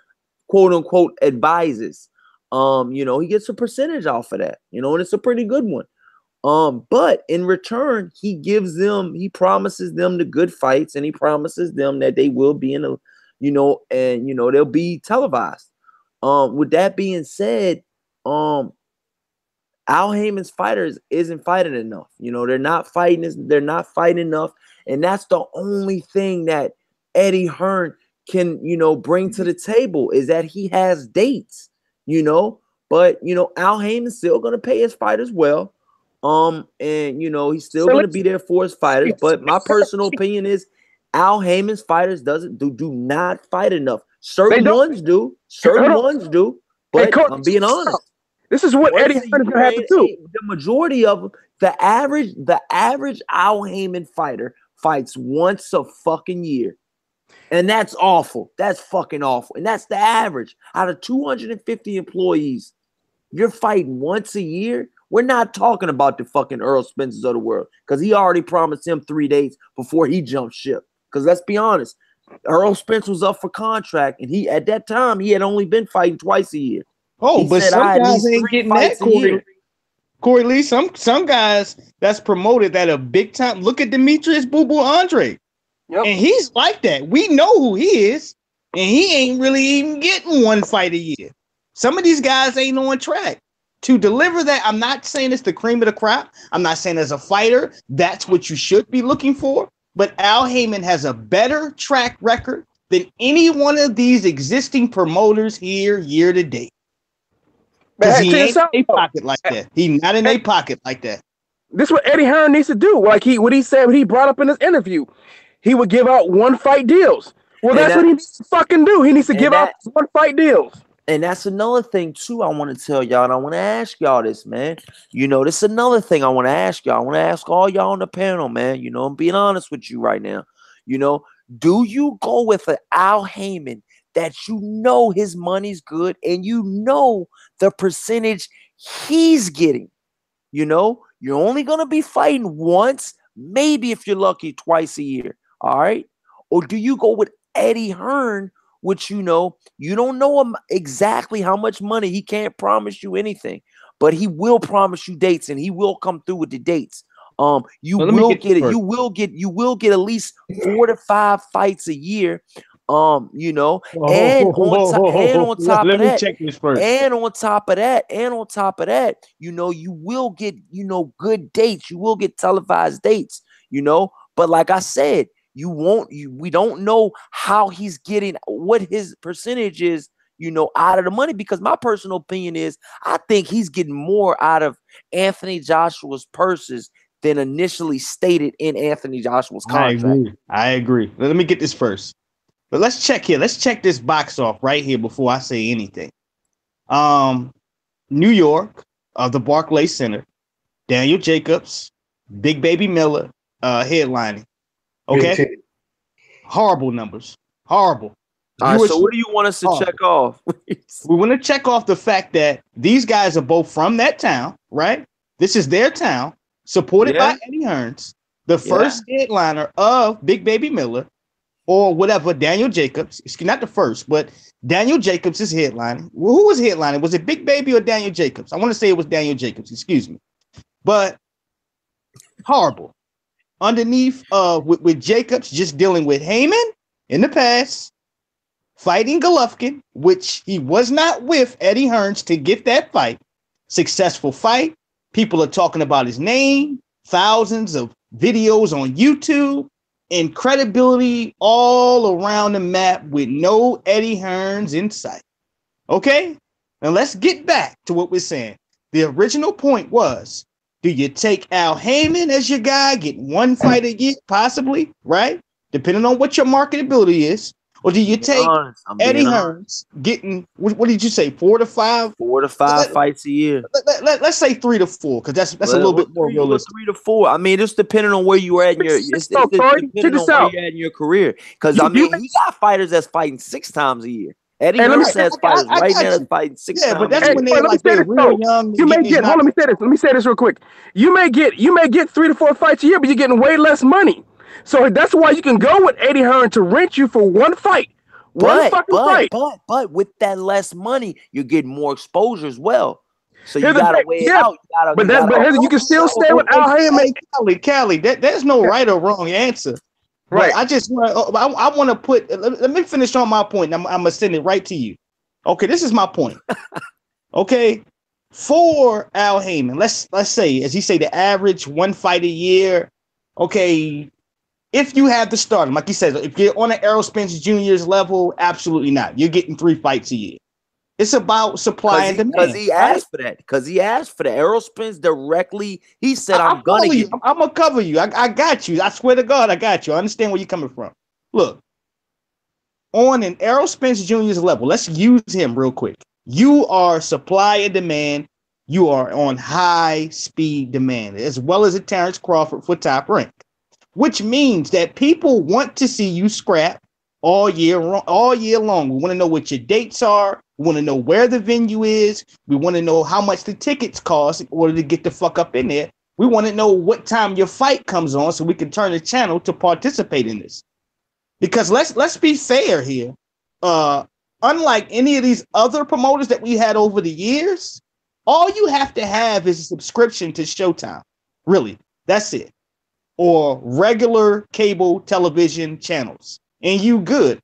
quote unquote advises. He gets a percentage off of that, and it's a pretty good one. But in return, he promises them the good fights, and he promises them that they will be in they'll be televised. With that being said, Al Heyman's fighters isn't fighting enough. They're not fighting enough. And that's the only thing that Eddie Hearn can, bring to the table is that he has dates, but, Al Heyman's still going to pay his fighters well. And, he's still going to be there for his fighters. But my personal opinion is Al Heyman's fighters do not fight enough Certain don't. ones do. Hold Certain on. ones do. Hey, But Coach, I'm being honest. this is what Eddie Once a Hearn is year gonna have to do. the majority of them, the average Al Heyman fighter fights once a fucking year. And that's awful. That's fucking awful. And that's the average. Out of 250 employees, you're fighting once a year. We're not talking about the fucking Earl Spencers of the world, because he already promised him 3 days before he jumped ship. Because let's be honest, Earl Spence was up for contract, and he at that time he had only been fighting twice a year. Oh, He but said, some I at guys least ain't 3 getting that, fights a year. Corey Lee. Some guys that's promoted that are big time. Look at Demetrius Boo Boo Andre. Yep. And he's like that. We know who he is, and he ain't really even getting 1 fight a year. Some of these guys ain't on track to deliver that. I'm not saying it's the cream of the crop. I'm not saying as a fighter, that's what you should be looking for. But Al Heyman has a better track record than any one of these existing promoters here year to date. Because he ain't in a pocket like that. He's not in a pocket like that. This is what Eddie Hearn needs to do. Like what he brought up in his interview. He would give out 1 fight deals. Well, that's what he needs to fucking do. He needs to give out 1 fight deals. And that's another thing too I want to tell y'all, and I want to ask y'all this, man. You know, this is another thing I want to ask y'all. I want to ask all y'all on the panel, man. You know, I'm being honest with you right now. You know, do you go with an Al Heyman that you know his money's good and you know the percentage he's getting? You know, you're only going to be fighting once, maybe if you're lucky, twice a year. All right. Or do you go with Eddie Hearn, which you don't know him exactly how much money. He can't promise you anything, but he will promise you dates, and he will come through with the dates. You will get it. You will get at least 4 to 5 fights a year. You know, and on top of that, you know, you will get, you know, good dates. You will get televised dates, you know, but like I said, we don't know how he's getting, what his percentage is, you know, out of the money, because my personal opinion is I think he's getting more out of Anthony Joshua's purses than initially stated in Anthony Joshua's contract. I agree. Let me get this first. But let's check here. Let's check this box off right here before I say anything. New York, the Barclays Center, Daniel Jacobs, Big Baby Miller, headlining. Okay. Horrible numbers. Horrible. All right, so what do you want us to check off? We want to check off the fact that these guys are both from that town, right? This is their town, supported by Eddie Hearns, the first headliner of Big Baby Miller, or whatever, Daniel Jacobs. It's not the first, but Daniel Jacobs is headlining. Well, who was headlining? Was it Big Baby or Daniel Jacobs? I want to say it was Daniel Jacobs, excuse me. But horrible. Underneath, with Jacobs just dealing with Heyman in the past, fighting Golovkin, which he was not with Eddie Hearns to get that fight. Successful fight. People are talking about his name. Thousands of videos on YouTube. And credibility all around the map with no Eddie Hearns in sight. Okay? Now let's get back to what we're saying. The original point was, do you take Al Heyman as your guy, get 1 fight a year, possibly, right? Depending on what your marketability is. Or do you take Eddie Hearns getting, what did you say, 4 to 5? 4 to 5 fights a year. Let's say 3 to 4, because that's a little bit more realistic. 3 to 4. I mean, it's depending on where you are at in your, career. Because I mean, he got fighters that's fighting 6 times a year. Eddie Hearns has fighters right now that's fighting 6 times. Yeah, but that's when they're like they're real young. You may get. Let me say this real quick. You may get 3 to 4 fights a year, but you're getting way less money. So that's why you can go with Eddie Hearn to rent you for 1 fight. But with that less money, you're getting more exposure as well. So you gotta weigh it out. You can still stay with Al Heyman. Callie, there's no right or wrong answer. Right. I just want to put. Let me finish on my point. I'm gonna send it right to you. Okay, this is my point. Okay, for Al Heyman, let's say, as he say, the average 1 fight a year. Okay, if you have to start him, like he says, if you're on an Errol Spence Jr.'s level, absolutely not. You're getting 3 fights a year. It's about supply and demand. Because he asked for that. Because he asked for that. Errol Spence directly, he said, I'm going to get you. I'm going to cover you. I got you. I swear to God, I got you. I understand where you're coming from. Look, on an Errol Spence Jr.'s level, let's use him real quick. You are supply and demand. You are on high speed demand, as well as a Terrence Crawford for top rank, which means that people want to see you scrap all year long. We want to know what your dates are. We want to know where the venue is. We want to know how much the tickets cost in order to get the fuck up in there. We want to know what time your fight comes on so we can turn the channel to participate in this. Because let's be fair here. Unlike any of these other promoters that we had over the years, all you have to have is a subscription to Showtime. Really, that's it. Or regular cable television channels, and you good.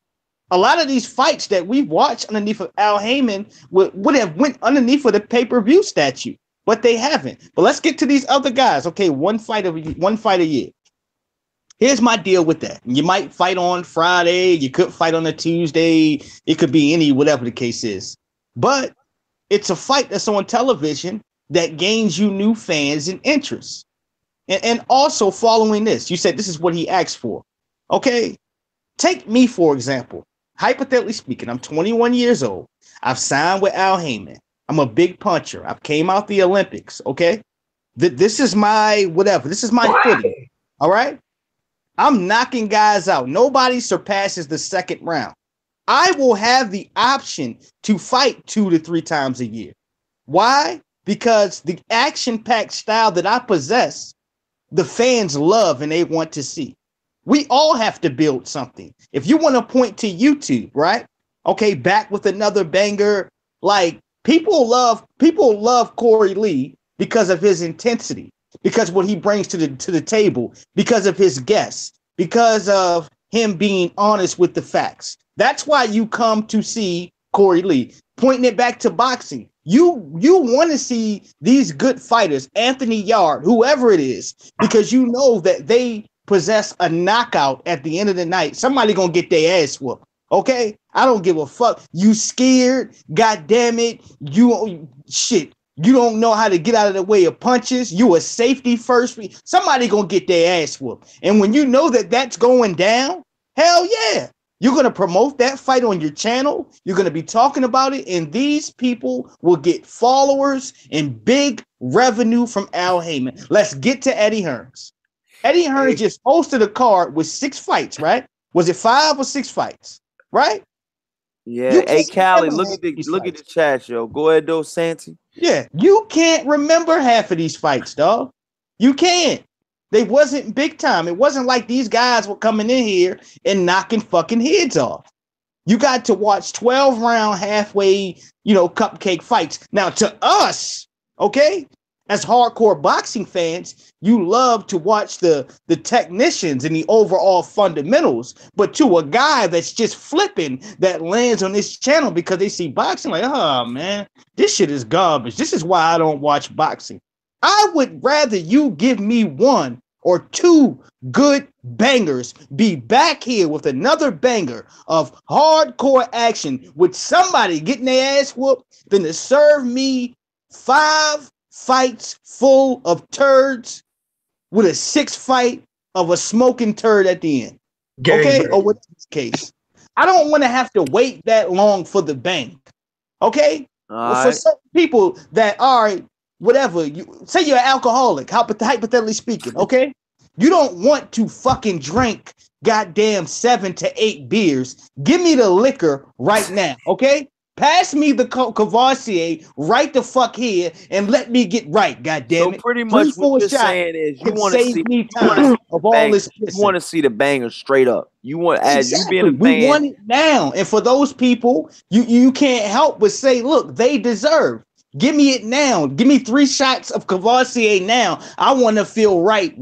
A lot of these fights that we've watched underneath of Al Heyman would have went underneath of the pay-per-view statute, but they haven't. But let's get to these other guys. Okay, one fight a year. Here's my deal with that. You might fight on Friday. You could fight on a Tuesday. It could be any, whatever the case is. But it's a fight that's on television that gains you new fans and interest. And also following this, you said this is what he asked for. Okay, take me, for example. Hypothetically speaking, I'm 21 years old. I've signed with Al Heyman. I'm a big puncher. I've came out the Olympics, okay? This is my whatever. This is my footing, all right? I'm knocking guys out. Nobody surpasses the second round. I will have the option to fight 2 to 3 times a year. Why? Because the action-packed style that I possess, the fans love and they want to see. We all have to build something. If you want to point to YouTube, right? Okay, back with another banger. Like people love Corey Lee because of his intensity, because what he brings to the table, because of his guests, because of him being honest with the facts. That's why you come to see Corey Lee. Pointing it back to boxing. You want to see these good fighters, Anthony Yard, whoever it is, because you know that they possess a knockout at the end of the night. Somebody gonna get their ass whooped. Okay? I don't give a fuck. You scared? God damn it. You don't know how to get out of the way of punches. You a safety first. Somebody gonna get their ass whooped. And when you know that that's going down, hell yeah. You're going to promote that fight on your channel. You're going to be talking about it. And these people will get followers and big revenue from Al Heyman. Let's get to Eddie Hearns. Eddie Hearns just hosted a card with 6 fights, right? Was it 5 or 6 fights? Right? Yeah. Hey, Callie, look at the chat, yo. Go ahead, though, Santi. Yeah. You can't remember half of these fights, dog. You can't. They wasn't big time. It wasn't like these guys were coming in here and knocking fucking heads off. You got to watch 12-round halfway, cupcake fights. Now, to us, okay, as hardcore boxing fans, you love to watch the technicians and the overall fundamentals. But to a guy that's just flipping that lands on this channel because they see boxing, like, oh, man, this shit is garbage. This is why I don't watch boxing. I would rather you give me 1 or 2 good bangers, be back here with another banger of hardcore action with somebody getting their ass whooped than to serve me 5 fights full of turds with a 6th fight of a smoking turd at the end. Okay? Or whatever this case. I don't want to have to wait that long for the bang. Okay? For some people that are whatever, you say you're an alcoholic, hypothetically speaking, okay? You don't want to fucking drink goddamn 7 to 8 beers. Give me the liquor right now, okay? Pass me the Cavassier right the fuck here and let me get right, goddamn it. So pretty much what you're saying is you want to see you want to see the banger straight up. You want as you being a fan. We want it now. And for those people, you can't help but say, look, they deserve. Give me it now. Give me 3 shots of Cavassier now. I want to feel right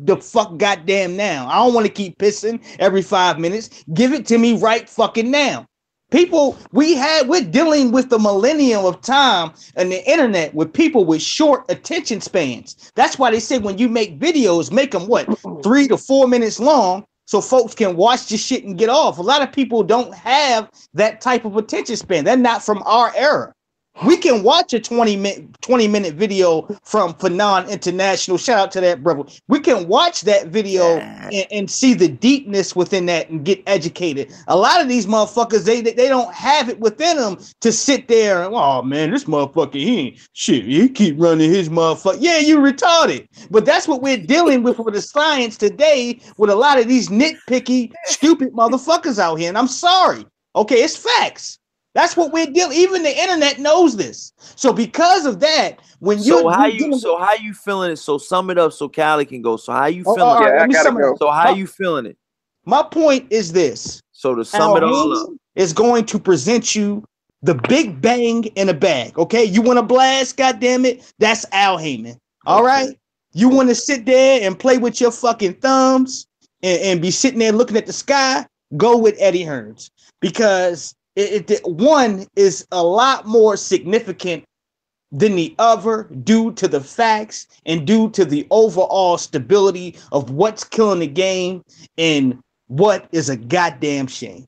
the fuck goddamn now. I don't want to keep pissing every 5 minutes. Give it to me right fucking now. People, we're dealing with the millennium of time and the internet with people with short attention spans. That's why they say when you make videos, make them 3 to 4 minutes long so folks can watch this shit and get off. A lot of people don't have that type of attention span. They're not from our era. We can watch a 20-minute video from Fanon International. Shout out to that brother. We can watch that video and see the deepness within that and get educated. A lot of these motherfuckers, they don't have it within them to sit there and, oh man, this motherfucker, he keep running his motherfucker. Yeah, you retarded. But that's what we're dealing with the science today with a lot of these nitpicky, stupid motherfuckers out here. And I'm sorry. Okay, it's facts. That's what we're dealing. Even the internet knows this. So because of that, when how you feeling it? So sum it up so Callie can go. So how you feeling? I gotta go. So how you feeling it? My point is this. So to sum it all up, is going to present you the big bang in a bag. Okay, you want to blast? God damn it, that's Al Heyman. All right, you want to sit there and play with your fucking thumbs and be sitting there looking at the sky? Go with Eddie Hearns because. One is a lot more significant than the other due to the facts and due to the overall stability of what's killing the game and what is a goddamn shame.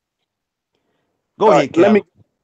Go ahead, Cal. Let me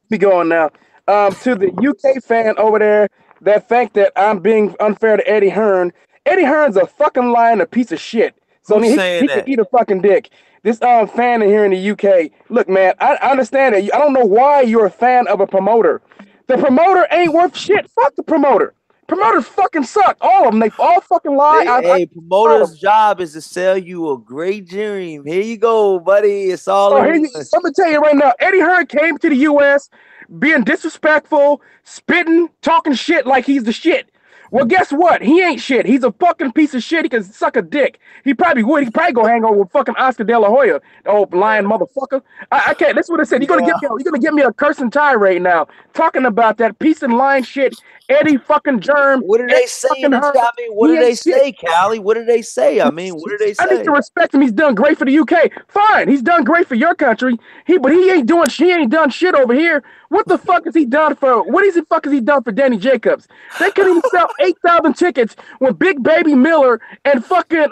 be going now. To the UK fan over there that think that I'm being unfair to Eddie Hearn. Eddie Hearn's a fucking liar and a piece of shit. So he can eat a fucking dick. This fan in here in the UK, look, man, I understand that. I don't know why you're a fan of a promoter. The promoter ain't worth shit. Fuck the promoter. Promoters fucking suck. All of them. They all fucking lie. Promoter's job is to sell you a great dream. Here you go, buddy. It's all. I'm gonna tell you right now. Eddie Hearn came to the U.S. being disrespectful, spitting, talking shit like he's the shit. Well, guess what? He ain't shit. He's a fucking piece of shit. He can suck a dick. He probably would. He'd probably go hang over with fucking Oscar De La Hoya, the old lying motherfucker. I can't. That's what I said. You're gonna get me a cursing tirade now, talking about that piece of lying shit. Eddie fucking Germ. What did they say? What did they say, Callie? What did they say? I mean, what did they say? I need to respect him. He's done great for the UK. Fine, he's done great for your country. But he ain't done shit over here. What the fuck has he done for? What is the fuck has he done for Danny Jacobs? They couldn't even sell 8,000 tickets when Big Baby Miller and fucking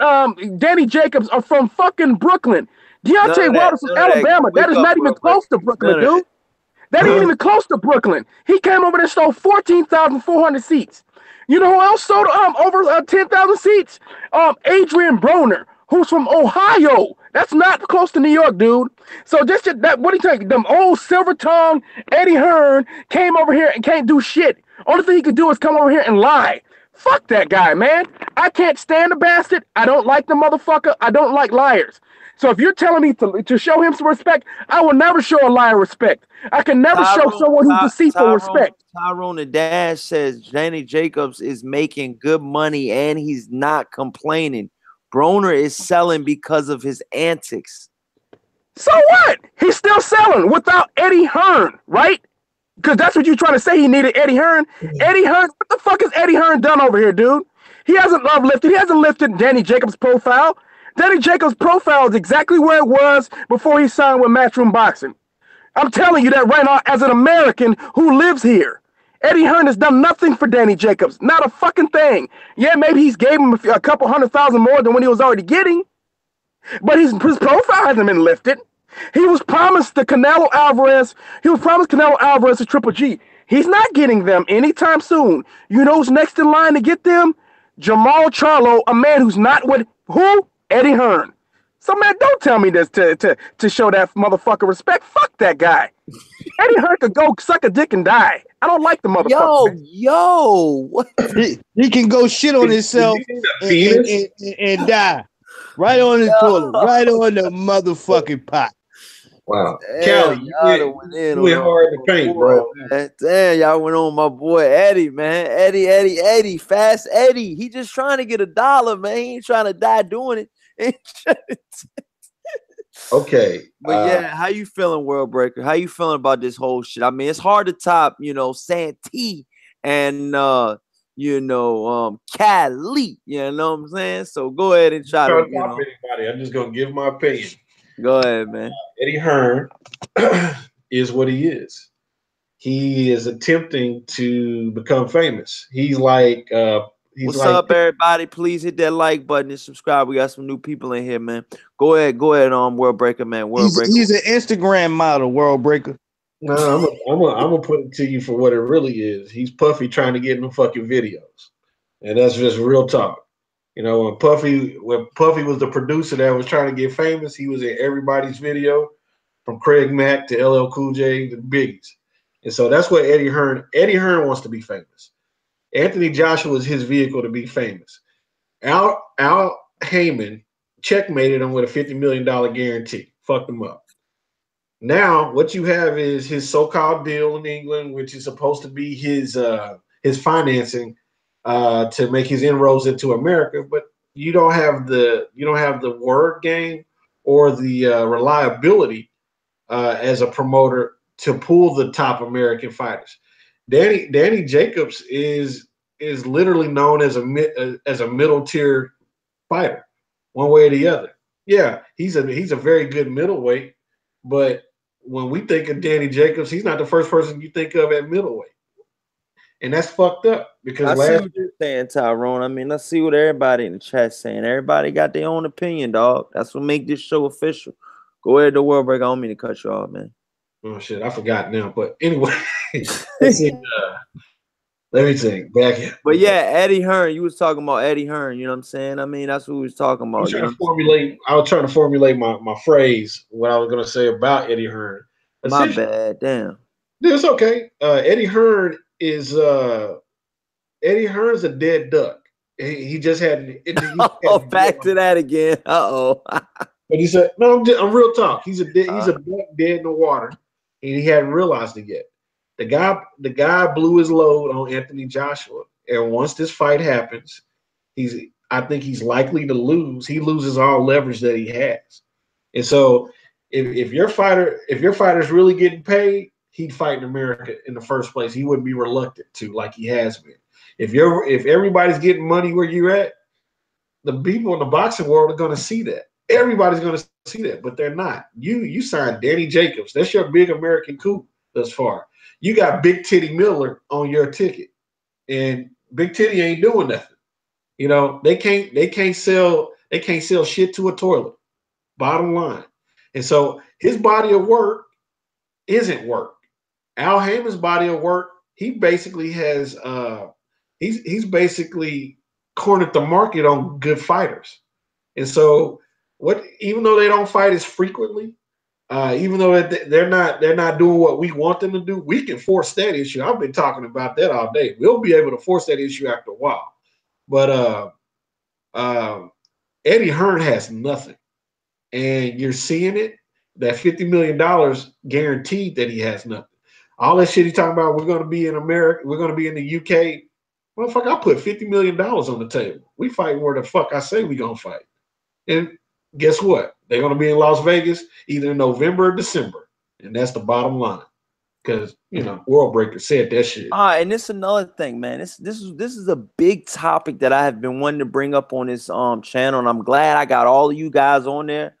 Danny Jacobs are from fucking Brooklyn. Deontay Wilder's from Alabama. That is not even close to Brooklyn, dude. That ain't even close to Brooklyn. He came over there and stole 14,400 seats. You know who else sold over 10,000 seats? Adrian Broner, who's from Ohio. That's not close to New York, dude. So just that, what do you think? Them old silver tongue Eddie Hearn came over here and can't do shit. Only thing he could do is come over here and lie. Fuck that guy, man. I can't stand the bastard. I don't like the motherfucker. I don't like liars. So if you're telling me to show him some respect, I will never show a liar respect. I can never show someone who's deceitful respect. Tyrone the Dash says Danny Jacobs is making good money and he's not complaining. Broner is selling because of his antics. So what? He's still selling without Eddie Hearn, right? Because that's what you're trying to say. He needed Eddie Hearn. Eddie Hearn, what the fuck has Eddie Hearn done over here, dude? He hasn't lifted Danny Jacobs' profile. Danny Jacobs' profile is exactly where it was before he signed with Matchroom Boxing. I'm telling you that right now as an American who lives here. Eddie Hearn has done nothing for Danny Jacobs. Not a fucking thing. Yeah, maybe he's gave him a couple 100,000 more than what he was already getting. But his profile hasn't been lifted. He was promised Canelo Alvarez to Triple G. He's not getting them anytime soon. You know who's next in line to get them? Jamal Charlo, a man who's not with who? Eddie Hearn. So, man, don't tell me this to show that motherfucker respect. Fuck that guy. Eddie Hearn could go suck a dick and die. I don't like the motherfucker. What? He can go shit on himself and die. Right on the toilet. Right on the motherfucking pot. Wow. Damn, Callie, you went hard to paint, bro. Damn, y'all went on my boy Eddie, man. Eddie. Fast Eddie. He just trying to get $1, man. He ain't trying to die doing it. Okay. But yeah, how you feeling, World Breaker? How you feeling about this whole shit? I mean, it's hard to top, Santee and Cali. You know what I'm saying? So go ahead and try to anybody. I'm just gonna give my opinion. Go ahead, man. Eddie Hearn is what he is. He is attempting to become famous. He's like what's up, everybody? Please hit that like button and subscribe. We got some new people in here, man. Go ahead, World Breaker, man. He's an Instagram model, World Breaker. No, I'm gonna put it to you for what it really is. He's Puffy trying to get in the fucking videos, and that's just real talk. You know, when Puffy was the producer that was trying to get famous, he was in everybody's video, from Craig Mack to LL Cool J to Biggs, and so that's what Eddie Hearn. Eddie Hearn wants to be famous. Anthony Joshua is his vehicle to be famous. Al Heyman checkmated him with a $50 million guarantee. Fucked him up. Now, what you have is his so-called deal in England, which is supposed to be his financing to make his inroads into America, but you don't have the word game or the reliability as a promoter to pull the top American fighters. Danny Jacobs is literally known as a middle tier fighter, one way or the other. Yeah, he's a very good middleweight, but when we think of Danny Jacobs, he's not the first person you think of at middleweight, and that's fucked up because I see what you're saying, Tyrone. I mean, I see what everybody in the chat saying. Everybody got their own opinion, dog. That's what make this show official. Go ahead, the world break. I don't mean to cut you off, man. Oh shit, I forgot now. But anyway, let's see. Let me think. Back in. But yeah, Eddie Hearn. You was talking about Eddie Hearn. You know what I'm saying? I mean, that's what we was talking about. I was trying to formulate my phrase. What I was going to say about Eddie Hearn. My bad. Damn. It's okay. Eddie Hearn's a dead duck. He just had. Back to that again. But he said, "No, I'm real talk. He's a duck dead in the water, and he hadn't realized it yet. The guy blew his load on Anthony Joshua, and once this fight happens, I think he's likely to lose. He loses all leverage that he has, and so if your fighter's really getting paid, he'd fight in America in the first place. He wouldn't be reluctant to, like he has been. If everybody's getting money where you're at, the people in the boxing world are going to see that. Everybody's going to see that, but they're not. You signed Danny Jacobs. That's your big American coup thus far. You got Big Titty Miller on your ticket, and Big Titty ain't doing nothing. You know, they can't sell shit to a toilet. Bottom line. And so his body of work isn't work. Al Heyman's body of work, he basically has he's basically cornered the market on good fighters. And so even though they don't fight as frequently, even though they're not doing what we want them to do, we can force that issue. I've been talking about that all day. We'll be able to force that issue after a while. But Eddie Hearn has nothing, and you're seeing it. That $50 million guaranteed that he has nothing. All that shit he's talking about, we're going to be in America, we're going to be in the UK. Motherfucker, I put $50 million on the table. We fight where the fuck I say we going to fight. And guess what? They're going to be in Las Vegas either in November or December. And that's the bottom line. Because, World Breaker said that shit. And this is another thing, man. This is a big topic that I have been wanting to bring up on this channel. And I'm glad I got all of you guys on there.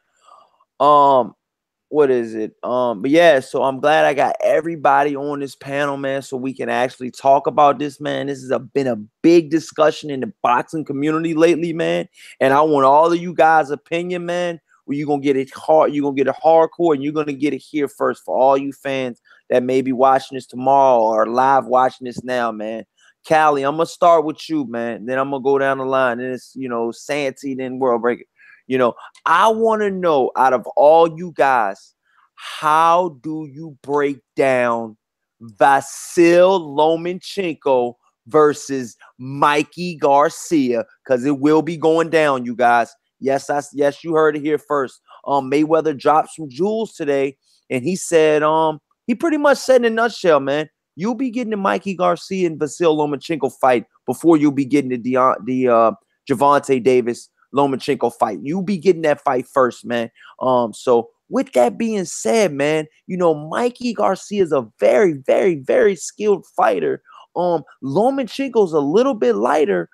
What is it? But yeah, so I'm glad I got everybody on this panel, man, so we can actually talk about this, man. This has been a big discussion in the boxing community lately, man. And I want all of you guys' opinion, man. Where you're gonna get it hard, you're gonna get it hardcore, and you're gonna get it here first for all you fans that may be watching this tomorrow or live watching this now, man. Callie, I'm gonna start with you, man. Then I'm gonna go down the line. Then it's Santee, then World Breaker. I want to know, out of all you guys, how do you break down Vasyl Lomachenko versus Mikey Garcia? Because it will be going down, you guys. Yes, you heard it here first. Mayweather dropped some jewels today, and he said, he pretty much said in a nutshell, man, you'll be getting the Mikey Garcia and Vasyl Lomachenko fight before you'll be getting the Gervonta Davis Lomachenko fight. You be getting that fight first, man. So with that being said, man, Mikey Garcia is a very, very, very skilled fighter. Lomachenko's a little bit lighter.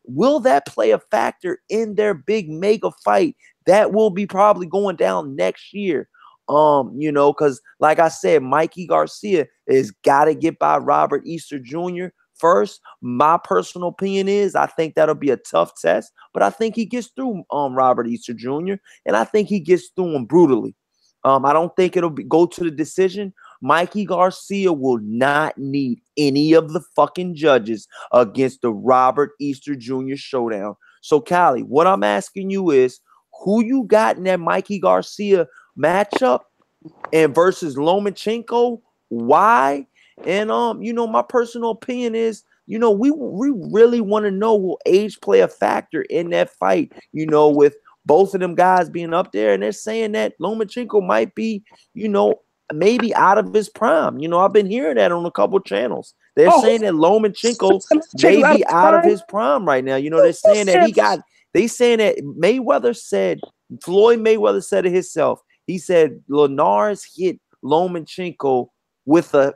Will that play a factor in their big mega fight that will be probably going down next year? Because like I said, Mikey Garcia has got to get by Robert Easter Jr. first. My personal opinion is I think that'll be a tough test, but I think he gets through Robert Easter Jr. and I think he gets through him brutally. I don't think it'll go to the decision, Mikey Garcia will not need any of the fucking judges against the Robert Easter Jr. showdown. So, Callie, what I'm asking you is, who you got in that Mikey Garcia matchup and versus Lomachenko? Why? And my personal opinion is, we really want to know, will age play a factor in that fight? With both of them guys being up there, and they're saying that Lomachenko might be, maybe out of his prime. I've been hearing that on a couple channels. They're saying that Lomachenko may be out of his prime right now. They're saying that Floyd Mayweather said it himself. He said Linares hit Lomachenko with a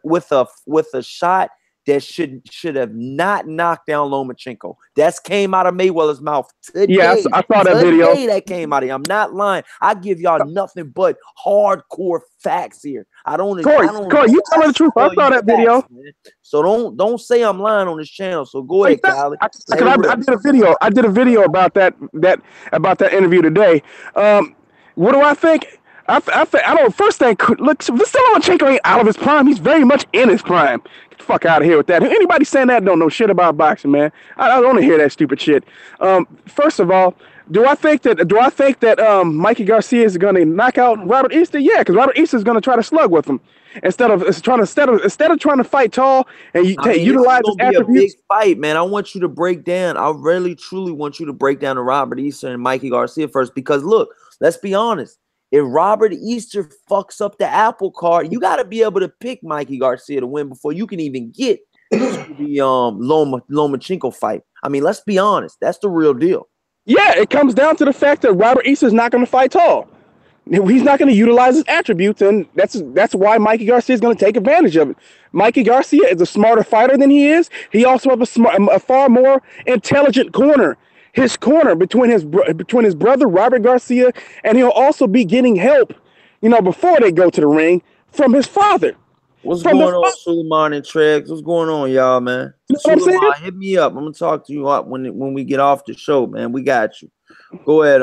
shot that should have not knocked down Lomachenko. That's came out of Mayweather's mouth today. Yeah, I saw that video. That came out of him. I'm not lying. I give y'all nothing but hardcore facts here. Corey, you telling the truth. I saw that video. Man. So don't say I'm lying on this channel. So go ahead, Callie. I did a video about that interview today. What do I think? I don't. First thing, look, Lomachenko ain't out of his prime. He's very much in his prime. Get the fuck out of here with that. Anybody saying that don't know shit about boxing, man. I don't want to hear that stupid shit. First of all, do I think that Mikey Garcia is going to knock out Robert Easter? Yeah, because Robert Easter is going to try to slug with him instead of trying to fight tall and utilize his attributes. Be a big fight, man. I want you to break down. I really truly want you to break down the Robert Easter and Mikey Garcia first, because look, let's be honest. If Robert Easter fucks up the apple cart, you got to be able to pick Mikey Garcia to win before you can even get to the Lomachenko fight. I mean, let's be honest. That's the real deal. Yeah, it comes down to the fact that Robert Easter is not going to fight tall. He's not going to utilize his attributes, and that's why Mikey Garcia is going to take advantage of it. Mikey Garcia is a smarter fighter than he is. He also has a far more intelligent corner. His corner between his brother Robert Garcia, and he'll also be getting help, before they go to the ring, from his father. What's going on, Suleiman and Tregs? What's going on, y'all, man? Suleiman, hit me up. I'm gonna talk to you when we get off the show, man. We got you. Go ahead,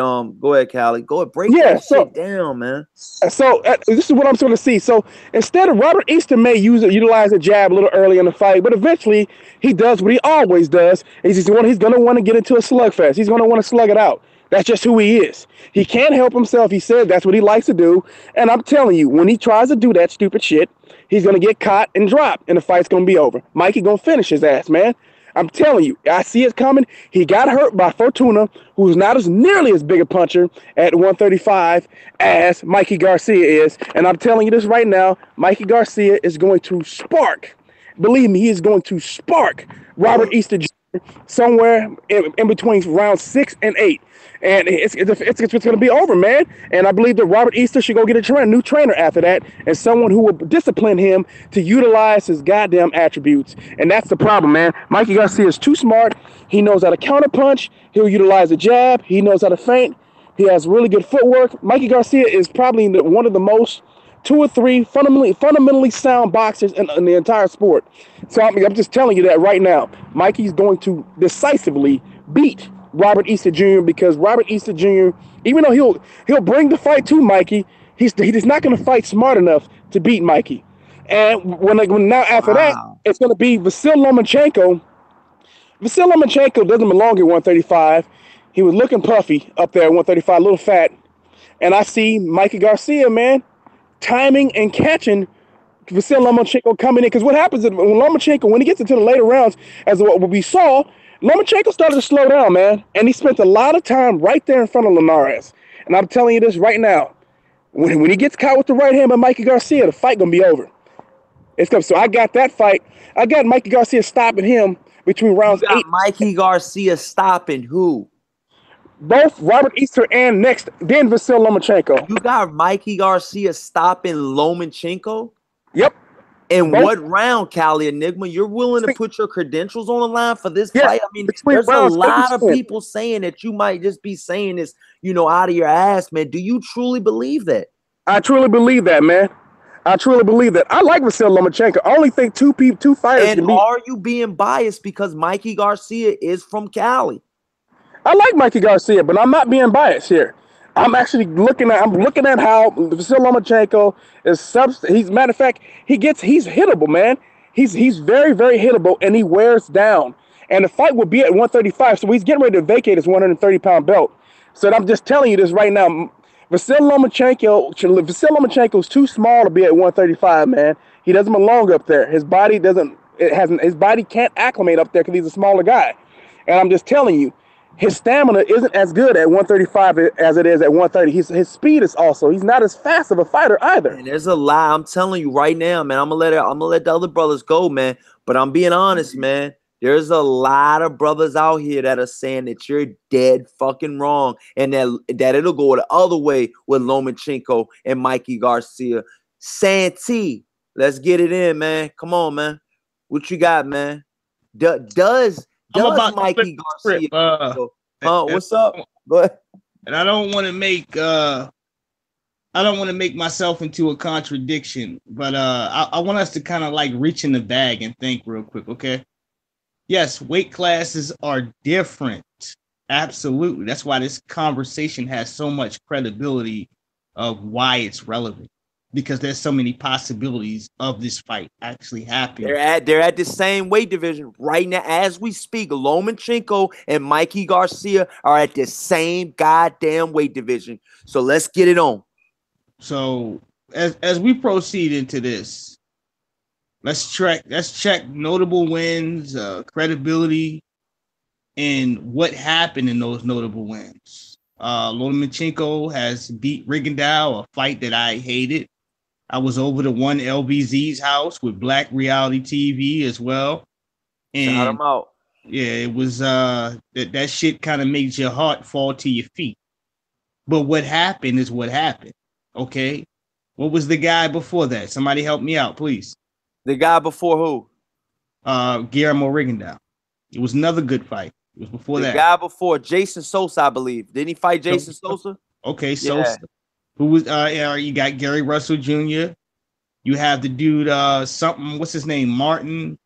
Callie. Go ahead, break that shit down, man. So this is what I'm sort of see. So instead of Robert Easter may utilize a jab a little early in the fight, but eventually he does what he always does. He's going to want to get into a slugfest. He's going to want to slug it out. That's just who he is. He can't help himself. He said that's what he likes to do. And I'm telling you, when he tries to do that stupid shit, he's going to get caught and dropped, and the fight's going to be over. Mikey going to finish his ass, man. I'm telling you, I see it coming. He got hurt by Fortuna, who's not nearly as big a puncher at 135 as Mikey Garcia is. And I'm telling you this right now, Mikey Garcia is going to spark. Believe me, he is going to spark Robert Easter Jr. somewhere in between rounds 6 and 8. And it's going to be over, man. And I believe that Robert Easter should go get a new trainer after that, and someone who will discipline him to utilize his goddamn attributes. And that's the problem, man. Mikey Garcia is too smart. He knows how to counterpunch. He'll utilize a jab. He knows how to feint. He has really good footwork. Mikey Garcia is probably one of the most 2 or 3 fundamentally sound boxers in the entire sport. So I'm just telling you that right now. Mikey's going to decisively beat Robert Easter Jr. because Robert Easter Jr., even though he'll bring the fight to Mikey, he's not going to fight smart enough to beat Mikey. And when after that, it's going to be Vasyl Lomachenko. Vasyl Lomachenko doesn't belong at 135. He was looking puffy up there at 135, a little fat. And I see Mikey Garcia, man, timing and catching Vasyl Lomachenko coming in. Because what happens is when he gets into the later rounds, as what we saw, Lomachenko started to slow down, man, and he spent a lot of time right there in front of Linares. And I'm telling you this right now, when he gets caught with the right hand by Mikey Garcia, the fight gonna be over. So I got that fight. I got Mikey Garcia stopping him between rounds 8. Mikey Garcia stopping who? Both Robert Easter and then Vasyl Lomachenko. You got Mikey Garcia stopping Lomachenko? Yep. In what round, Callie Enigma? You're willing to put your credentials on the line for this fight? I mean, there's a lot of people saying that you might just be saying this, out of your ass, man. Do you truly believe that? I truly believe that, man. I truly believe that. I like Vasyl Lomachenko. I only think two fighters can beat. And are you being biased because Mikey Garcia is from Cali? I like Mikey Garcia, but I'm not being biased here. I'm actually looking at how Vasyl Lomachenko is he's matter of fact, he's hittable, man. He's very, very hittable, and he wears down. And the fight will be at 135, so he's getting ready to vacate his 130-pound belt. So I'm just telling you this right now. Vasyl Lomachenko is too small to be at 135, man. He doesn't belong up there. His body can't acclimate up there because he's a smaller guy. And I'm just telling you, his stamina isn't as good at 135 as it is at 130. His speed is also. He's not as fast of a fighter either. And there's a lot. I'm telling you right now, man. I'm gonna let the other brothers go, man. But I'm being honest, man. There's a lot of brothers out here that are saying that you're dead fucking wrong, and that it'll go the other way with Lomachenko and Mikey Garcia. Santee, let's get it in, man. Come on, man. What you got, man? Does Mikey Garcia? What's up? Go ahead. And I don't want to make myself into a contradiction, but I want us to kind of like reach in the bag and think real quick, okay? Yes, weight classes are different. Absolutely. That's why this conversation has so much credibility of why it's relevant, because there's so many possibilities of this fight actually happening. They're at the same weight division right now as we speak. Lomachenko and Mikey Garcia are at the same goddamn weight division. So let's get it on. So as we proceed into this, let's check notable wins, credibility, and what happened in those notable wins. Lomachenko has beat Rigondeaux, a fight that I hated. I was over to one LBZ's house with Black Reality TV as well. And shout him out. Yeah, it was that shit kind of makes your heart fall to your feet. But what happened is what happened. Okay. What was the guy before that? Somebody help me out, please. The guy before who? Guillermo Rigondeaux. It was another good fight. It was before that. The guy before Jason Sosa, I believe. Didn't he fight Jason Sosa? Okay, Sosa. Yeah. Who was you got Gary Russell Jr. You have the dude something, what's his name? Martin.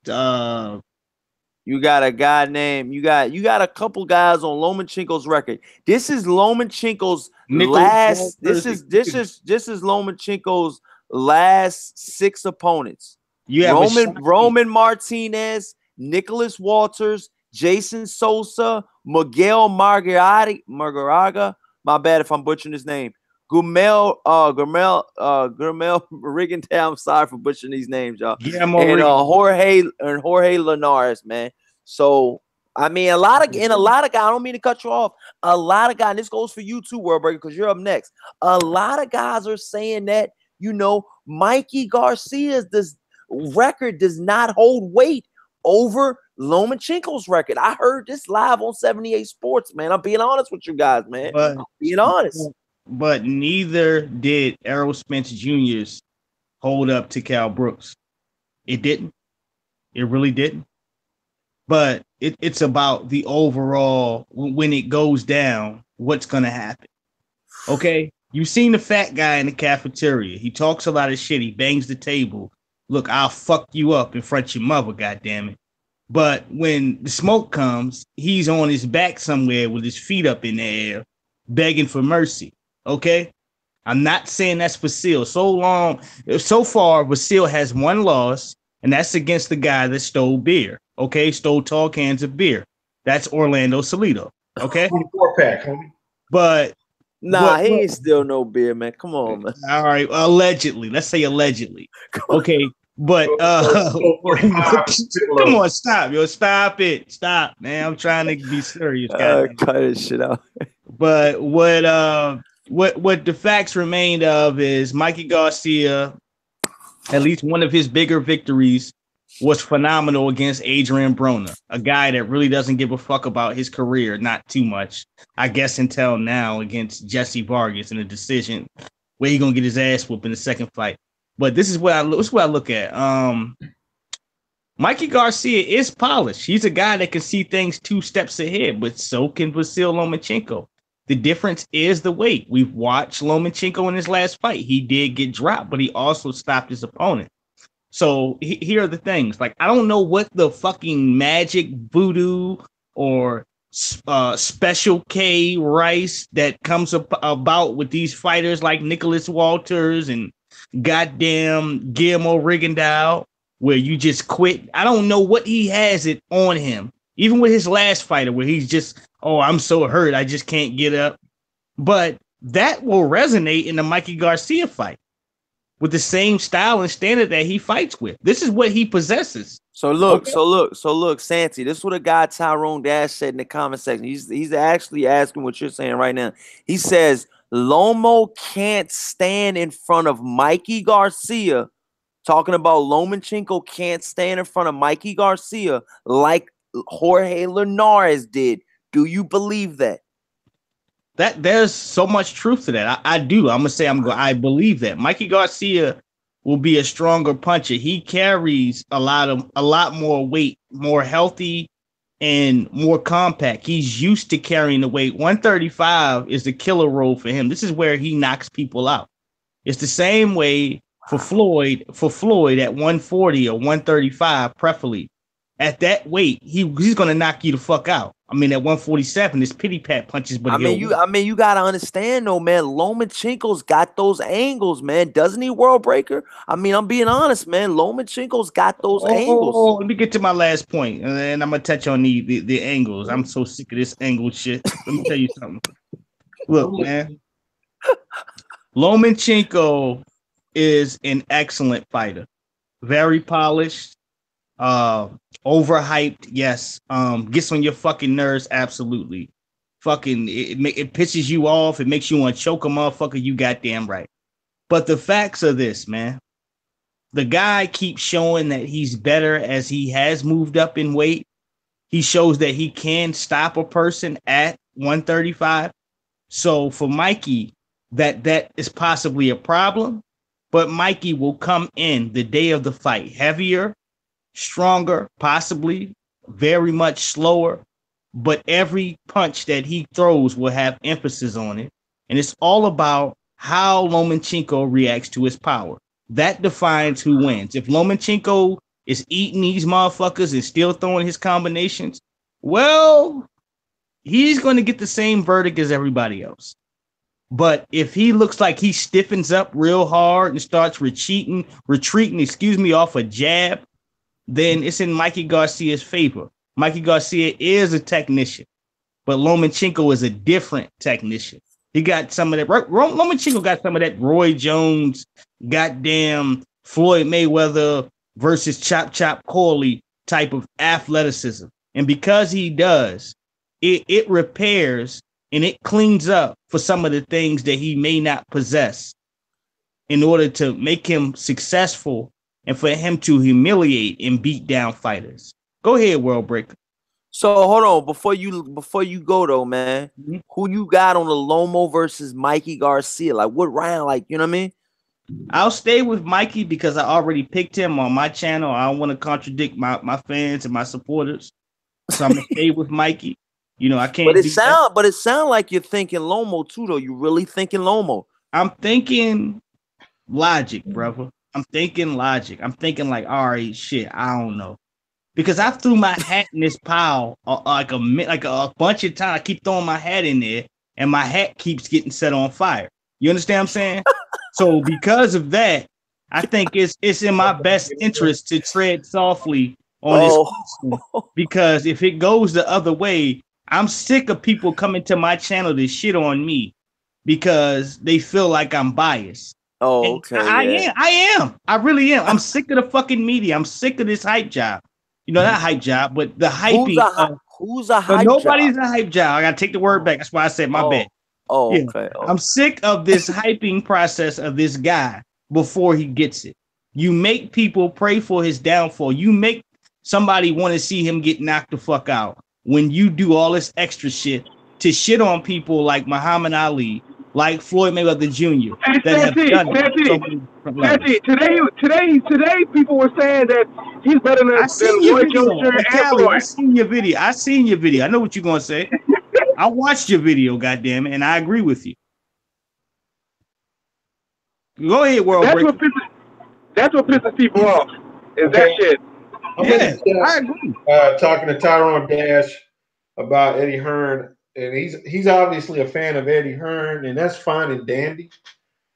You got a guy named you got a couple guys on Lomachenko's record. This is Lomachenko's last. This is Lomachenko's last 6 opponents. You have Roman Martinez, Nicholas Walters, Jason Sosa, Miguel Margaraga. My bad if I'm butchering his name. Gumel Rigondeaux. I'm sorry for butchering these names, y'all. And Jorge Linares, man. So I mean, a lot of guys. I don't mean to cut you off. A lot of guys. And this goes for you too, Worldbreaker, because you're up next. A lot of guys are saying that Mikey Garcia's record does not hold weight over Lomachenko's record. I heard this live on 78 Sports, man. I'm being honest with you guys, man. I'm being honest. But neither did Errol Spence Jr.'s hold up to Cal Brooks. It didn't. It really didn't. But it's about the overall, when it goes down, what's going to happen. Okay? You've seen the fat guy in the cafeteria. He talks a lot of shit. He bangs the table. Look, I'll fuck you up in front of your mother, goddammit. But when the smoke comes, he's on his back somewhere with his feet up in the air, begging for mercy. Okay? I'm not saying that's Vasyl. So far, Vasyl has 1 loss, and that's against the guy that stole beer. Okay? Stole tall cans of beer. That's Orlando Salido. Okay? 4-pack, homie. But he ain't still no beer, man. Come on, man. All right, allegedly. Let's say allegedly. Okay, but come on, stop, yo, stop it, stop, man. I'm trying to be serious, guys. Cut this shit out. But what the facts remained of is Mikey Garcia, at least one of his bigger victories, was phenomenal against Adrian Broner, a guy that really doesn't give a fuck about his career, not too much, I guess, until now against Jesse Vargas in a decision where he's gonna get his ass whooped in the second fight. But this is what I look at. Mikey Garcia is polished. He's a guy that can see things 2 steps ahead, but so can Vasyl Lomachenko. The difference is the weight. We've watched Lomachenko in his last fight. He did get dropped, but he also stopped his opponent. So here are the things. Like, I don't know what the fucking magic voodoo or Special K Rice that comes about with these fighters like Nicholas Walters and goddamn Guillermo Rigondeaux, where you just quit. I don't know what he has it on him. Even with his last fighter, where he's just, oh, I'm so hurt, I just can't get up. But that will resonate in the Mikey Garcia fight with the same style and standard that he fights with. This is what he possesses. So look, Santi, this is what a guy Tyrone Dash said in the comment section. He's actually asking what you're saying right now. He says Lomo can't stand in front of Mikey Garcia. Talking about Lomachenko can't stand in front of Mikey Garcia like Jorge Linares did. Do you believe that? That there's so much truth to that. I do. I'm gonna say I believe that Mikey Garcia will be a stronger puncher. He carries a lot more weight, more healthy, and more compact. He's used to carrying the weight. 135 is the killer roll for him. This is where he knocks people out. It's the same way for Floyd at 140 or 135, preferably. At that weight, he's gonna knock you the fuck out. I mean, at 147, it's pity pat punches, but you gotta understand though, man. Lomachenko's got those angles, man. Doesn't he, World Breaker? I mean, I'm being honest, man. Lomachenko's got those angles. Let me get to my last point, and then I'm gonna touch on the angles. I'm so sick of this angle shit. Let me tell you something. Look, man, Lomachenko is an excellent fighter, very polished. Overhyped, yes. Gets on your fucking nerves, absolutely. Fucking, it pisses you off. It makes you want to choke a motherfucker. You goddamn right. But the facts are this, man. The guy keeps showing that he's better as he has moved up in weight. He shows that he can stop a person at 135. So for Mikey, that is possibly a problem. But Mikey will come in the day of the fight heavier, stronger, possibly very much slower, but every punch that he throws will have emphasis on it. And it's all about how Lomachenko reacts to his power. That defines who wins. If Lomachenko is eating these motherfuckers and still throwing his combinations, well, he's going to get the same verdict as everybody else. But if he looks like he stiffens up real hard and starts retreating, off a jab, then it's in Mikey Garcia's favor. Mikey Garcia is a technician, but Lomachenko is a different technician. He got some of that. Lomachenko got some of that Roy Jones, goddamn Floyd Mayweather versus Chop Corley type of athleticism. And because he does, it repairs and it cleans up for some of the things that he may not possess in order to make him successful and for him to humiliate and beat down fighters. Go ahead, World Breaker. So hold on, before you go though, man, who you got on the Lomo versus Mikey Garcia? Like what round? Like, you know what I mean? I'll stay with Mikey because I already picked him on my channel. I don't want to contradict my fans and my supporters. So I'm gonna stay with Mikey. You know, I can't. But it sound like you're thinking Lomo too, though. You really thinking Lomo? I'm thinking logic, brother. I'm thinking logic. I'm thinking like, all right, shit, I don't know. Because I threw my hat in this pile like a bunch of times. I keep throwing my hat in there, and my hat keeps getting set on fire. You understand what I'm saying? So because of that, I think it's in my best interest to tread softly on this. Because if it goes the other way, I'm sick of people coming to my channel to shit on me because they feel like I'm biased. Oh, okay. I am. I really am. I'm sick of the fucking media. I'm sick of this hype job. You know, not hype job, but the hyping. Who's a hype job? Nobody's a hype job. I got to take the word back. That's why I said my bad. Oh, yeah. Okay. I'm sick of this hyping process of this guy before he gets it. You make people pray for his downfall. You make somebody want to see him get knocked the fuck out when you do all this extra shit to shit on people like Muhammad Ali, like Floyd Mayweather Jr. Today, people were saying that he's better than Roy Jones Jr. I seen your video. I know what you're gonna say. I watched your video, goddamn it, and I agree with you. Go ahead, World Breaker. That's what pisses people off. Is that shit? I agree. Talking to Tyrone Dash. about Eddie Hearn, and he's obviously a fan of Eddie Hearn, and that's fine and dandy.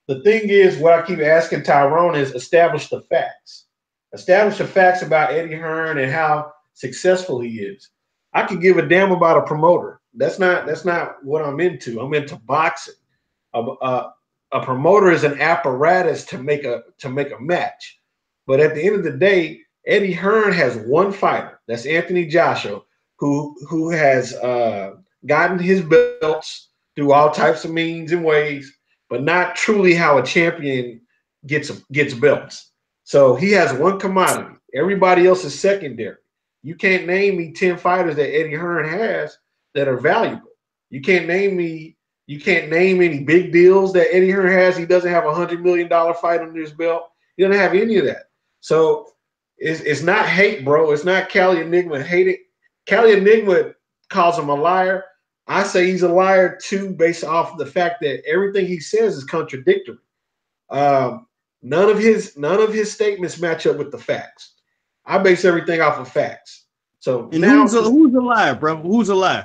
The thing is, what I keep asking Tyrone is establish the facts. Establish the facts about Eddie Hearn and how successful he is. I could give a damn about a promoter. That's not what I'm into. I'm into boxing. A promoter is an apparatus to make a match. But at the end of the day, Eddie Hearn has one fighter. That's Anthony Joshua, who has gotten his belts through all types of means and ways, but not truly how a champion gets belts. So he has one commodity. Everybody else is secondary. You can't name me 10 fighters that Eddie Hearn has that are valuable. You can't name any big deals that Eddie Hearn has. He doesn't have $100 million fight under his belt. He doesn't have any of that. So it's not hate, bro. It's not Cali Enigma hating. Cali Enigma calls him a liar. I say he's a liar too, based off the fact that everything he says is contradictory. None of his statements match up with the facts. I base everything off of facts. So and now who's a liar, bro? Who's a liar?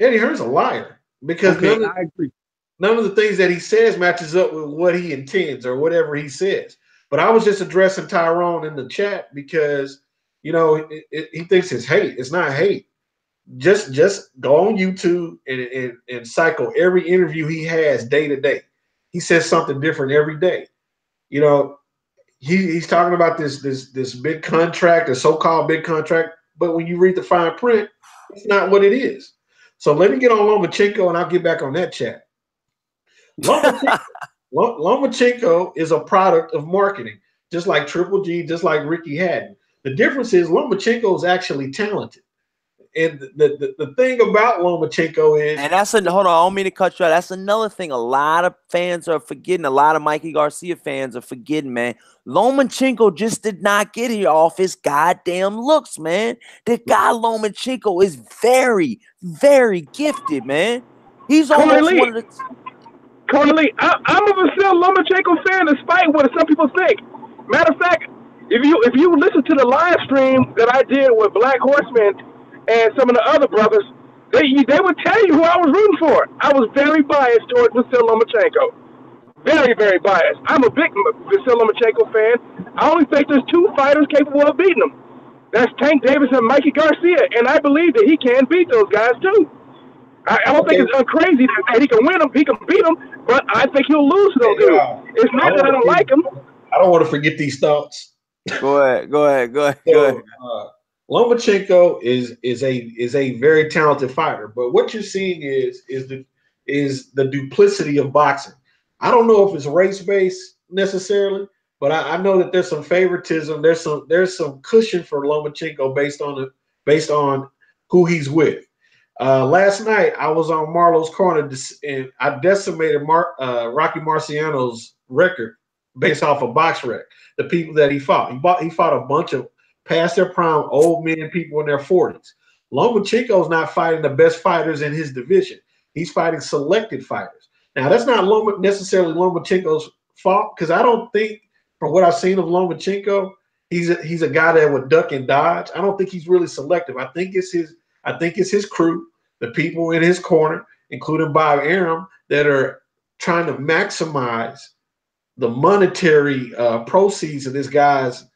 Eddie Hearn's a liar because I agree. None of the things that he says matches up with what he intends or whatever he says. But I was just addressing Tyrone in the chat because, he thinks it's hate. It's not hate. Just go on YouTube and cycle every interview he has day to day. He says something different every day. He's talking about this big contract, a so-called big contract, but when you read the fine print, it's not what it is. So let me get on Lomachenko and I'll get back on that chat. Lomachenko is a product of marketing, just like Triple G, just like Ricky Hatton. The difference is Lomachenko is actually talented. And the thing about Lomachenko is, and hold on, I don't mean to cut you out. That's another thing a lot of fans are forgetting. A lot of Mikey Garcia fans are forgetting, man. Lomachenko just did not get here off his goddamn looks, man. The guy Lomachenko is very, very gifted, man. He's almost one of the. Corley, I'm a Vasil Lomachenko fan despite what some people think. Matter of fact, if you listen to the live stream that I did with Black Horseman and some of the other brothers, they would tell you who I was rooting for. I was very biased towards Vasil Lomachenko. Very, very biased. I'm a big Vasil Lomachenko fan. I only think there's two fighters capable of beating him. That's Tank Davis and Mikey Garcia, and I believe that he can beat those guys too. I don't think it's crazy that he can win them, he can beat them, but I think he'll lose to those dudes. It's not that I don't like him. I don't want to forget these thoughts. Go ahead. Lomachenko is a very talented fighter, but what you're seeing is the duplicity of boxing. I don't know if it's race based necessarily, but I know that there's some favoritism. There's some cushion for Lomachenko based on who he's with. Last night I was on Marlo's corner and I decimated Rocky Marciano's record based off of BoxRec. The people that he fought. He fought a bunch of past their prime old men, people in their 40s. Lomachenko's not fighting the best fighters in his division. He's fighting selected fighters. Now that's not necessarily Lomachenko's fault because I don't think, from what I've seen of Lomachenko, he's a guy that would duck and dodge. I don't think he's really selective. I think it's his crew, the people in his corner, including Bob Arum, that are trying to maximize the monetary proceeds of this guy's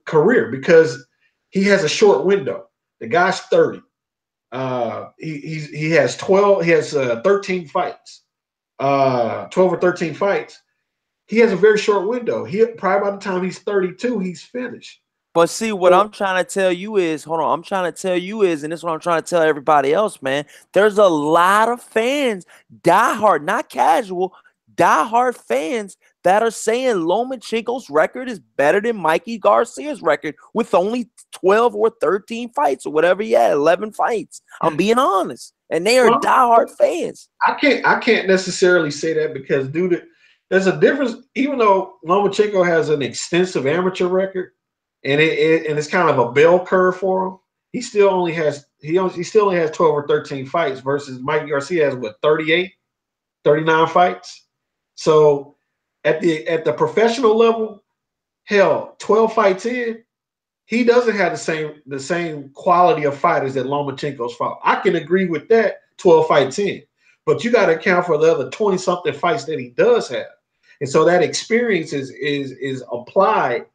career because he has a short window. The guy's 30. He has 13 fights, 12 or 13 fights. He has a very short window. Probably by the time he's 32, he's finished. But see, what I'm trying to tell you is, and this is what I'm trying to tell everybody else, man. There's a lot of fans, diehard, not casual, diehard fans that are saying Lomachenko's record is better than Mikey Garcia's record with only 12 or 13 fights or whatever he had, 11 fights. I'm being honest. And they are diehard fans. I can't necessarily say that because, dude, there's a difference. Even though Lomachenko has an extensive amateur record, and it's kind of a bell curve for him, he still only has 12 or 13 fights versus Mikey Garcia has 38, 39 fights. So at the professional level, hell, 12 fights in, he doesn't have the same quality of fighters that Lomachenko's fought. I can agree with that 12-fight-10. But you got to account for the other 20-something fights that he does have. And so that experience is applied,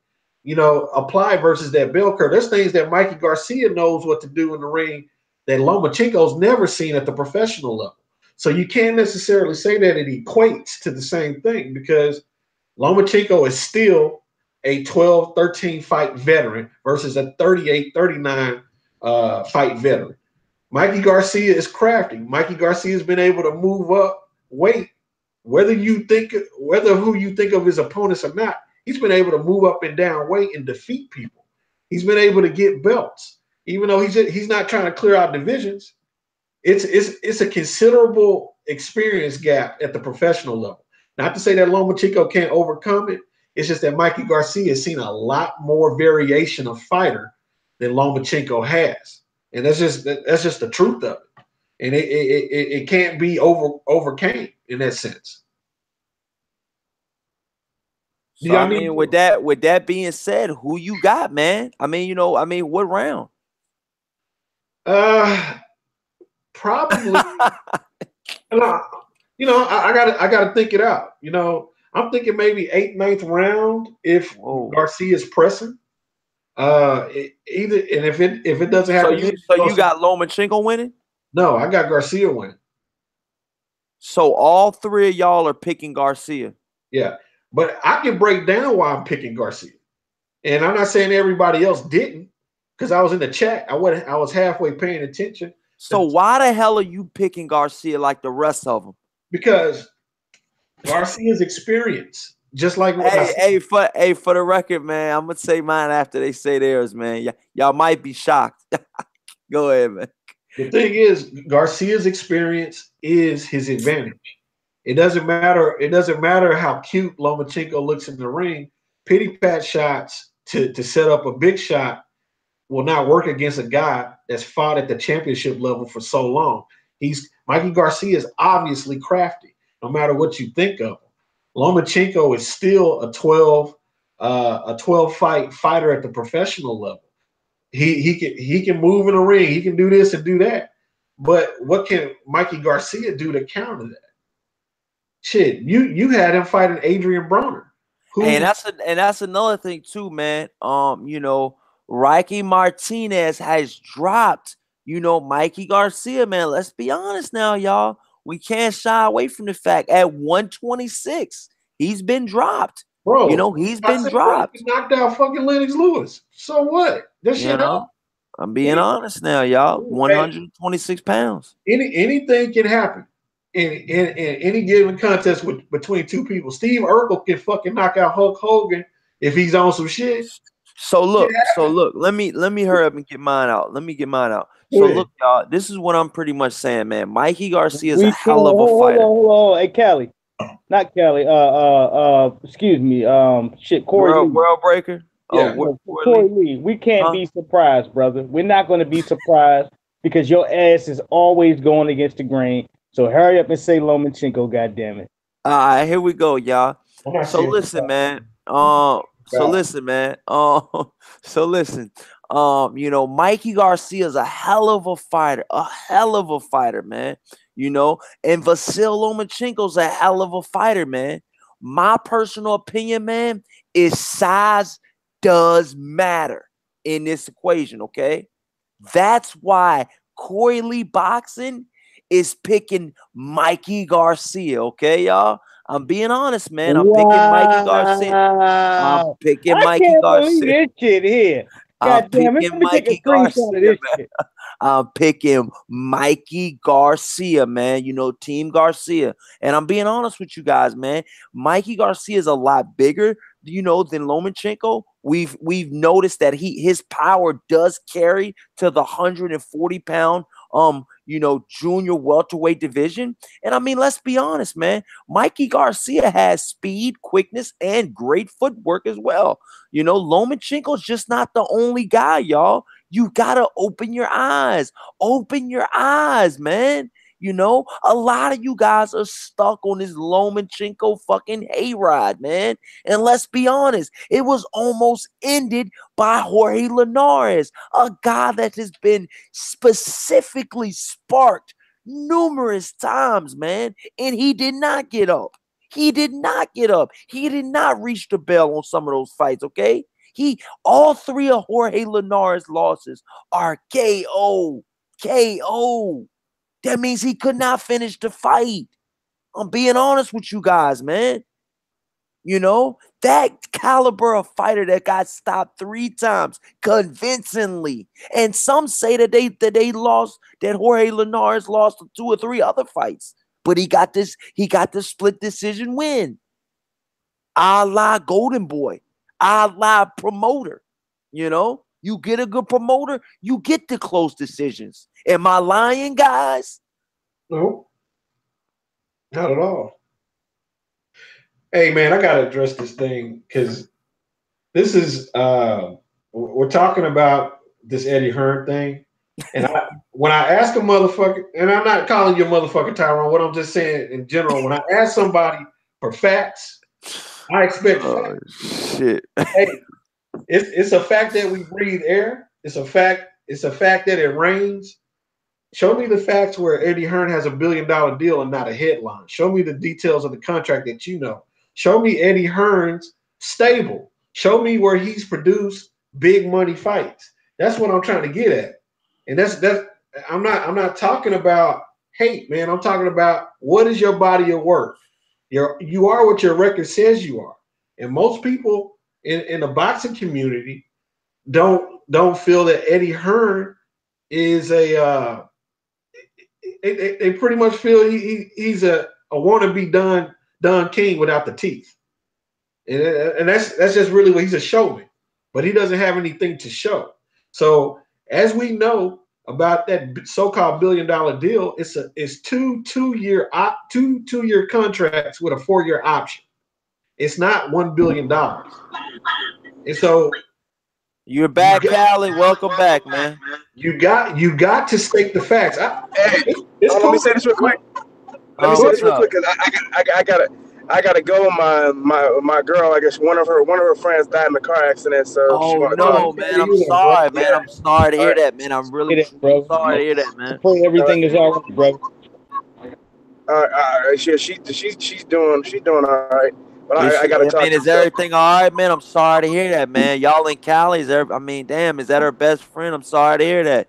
applied versus that bell curve. There's things that Mikey Garcia knows what to do in the ring that Lomachenko's never seen at the professional level. So you can't necessarily say that it equates to the same thing because Lomachenko is still a 12, 13 fight veteran versus a 38, 39 fight veteran. Mikey Garcia is crafty. Mikey Garcia has been able to move up weight, whether who you think of his opponents or not. He's been able to move up and down weight and defeat people. He's been able to get belts, even though he's not trying to clear out divisions. It's a considerable experience gap at the professional level. Not to say that Lomachenko can't overcome it. It's just that Mikey Garcia has seen a lot more variation of fighter than Lomachenko has, and that's just the truth of it. And it can't be overcame in that sense. So I mean, with that being said, who you got, man? I mean, what round? Probably. I gotta think it out. I'm thinking maybe 8th, 9th round if Garcia's pressing. If it doesn't happen, so you got Lomachenko winning? No, I got Garcia winning. So all three of y'all are picking Garcia. Yeah, but I can break down why I'm picking Garcia, and I'm not saying everybody else didn't because I was in the chat. I was halfway paying attention. So why the hell are you picking Garcia like the rest of them? Because Garcia's experience, just like for the record, man, I'm gonna say mine after they say theirs, man. Y'all might be shocked. Go ahead, man. The thing is, Garcia's experience is his advantage. It doesn't matter. It doesn't matter how cute Lomachenko looks in the ring. Pity pat shots to set up a big shot will not work against a guy that's fought at the championship level for so long. Mikey Garcia is obviously crafty, no matter what you think of him. Lomachenko is still a 12 fight fighter at the professional level. He can move in the ring. He can do this and do that. But what can Mikey Garcia do to counter that? Shit, you had him fighting Adrian Broner. And that's another thing too, man. Rocky Martinez has dropped, Mikey Garcia, man. Let's be honest now, y'all. We can't shy away from the fact at 126, he's been dropped. Bro, he's been dropped. He knocked out fucking Lennox Lewis. So what? That shit up. I'm being honest now, y'all. 126 pounds. Anything can happen in any given contest between two people. Steve Urkel can fucking knock out Hulk Hogan if he's on some shit. So look, let me hurry up and get mine out. So look, y'all, this is what I'm pretty much saying, man. Mikey Garcia is a hell of a fighter. Hold on. Hey, Callie. Not Callie. Excuse me. Corey Lee. World Breaker. Yeah. Corey Lee. We can't be surprised, brother. We're not going to be surprised because your ass is always going against the grain. So hurry up and say Lomachenko, goddammit. All right, here we go, y'all. So listen, man. Mikey Garcia is a hell of a fighter, man. And Vasil Lomachenko's a hell of a fighter, man. My personal opinion, man, is size does matter in this equation, okay? That's why Corey Lee Boxing is picking Mikey Garcia, okay, y'all? I'm being honest, man. I'm picking Mikey Garcia. I'm picking Mikey Garcia. This shit here. I'm picking Mikey Garcia, man. I'm picking Mikey Garcia, man. Team Garcia. And I'm being honest with you guys, man. Mikey Garcia is a lot bigger, than Lomachenko. We've noticed that his power does carry to the 140-pound junior welterweight division. And I mean, let's be honest, man. Mikey Garcia has speed, quickness, and great footwork as well. Lomachenko's just not the only guy, y'all. You gotta open your eyes. Open your eyes, man. You know, a lot of you guys are stuck on this Lomachenko fucking hayride, man. And let's be honest, it was almost ended by Jorge Linares, a guy that has been specifically sparked numerous times, man. And he did not get up. He did not get up. He did not reach the bell on some of those fights, okay? All three of Jorge Linares' losses are KO. KO. That means he could not finish the fight. I'm being honest with you guys, man. You know, that caliber of fighter that got stopped 3 times convincingly. And some say that they lost, that Jorge Linares lost 2 or 3 other fights. But he got this split decision win. A la Golden Boy, a la promoter. You know, you get a good promoter, you get the close decisions. Am I lying, guys? No, not at all. Hey, man, I got to address this thing because this is, we're talking about this Eddie Hearn thing. And when I ask a motherfucker, and I'm not calling you a motherfucker, Tyrone, what I'm just saying in general, when I ask somebody for facts, I expect facts. Shit. Hey, it's a fact that we breathe air. It's a fact that it rains. Show me the facts where Eddie Hearn has $1 billion deal and not a headline. Show me the details of the contract that you know. Show me Eddie Hearn's stable. Show me where he's produced big money fights. That's what I'm trying to get at. And that's I'm not talking about hate, man. I'm talking about what is your body of work. You are what your record says you are. And most people in the boxing community don't feel that Eddie Hearn is a they pretty much feel he's a wannabe Don King without the teeth. And that's just really what he's a showman, but he doesn't have anything to show. So as we know about that so-called $1 billion deal, it's two-year contracts with a 4-year option. It's not $1 billion. And so you're back, Callie. Welcome back, man. You got to state the facts. Let me say this real quick. Let me say this real quick because I gotta go. My girl, I guess one of her friends died in a car accident. So man, I'm sorry, man. I'm sorry to hear that, man. I'm really sorry to hear that, man. Everything is all right, bro. She's doing all right. But I gotta talk. Is everything all right, man? I'm sorry to hear that, man. Y'all in Cali, is that her best friend? I'm sorry to hear that.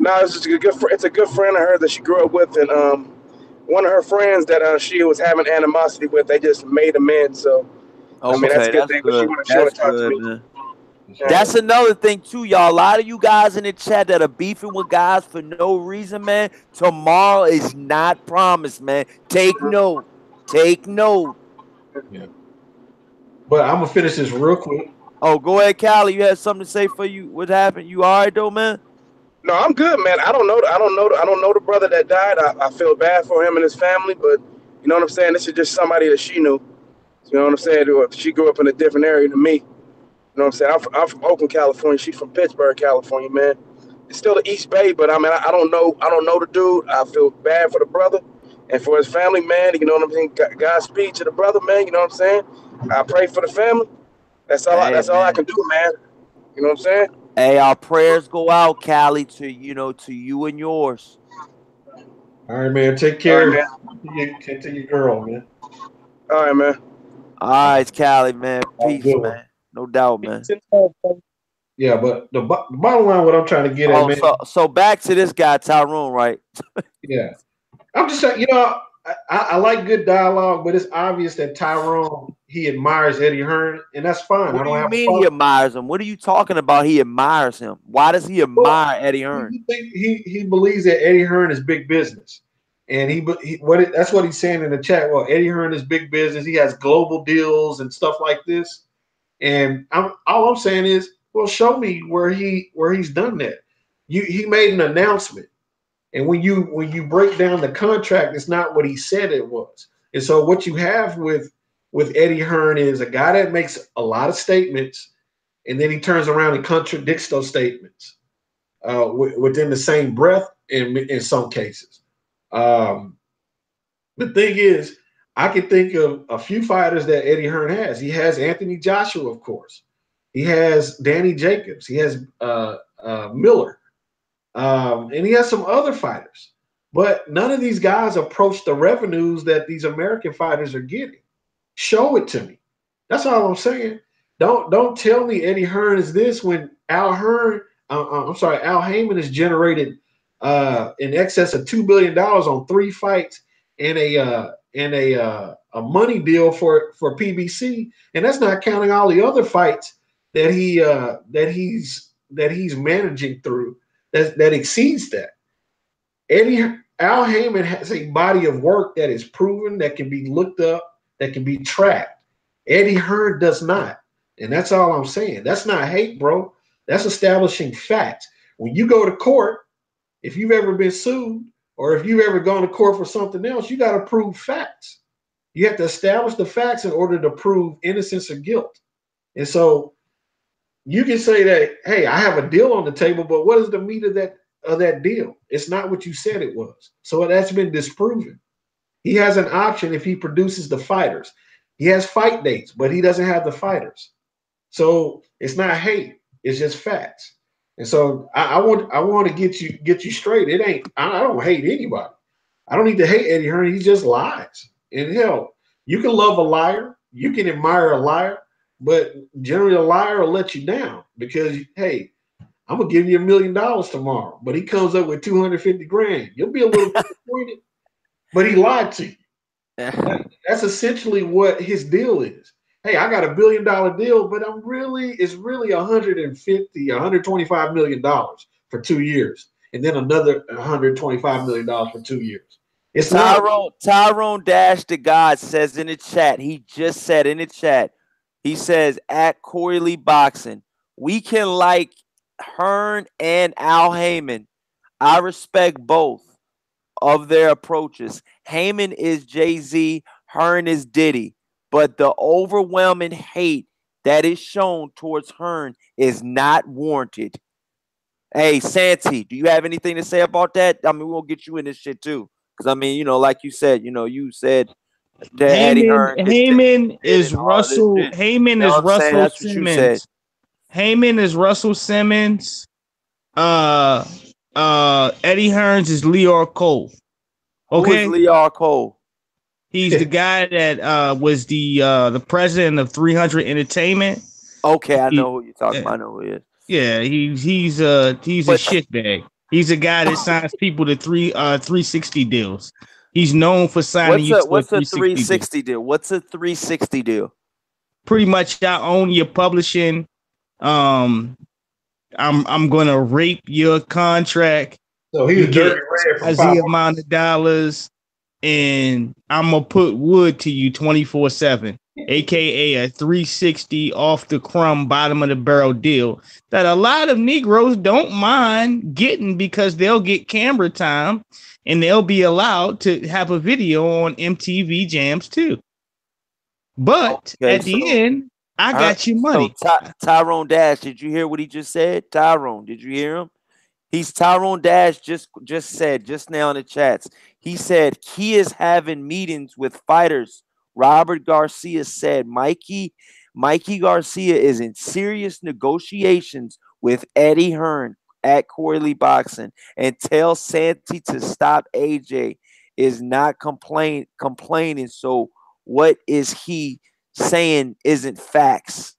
No, it's just it's a good friend of hers that she grew up with, and one of her friends that she was having animosity with, they just made amends. So I mean, that's a good thing. Good. But she want to talk to me. Man. That's another thing too, y'all. A lot of you guys in the chat that are beefing with guys for no reason, man. Tomorrow is not promised, man. Take note. Take note. Yeah. But I'm gonna finish this real quick. Oh, go ahead, Callie. You had something to say for you. What happened? You all right though, man? No, I'm good, man. I don't know the brother that died. I feel bad for him and his family, but you know what I'm saying? This is just somebody that she knew. You know what I'm saying? She grew up in a different area than me. You know what I'm saying? I'm from Oakland, California. She's from Pittsburgh, California, man. It's still the East Bay, but I mean, I don't know the dude. I feel bad for the brother and for his family, man. You know what I'm saying? Godspeed to the brother, man. You know what I'm saying? I pray for the family. That's all. That's all I can do, man. You know what I'm saying? Hey, our prayers go out, Callie, to you and yours. All right, man. Take care. Take to your girl, man. All right, man. All right, Callie, man. Peace, man. No doubt, man. Yeah, but the bottom line, what I'm trying to get at, man. So back to this guy, Tyrone, right? Yeah. I'm just saying, I like good dialogue, but it's obvious that Tyrone, he admires Eddie Hearn, and that's fine. What do you mean he admires him? What are you talking about? He admires him. Why does he admire Eddie Hearn? He believes that Eddie Hearn is big business, and that's what he's saying in the chat. Well, Eddie Hearn is big business. He has global deals and stuff like this. And all I'm saying is, well, show me where he's done that. He made an announcement. And when you break down the contract, it's not what he said it was. And so what you have with Eddie Hearn is a guy that makes a lot of statements, and then he turns around and contradicts those statements within the same breath in some cases. The thing is, I can think of a few fighters that Eddie Hearn has. He has Anthony Joshua, of course. He has Danny Jacobs. He has Miller. And he has some other fighters. But none of these guys approach the revenues that these American fighters are getting. Show it to me. That's all I'm saying. Don't tell me Eddie Hearn is this when Al Heyman has generated in excess of $2 billion on 3 fights and a money deal for PBC, and that's not counting all the other fights that he's managing through that exceeds that. Al Heyman has a body of work that is proven, that can be looked up, that can be tracked. Eddie Hearn does not, and that's all I'm saying. That's not hate, bro. That's establishing facts. When you go to court, if you've ever been sued or if you've ever gone to court for something else, you got to prove facts. You have to establish the facts in order to prove innocence or guilt. And so you can say that, hey, I have a deal on the table, but what is the meat of that deal? It's not what you said it was. So that's been disproven. He has an option if he produces the fighters. He has fight dates, but he doesn't have the fighters. So it's not hate. It's just facts. And so I want to get you straight. It ain't. I don't hate anybody. I don't need to hate Eddie Hearn. He just lies. And hell, you can love a liar. You can admire a liar, but generally a liar will let you down because, hey, I'm gonna give you $1 million tomorrow, but he comes up with 250 grand. You'll be a little disappointed, but he lied to you. That's essentially what his deal is. Hey, I got $1 billion deal, but it's really $125 million for 2 years, and then another $125 million for 2 years. It's Tyrone Dash the God says in the chat. He just said in the chat. He says at Corey Lee Boxing, we can like Hearn and Al Heyman. I respect both of their approaches. Heyman is Jay-Z, Hearn is Diddy. But the overwhelming hate that is shown towards Hearn is not warranted. Hey, Santi, do you have anything to say about that? I mean, we'll get you in this shit too. Because, I mean, like you said, you said that Eddie Hearn. Heyman is Russell. Heyman is Russell Simmons. Heyman is Russell Simmons. Eddie Hearns is Leor Cole. Okay. Who is Leor Cole? He's the guy that was the president of 300 Entertainment. Okay, I know who you're talking about. I know who he is. Yeah, he's a shitbag. He's a guy that signs people to 360 deals. He's known for signing what's a 360 deal? What's a 360 deal? Pretty much, I own your publishing. I'm gonna rape your contract. So he's dirty red for amount of dollars. And I'm gonna put wood to you 24/7, aka a 360 off the crumb bottom of the barrel deal that a lot of Negroes don't mind getting because they'll get camera time and they'll be allowed to have a video on MTV Jams too. But at the end, I got your money. So Tyrone Dash, did you hear what he just said? Tyrone, did you hear him? Tyrone Dash just said just now in the chats. He said he is having meetings with fighters. Robert Garcia said Mikey Garcia is in serious negotiations with Eddie Hearn at Corey Lee Boxing, and tell Santi to stop. AJ is not complaining. So what is he saying isn't facts?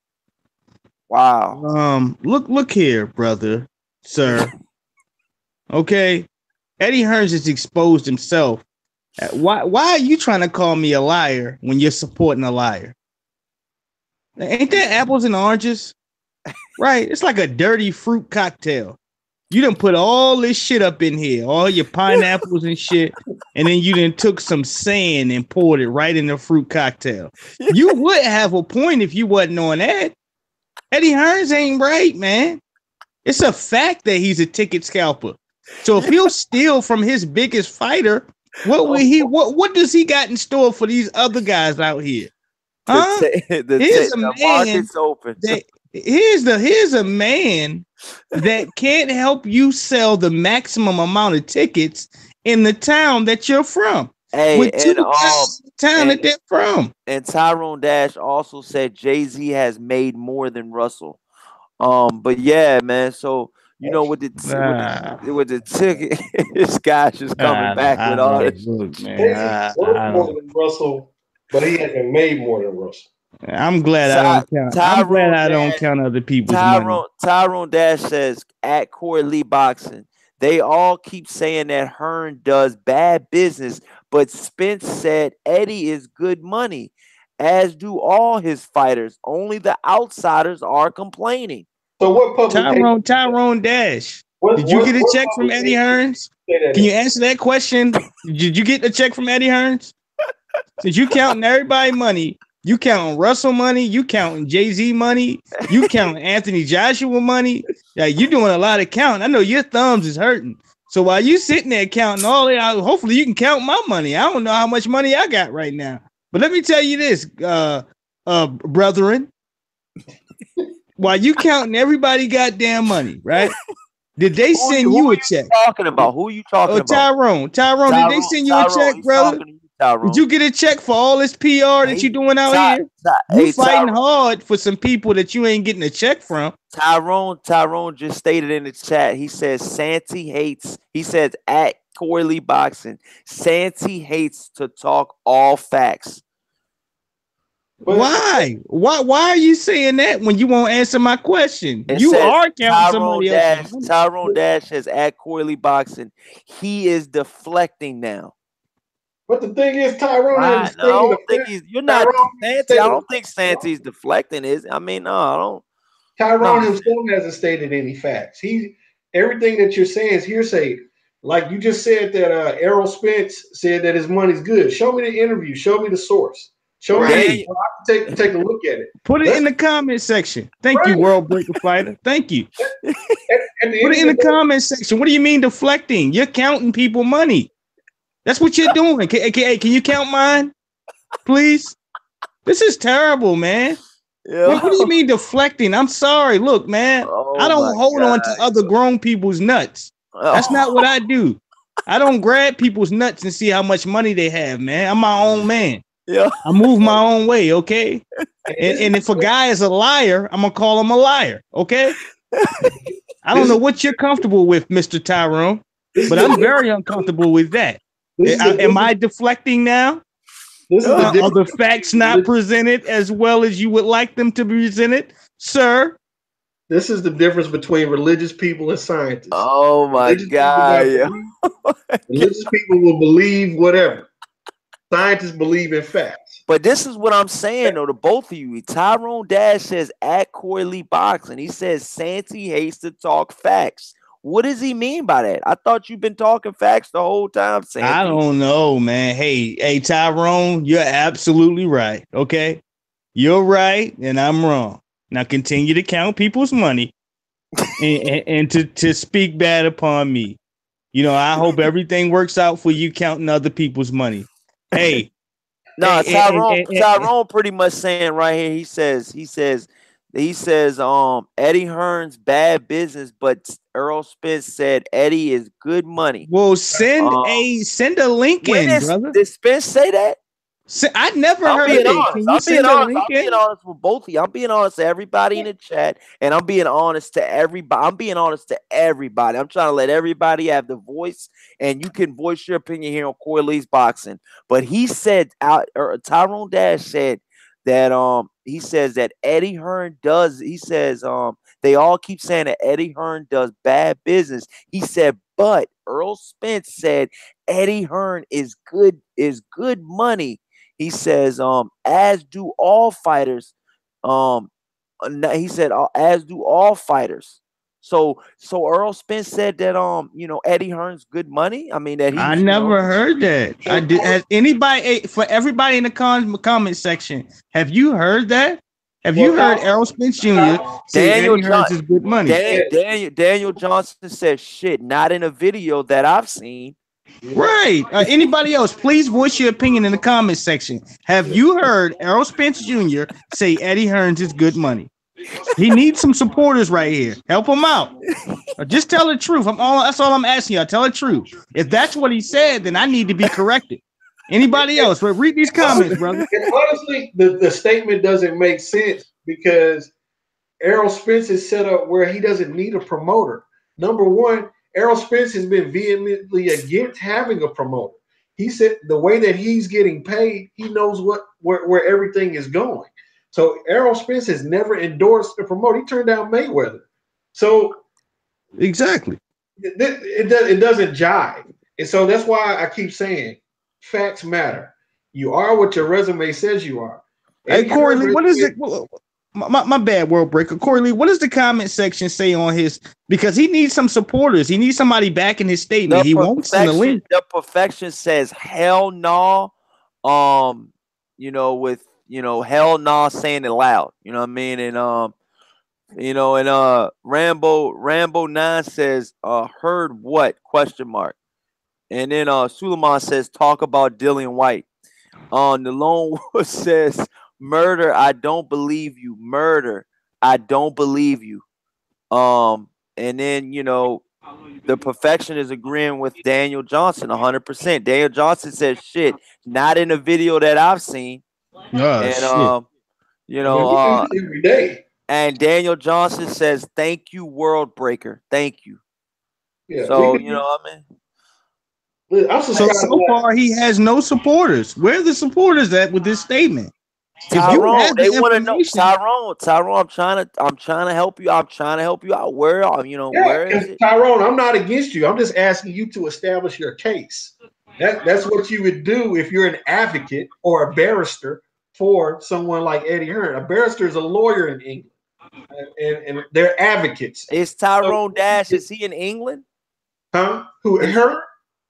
Wow. Look here, brother, sir. Okay, Eddie Hearns has exposed himself. Why are you trying to call me a liar when you're supporting a liar? Ain't that apples and oranges? Right? It's like a dirty fruit cocktail. You done put all this shit up in here, all your pineapples and shit, and then you done took some sand and poured it right in the fruit cocktail. You would have a point if you wasn't on that. Eddie Hearns ain't right, man. It's a fact that he's a ticket scalper. So if he'll steal from his biggest fighter, what does he got in store for these other guys out here? Huh? Here's a man that can't help you sell the maximum amount of tickets in the town that you're from. Hey, With two and guys in the town that they're from. And Tyrone Dash also said Jay-Z has made more than Russell. But yeah, man. So you know with the ticket, this guy's just coming back with all this. Look, man, Jay-Z worked more than Russell, but he hasn't made more than Russell. I'm glad I don't count. I'm glad I don't count other people's money. Tyrone Dash says at Corey Lee Boxing, they all keep saying that Hearn does bad business, but Spence said Eddie is good money, as do all his fighters. Only the outsiders are complaining. So what publication? Tyrone Dash. Did you get a check from Eddie Hearns? Can you answer that question? Did you get a check from Eddie Hearns? Since you counting everybody's money, you counting Russell money, you counting Jay-Z money, you counting Anthony Joshua money. Yeah, you doing a lot of counting. I know your thumbs is hurting. So while you sitting there counting all that, hopefully you can count my money. I don't know how much money I got right now. But let me tell you this, brethren. While you counting everybody goddamn money, right? Did they send you a check? Talking about who you talking about? Tyrone, did they send you a check, brother? Did you get a check for all this PR that you doing out here? You fighting hard for some people that you ain't getting a check from. Tyrone just stated in the chat. He says Santi hates. He says at Corey Lee Boxing, Santi hates to talk all facts. Why? Why are you saying that when you won't answer my question? You are counting somebody else. Tyrone Dash says at Corey Lee Boxing, he is deflecting now. But the thing is, Tyrone, I don't think you're not Santi. I don't think Santi's deflecting, is I mean, no, I don't. Tyrone himself hasn't stated any facts. Everything that you're saying is hearsay. Like you just said that Errol Spence said that his money's good. Show me the interview. Show me the source. Show me. Take a look at it. Put it in the comment section. Thank you, World Breaker Fighter. Thank you. Put it in the comment section. What do you mean deflecting? You're counting people money. That's what you're doing. Can you count mine, please? This is terrible, man. Yeah. What do you mean deflecting? I'm sorry. Look, man, I don't hold on to other grown people's nuts. That's not what I do. I don't grab people's nuts and see how much money they have, man. I'm my own man. Yeah, I move my own way, okay? And if a guy is a liar, I'm gonna call him a liar, okay? I don't know what you're comfortable with, Mr. Tyrone, but I'm very uncomfortable with that. Am I deflecting now? Are the facts not presented as well as you would like them to be presented, sir? This is the difference between religious people and scientists. Oh my God! Religious people will believe whatever. Scientists believe in facts. But this is what I'm saying, though, to both of you. Tyrone Dash says at Corey Lee Boxing, he says Santi hates to talk facts. What does he mean by that? I thought you've been talking facts the whole time, Santi. I don't know, man. Hey, Tyrone, you're absolutely right. Okay, you're right, and I'm wrong. Now continue to count people's money and to speak bad upon me. You know, I hope everything works out for you counting other people's money. Hey, no, Tyrone pretty much saying right here. He says, Eddie Hearn's bad business, but Earl Spence said Eddie is good money. Well, send a link in, brother. Did Spence say that? I never heard of it. I'm being honest with both of you. I'm being honest to everybody in the chat, and I'm being honest to everybody. I'm trying to let everybody have the voice, and you can voice your opinion here on Corey Lee's Boxing. But he said, Tyrone Dash said that he says that Eddie Hearn does. He says they all keep saying that Eddie Hearn does bad business. He said, but Earl Spence said Eddie Hearn is good money. He says, as do all fighters. He said, as do all fighters. So Earl Spence said that Eddie Hearn's good money. I mean that I never heard that. I did. Has anybody for everybody in the comment section? Have you heard that? Have you heard Errol Spence Jr. say Eddie Hearns is good money? Daniel Johnson said shit. Not in a video that I've seen. Right. Anybody else, please voice your opinion in the comment section. Have you heard Errol Spence Jr. say Eddie Hearns is good money? He needs some supporters right here. Help him out. Just tell the truth. That's all I'm asking y'all. Tell the truth. If that's what he said, then I need to be corrected. Anybody else? But read these comments, brother. And honestly, the statement doesn't make sense because Errol Spence is set up where he doesn't need a promoter. Number one, Errol Spence has been vehemently against having a promoter. He said the way that he's getting paid, he knows where everything is going. So Errol Spence has never endorsed a promoter. He turned down Mayweather. So exactly, it doesn't jive. And so that's why I keep saying facts matter. You are what your resume says you are. Hey, Corey Lee, what is it? My bad, World Breaker. Corey Lee, what does the comment section say on his? Because he needs some supporters. He needs somebody back in his statement. He won't send a link. The perfection says hell no. With hell no saying it loud. You know what I mean? And Rambo 9 says heard what? Question mark. And then Suleiman says talk about Dillian White. The Lone Wolf says murder, I don't believe you. Murder, I don't believe you. And then the perfection is agreeing with Daniel Johnson 100%. Daniel Johnson says shit, not in the video that I've seen. And every day. And Daniel Johnson says, "Thank you, World Breaker. Thank you." Yeah, so you know what I mean. So far, he has no supporters. Where are the supporters at with this statement? Tyrone, they want to know. Tyrone, I'm trying to help you. I'm trying to help you out. Where is it? Tyrone, I'm not against you. I'm just asking you to establish your case. That's what you would do if you're an advocate or a barrister for someone like Eddie Hearn. A barrister is a lawyer in England, and they're advocates. Is Tyrone Dash? Is he in England? Huh? Who Hearn?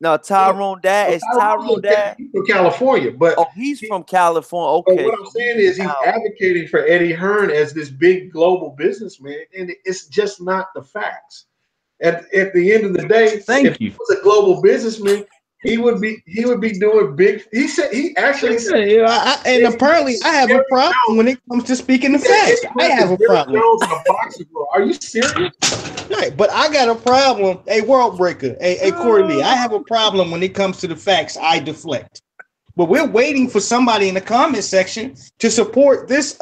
No, Tyrone Dash. Is Tyrone Dash? He's from California, but he's from California. Okay. But what I'm saying is he's advocating for Eddie Hearn as this big global businessman, and it's just not the facts. At the end of the day, if he was a global businessman, he would be doing big. He said he actually said, apparently I have a problem when it comes to speaking the facts. I have a problem. Are you serious? Right, but I got a problem. Hey, World Breaker. Hey, Corey Lee. I have a problem when it comes to the facts. I deflect. But we're waiting for somebody in the comment section to support this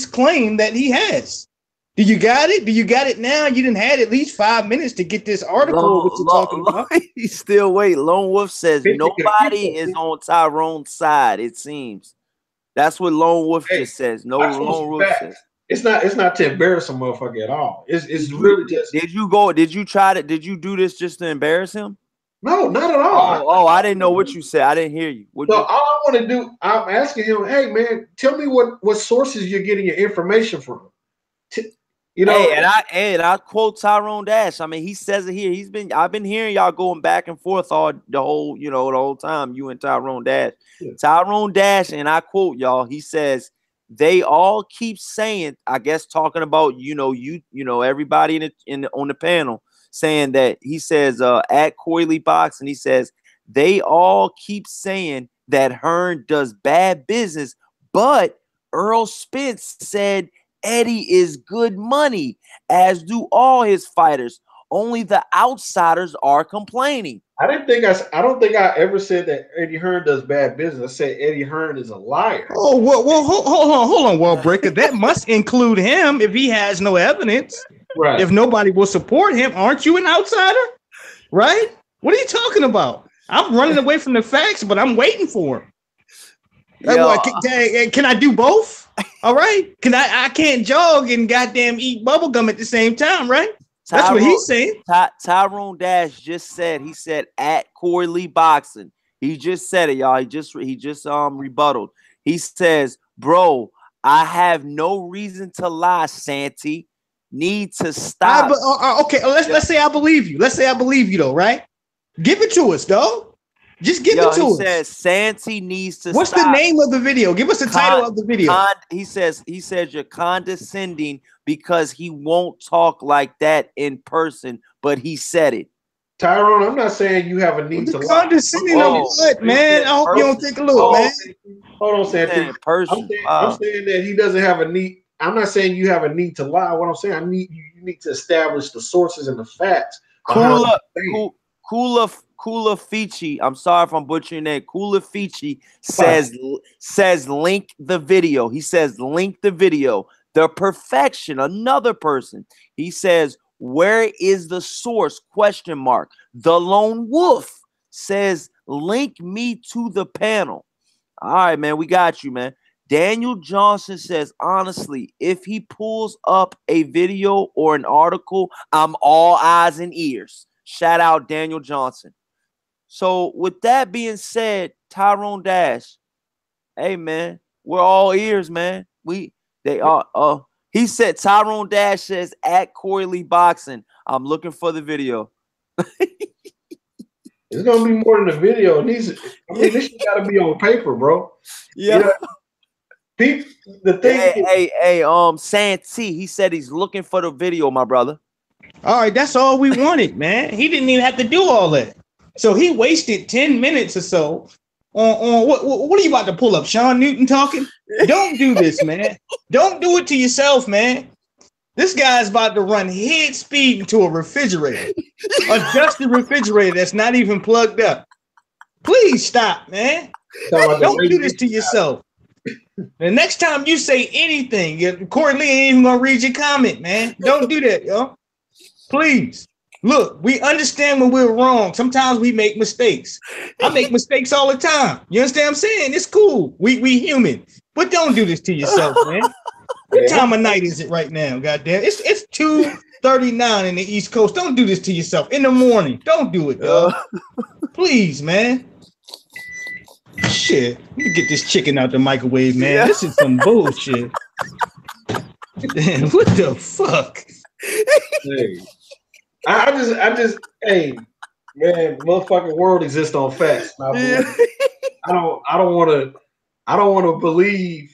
claim that he has. Do you got it? Do you got it now? You didn't have at least 5 minutes to get this article. What you're talking about? He's still waiting. Lone Wolf says nobody is on Tyrone's side. It seems that's what Lone Wolf just says. No, Lone Wolf says it's not to embarrass a motherfucker at all. It's really just. Did you try to? Did you do this just to embarrass him? No, not at all. I didn't know what you said. I didn't hear you. All I want to do, I'm asking him, hey man, tell me what sources you're getting your information from. I quote Tyrone Dash. I mean, he says it here. I've been hearing y'all going back and forth the whole time. You and Tyrone Dash. Yeah. Tyrone Dash, and I quote y'all. He says they all keep saying, I guess, talking about everybody on the panel saying that he says at Corey Lee Boxing. He says they all keep saying that Hearn does bad business, but Errol Spence said Eddie is good money, as do all his fighters. Only the outsiders are complaining. I don't think I ever said that Eddie Hearn does bad business. I said Eddie Hearn is a liar. Oh, well, hold on, World Breaker. That must include him if he has no evidence. Right. If nobody will support him, aren't you an outsider? Right? What are you talking about? I'm running away from the facts, but I'm waiting for him. Can I do both? All right. I can't jog and goddamn eat bubblegum at the same time, right? That's what he's saying. Tyrone Dash just said, he said at Corey Lee Boxing. He just said it, y'all. He just rebutted. He says, bro, I have no reason to lie, Santi. Need to stop. Okay, let's say I believe you. Let's say I believe you though, right? Give it to us, though. Just give it to us. He says Santi needs to What's stop. the name of the video? Give us the title of the video. He says you're condescending because he won't talk like that in person, but he said it. Tyrone, I'm not saying you have a need to lie. Condescending of what, man? I hope you don't take a look, man. Hold on, Santi. I'm saying that he doesn't have a need. I'm not saying you have a need to lie. What I'm saying, you need to establish the sources and the facts. Kula Fichi. I'm sorry if I'm butchering that. Kula Fichi says link the video. He says link the video. The Perfection, another person. He says, where is the source? Question mark. The Lone Wolf says, link me to the panel. All right, man, we got you, man. Daniel Johnson says, honestly, if he pulls up a video or an article, I'm all eyes and ears. Shout out Daniel Johnson. So with that being said, Tyrone Dash, hey, man, we're all ears, man. He said, Tyrone Dash says, at Corey Lee Boxing, I'm looking for the video. It's gonna be more than a video. This shit gotta be on paper, bro. Yeah. You know, the thing. Hey, Santee, he said he's looking for the video, my brother. All right, that's all we wanted, man. He didn't even have to do all that. So he wasted 10 minutes or so on what are you about to pull up? Sean Newton talking? Don't do this, man. Don't do it to yourself, man. This guy's about to run head speed into a refrigerator, a dusty refrigerator that's not even plugged up. Please stop, man. Don't do this to yourself. The next time you say anything, Corey Lee ain't even gonna read your comment, man. Don't do that, yo. Please. Look, we understand when we're wrong. Sometimes we make mistakes. I make mistakes all the time. You understand what I'm saying? It's cool. We human. But don't do this to yourself, man. What time of night is it right now? Goddamn. It's 2:39 in the East Coast. Don't do this to yourself in the morning. Don't do it, dog. Please, man. Shit. Let me get this chicken out the microwave, man. Yeah. This is some bullshit. Damn, what the fuck? Hey. I just, hey, man, motherfucking world exists on facts. I don't want to believe.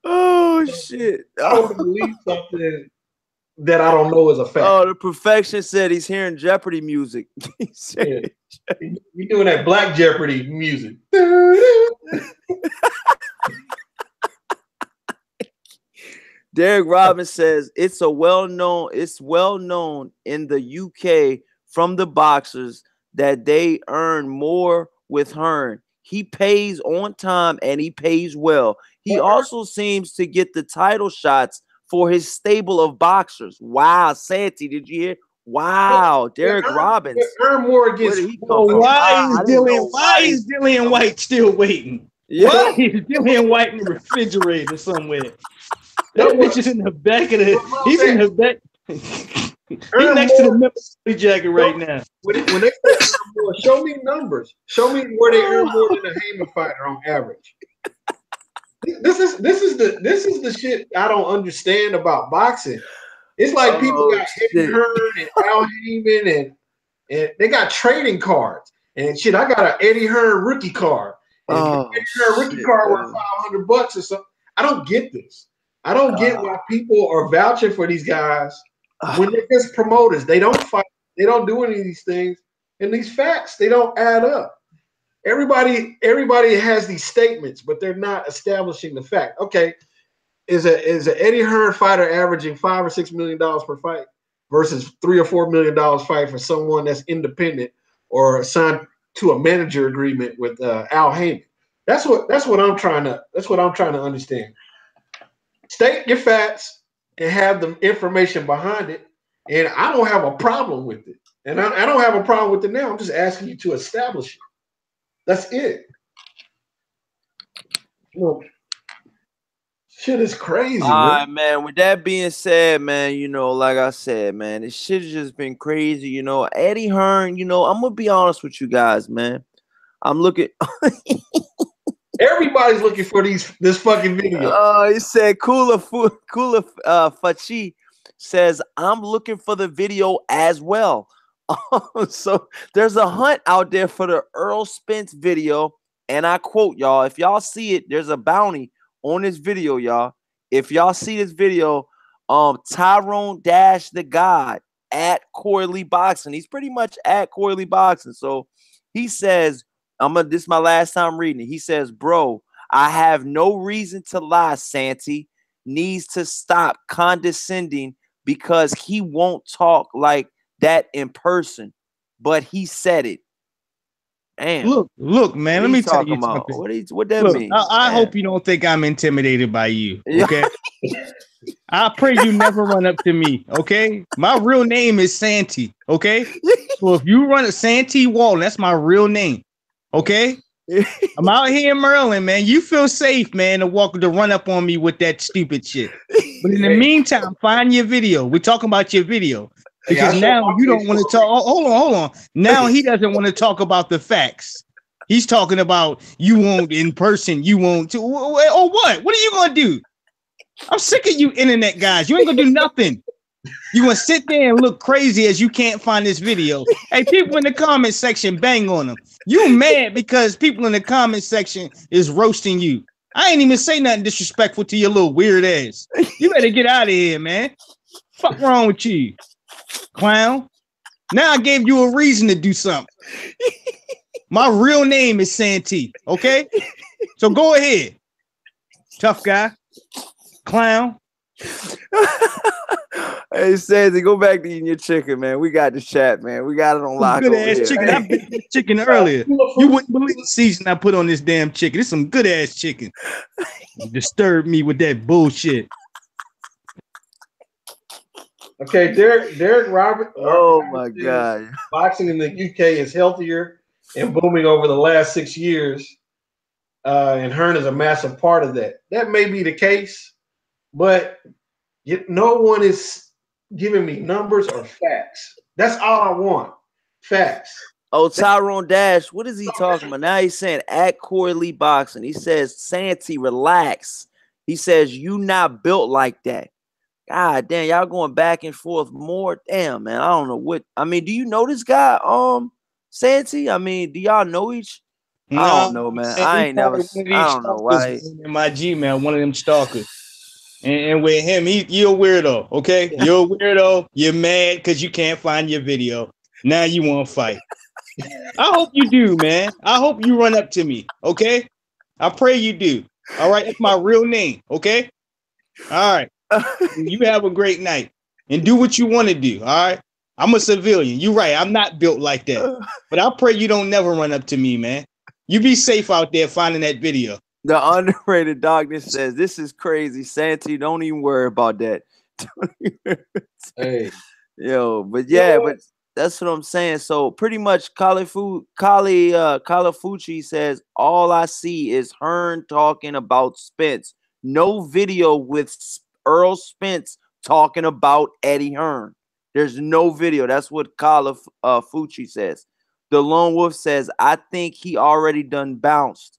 Oh shit! I don't want to believe something that I don't know is a fact. Oh, the Perfection said he's hearing Jeopardy music. You're doing that Black Jeopardy music. Derek Robbins says it's well known in the UK from the boxers that they earn more with Hearn. He pays on time and he pays well. He also seems to get the title shots for his stable of boxers. Wow, Santi, did you hear? Wow, Derek Robbins. Earn more against. Why is Dillian White still waiting? Yeah. Why is Dillian White in the refrigerator somewhere? That bitch is in the back of the. He's in the back. He's next to the military jacket right now. When they say more, show me numbers. Show me where they earn more than a Heyman fighter on average. This is the shit I don't understand about boxing. It's like people got Eddie Hearn and Al Heyman and they got trading cards and shit. I got an Eddie Hearn rookie card. And Eddie Hearn rookie card worth $500 or something. I don't get this. I don't get why people are vouching for these guys when they're just promoters. They don't fight. They don't do any of these things. And these facts, they don't add up. Everybody has these statements, but they're not establishing the fact. Okay, is an Eddie Hearn fighter averaging $5 or $6 million per fight versus $3 or $4 million fight for someone that's independent or signed to a manager agreement with Al Heyman? That's what I'm trying to understand. State your facts and have the information behind it, and I don't have a problem with it. And I don't have a problem with it now. I'm just asking you to establish it. That's it. Shit is crazy, man. All right, man. With that being said, man, like I said, man, this shit has just been crazy. Eddie Hearn, I'm gonna be honest with you guys, man. I'm looking. Everybody's looking for this fucking video. He said Kula Fachi says I'm looking for the video as well. So there's a hunt out there for the Earl Spence video, and I quote y'all: if y'all see it, there's a bounty on this video, y'all. If y'all see this video, Tyrone Dash the God at Corey Lee Boxing. He's pretty much at Corey Lee Boxing. So he says, this is my last time reading it. He says, bro, I have no reason to lie, Santi. needs to stop condescending because he won't talk like that in person. But he said it. Damn. Look, man. Let me tell you something. What that Look, mean? I hope you don't think I'm intimidated by you. Yeah. Okay. I pray you never run up to me. Okay. My real name is Santee. Okay. So if you run a Santee Walton, that's my real name. Okay. I'm out here in Maryland, man. You feel safe, man, to run up on me with that stupid shit. But in the meantime, find your video. We're talking about your video. Because now you don't want to talk. Oh, hold on. Now he doesn't want to talk about the facts. He's talking about you won't in person. You won't. Or what? What are you going to do? I'm sick of you internet guys. You ain't going to do nothing. You going to sit there and look crazy as you can't find this video. Hey, people in the comment section, bang on them. You mad because people in the comment section is roasting you. I ain't even say nothing disrespectful to your little weird ass. You better get out of here, man. Fuck wrong with you, clown? Now I gave you a reason to do something. My real name is Santee, okay? So go ahead. Tough guy. Clown. Hey, Sandy, go back to eating your chicken, man. We got the chat, man. We got it on lock. Good ass chicken. I bit this chicken earlier. You wouldn't believe the season I put on this damn chicken. It's some good ass chicken. You disturbed me with that bullshit. Okay, Derek Robert. Oh my God. Boxing in the UK is healthier and booming over the last 6 years. And Hearn is a massive part of that. That may be the case, but no one is giving me numbers or facts. That's all I want. Facts. Oh, Tyrone Dash, what is he talking about? Now he's saying at Corey Lee Boxing. He says, Santee, relax. He says, you not built like that. God damn, y'all going back and forth more. Damn, man. I don't know what. I mean, do you know this guy, Santee? I mean, do y'all know each? No, I don't know, man. I ain't never. I don't know why. In my Gmail, one of them stalkers. And with him, you're a weirdo, okay? You're a weirdo. You're mad because you can't find your video. Now you want to fight. I hope you do, man. I hope you run up to me, okay? I pray you do. All right, that's my real name, okay? All right. You have a great night and do what you want to do, all right? I'm a civilian. You're right. I'm not built like that. But I pray you don't never run up to me, man. You be safe out there finding that video. The underrated darkness says, this is crazy. Santee, don't even worry about that. Hey. Yo, but yeah, but that's what I'm saying. So pretty much Kalafuchi says, all I see is Hearn talking about Spence. No video with Earl Spence talking about Eddie Hearn. There's no video. That's what Kalafuchi says. The Lone Wolf says, I think he already done bounced.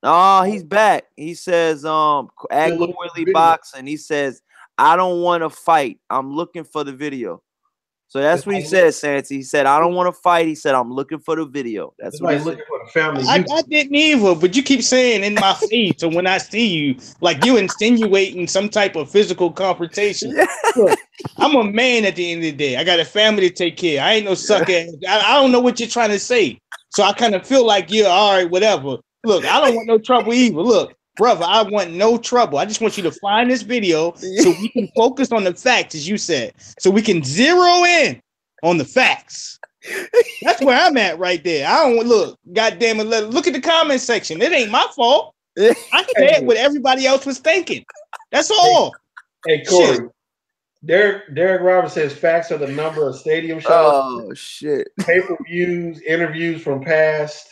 Oh, he's back. He says, at Corley Boxing, he says, I don't want to fight. I'm looking for the video. So that's what he said, Santee. He said, I don't want to fight. He said, I'm looking for the video. That's what he's looking for the family. I didn't either, but you keep saying in my face. So when I see you, like you insinuating some type of physical confrontation. Yeah. Look, I'm a man at the end of the day. I got a family to take care. I ain't no sucker. I don't know what you're trying to say. So I kind of feel like you're all right, whatever. Look, I don't want no trouble either. Look, brother, I want no trouble. I just want you to find this video so we can focus on the facts, as you said, so we can zero in on the facts. That's where I'm at right there. I don't look, goddamn it. Look at the comment section. It ain't my fault. I said what everybody else was thinking. That's all. Hey, Corey. Derek Roberts says facts are the number of stadium shows. Oh shit. Pay-per-views, interviews from past.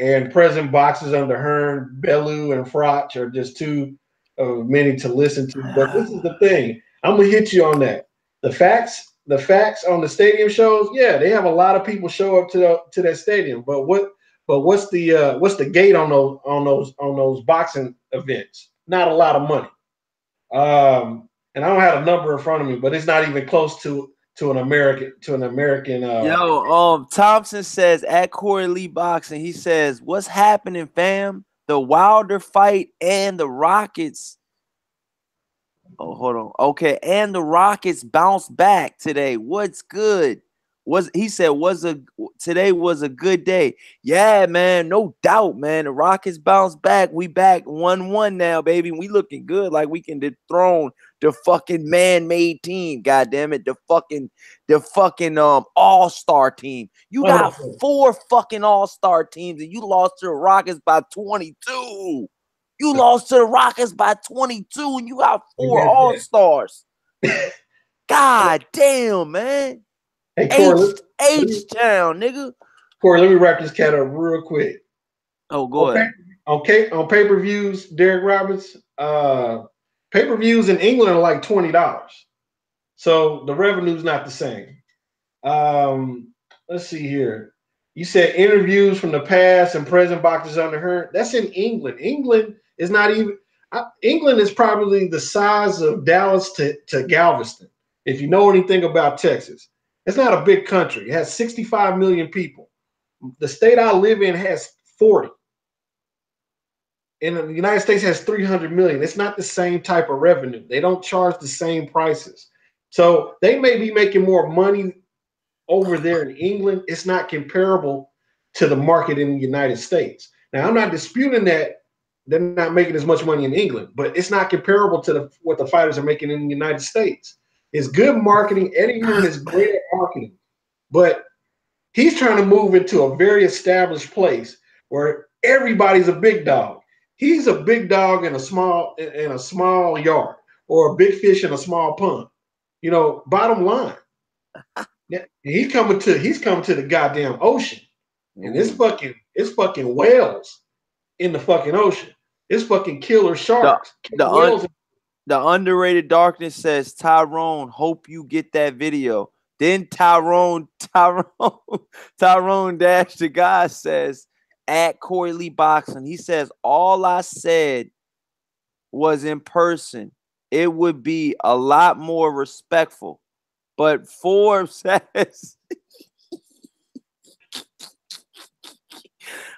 And present boxes under Hearn, Bellew, and Froch are just two of many to listen to. But this is the thing. I'm gonna hit you on that. The facts on the stadium shows, yeah, they have a lot of people show up to that stadium. But what's the gate on those boxing events? Not a lot of money. And I don't have a number in front of me, but it's not even close to an American. Thompson says at Corey Lee Boxing, he says, what's happening, fam? The Wilder fight and the Rockets. Oh, hold on. Okay, and the Rockets bounced back today. What's good? today was a good day. Yeah, man, no doubt, man. The Rockets bounced back. We back 1-1 now, baby. We looking good, like we can dethrone the fucking man-made team. God damn it, the fucking all-star team. You got 4 fucking all-star teams, and you lost to the Rockets by 22. You lost to the Rockets by 22, and you got 4 all-stars. God damn, man. Hey, Corey, H-Town, nigga. Corey, let me wrap this cat up real quick. Oh, go ahead. On pay-per-views, Derek Roberts, pay-per-views in England are like $20. So the revenue's not the same. Let's see here. You said interviews from the past and present boxers under her. That's in England. England is not even England is probably the size of Dallas to Galveston. If you know anything about Texas. It's not a big country. It has 65 million people. The state I live in has 40. And the United States has 300 million. It's not the same type of revenue. They don't charge the same prices. So they may be making more money over there in England. It's not comparable to the market in the United States. Now, I'm not disputing that they're not making as much money in England, but it's not comparable to what the fighters are making in the United States. It's good marketing. Eddie Hearn is great at marketing, but he's trying to move into a very established place where everybody's a big dog. He's a big dog in a small yard, or a big fish in a small pond. You know, bottom line. He's coming to the goddamn ocean, and it's fucking whales in the fucking ocean. It's fucking killer sharks. The underrated darkness says, Tyrone, hope you get that video. Then Tyrone Dash the guy says, at Corey Lee Boxing, he says, all I said was in person, it would be a lot more respectful. But Forbes says,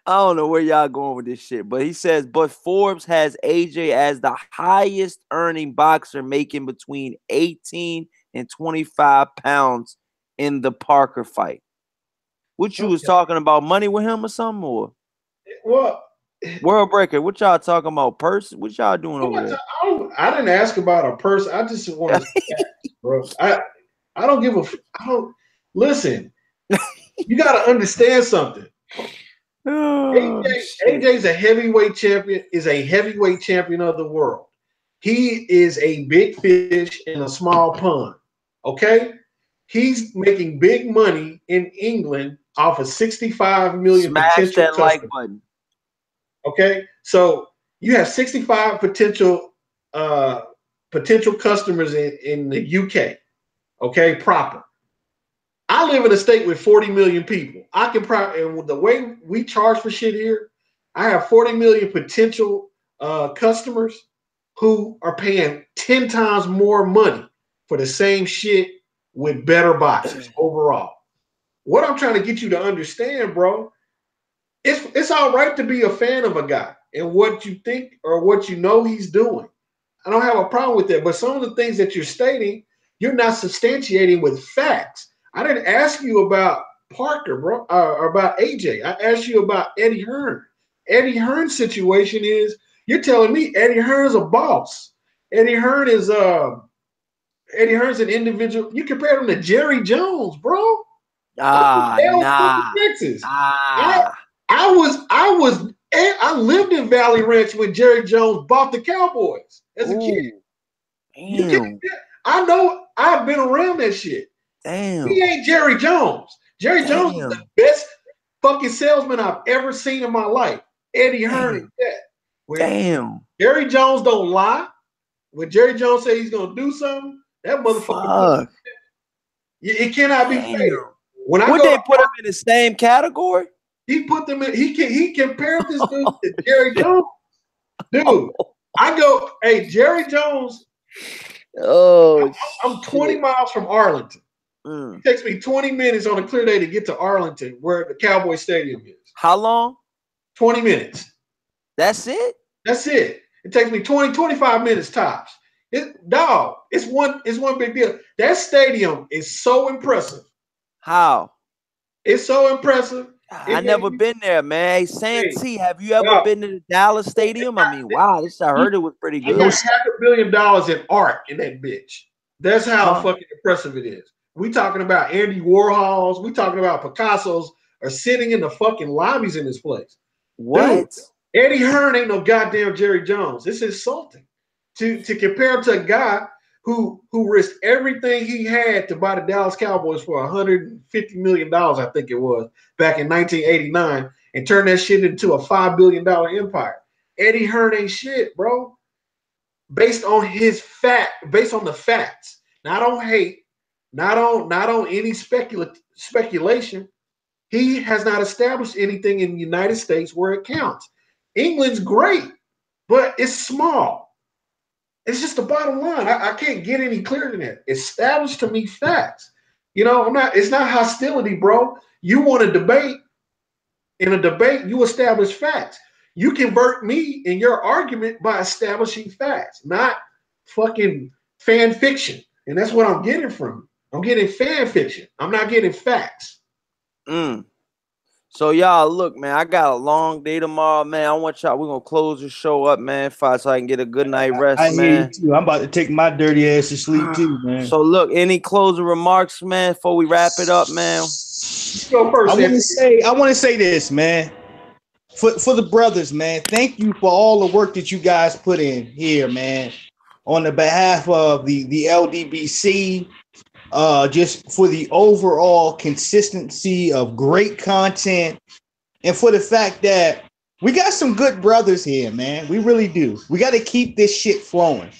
I don't know where y'all going with this shit, but he says, but Forbes has AJ as the highest earning boxer, making between 18 and 25 pounds in the Parker fight. What you was talking about, money with him or something? Or well, World Breaker, what y'all talking about? Person? What y'all doing over there? I didn't ask about a person. I just want to bro. I don't give a I don't listen. You got to understand something. AJ's a heavyweight champion, is a heavyweight champion of the world. He is a big fish in a small pond. Okay? He's making big money in England off of 65 million potential that customers. Like button. Okay? So you have 65 potential customers in the UK. Okay, proper. I live in a state with 40 million people. I can probably, and with the way we charge for shit here, I have 40 million potential customers who are paying 10 times more money for the same shit with better boxes overall. What I'm trying to get you to understand, bro, it's all right to be a fan of a guy and what you think or what you know he's doing. I don't have a problem with that. But some of the things that you're stating, you're not substantiating with facts. I didn't ask you about Parker, bro, or about AJ. I asked you about Eddie Hearn. Eddie Hearn's situation is, you're telling me Eddie Hearn's a boss. Eddie Hearn's an individual. You compare him to Jerry Jones, bro. Texas. I lived in Valley Ranch when Jerry Jones bought the Cowboys as a kid. Damn. I know. I've been around that shit. Damn. He ain't Jerry Jones. Jerry Jones is the best fucking salesman I've ever seen in my life. Eddie Hearn is that. Damn. Jerry Jones don't lie. When Jerry Jones says he's gonna do something, that motherfucker. It cannot be fair. Would they put him in the same category? He put them in. He compared this dude to Jerry Jones. Dude, I go, hey, Jerry Jones. Oh, I'm 20 miles from Arlington. It takes me 20 minutes on a clear day to get to Arlington, where the Cowboy Stadium is. How long? 20 minutes. That's it? That's it. It takes me 25 minutes tops. It's one big deal. That stadium is so impressive. How? It's so impressive. I never been there, man. Hey, Santee, have you ever been to the Dallas Stadium? I mean, wow, I heard it was pretty They good. got $500 million in art in that bitch. That's how fucking impressive it is. We talking about Andy Warhols. We talking about Picasso's are sitting in the fucking lobbies in this place. What? Dude, Eddie Hearn ain't no goddamn Jerry Jones. It's insulting to compare him to a guy who risked everything he had to buy the Dallas Cowboys for $150 million, I think it was, back in 1989, and turn that shit into a $5 billion empire. Eddie Hearn ain't shit, bro. Based on the facts, not on hate, not on any speculation. He has not established anything in the United States where it counts. England's great, but it's small. It's just the bottom line. I can't get any clearer than that. Establish to me facts. You know, it's not hostility, bro. You want to debate. In a debate, you establish facts. You convert me in your argument by establishing facts, not fucking fan fiction. And that's what I'm getting from you. I'm getting fan fiction. I'm not getting facts. So y'all, look, man, I got a long day tomorrow, man. I want y'all. We're gonna close the show up, man, so I can get a good night rest, I man. hear you too. I'm about to take my dirty ass to sleep too, man. So look, any closing remarks, man, before we wrap it up, man? Go first. I want to say this, man. For the brothers, man, thank you for all the work that you guys put in here, man. On the behalf of the LDBC, just for the overall consistency of great content, and for the fact that we got some good brothers here, man. We really do. We got to keep this shit flowing.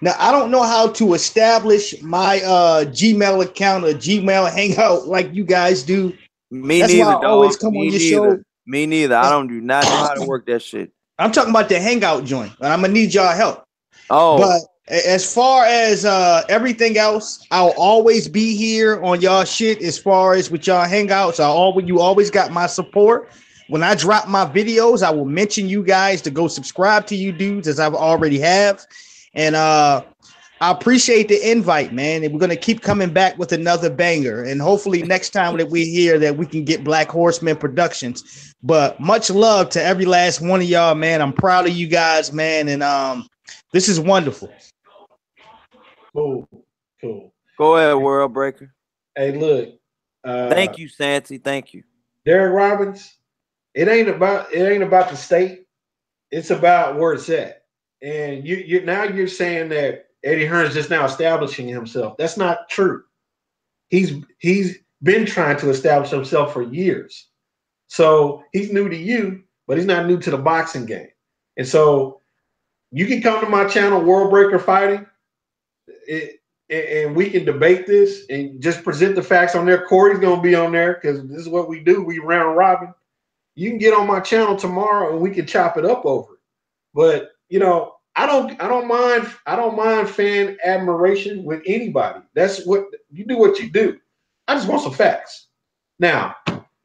Now, I don't know how to establish my Gmail account or Gmail hangout like you guys do. That's neither, why I always come on your show. Me neither. I do not know how to work that shit. I'm talking about the hangout joint, and I'm gonna need y'all help. Oh, but as far as everything else, I'll always be here on y'all shit. As far as with y'all hangouts, you always got my support. When I drop my videos, I will mention you guys to go subscribe to you dudes, as I've already have. And I appreciate the invite, man. And we're gonna keep coming back with another banger. And hopefully next time that we hear that we can get Black Horseman Productions. But much love to every last one of y'all, man. I'm proud of you guys, man. And this is wonderful. Cool. Go ahead, World Breaker. Hey, look. Thank you, Santee. Thank you. Derek Robbins, it ain't about the state. It's about where it's at. And you're saying that Eddie Hearn's just now establishing himself. That's not true. He's been trying to establish himself for years. So he's new to you, but he's not new to the boxing game. And so you can come to my channel, World Breaker Fighting, and we can debate this and just present the facts on there. Corey's going to be on there because this is what we do. We round robin. You can get on my channel tomorrow and we can chop it up over it. But, you know, I don't mind fan admiration with anybody. That's what you do. What you do. I just want some facts. Now,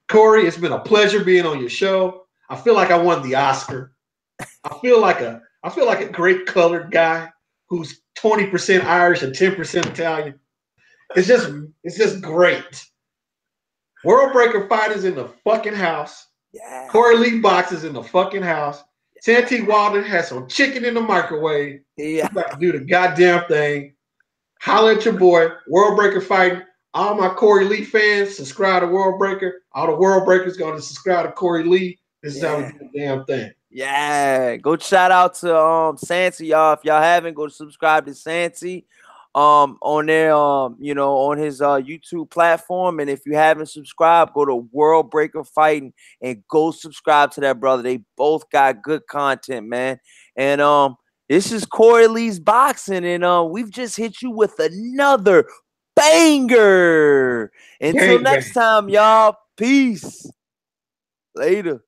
Corey, it's been a pleasure being on your show. I feel like I won the Oscar. I feel like a great colored guy who's 20% Irish and 10% Italian. It's just great. World Breaker Fighters in the fucking house. Yeah. Corey Lee boxes in the fucking house. Santee Walden has some chicken in the microwave. Yeah. About to do the goddamn thing. Holla at your boy, World Breaker Fighting. All my Corey Lee fans, subscribe to World Breaker. All the World Breakers going to subscrib to Corey Lee. This is how we do the damn thing. Yeah. Go shout out to Santee, y'all. If y'all haven't, go subscribe to Santee on there, you know, on his YouTube platform. And if you haven't subscribed, go to World Breaker Fighting and go subscribe to that brother. They both got good content, man. And this is Corey Lee's Boxing, and we've just hit you with another banger. Until next time, y'all. Peace. Later.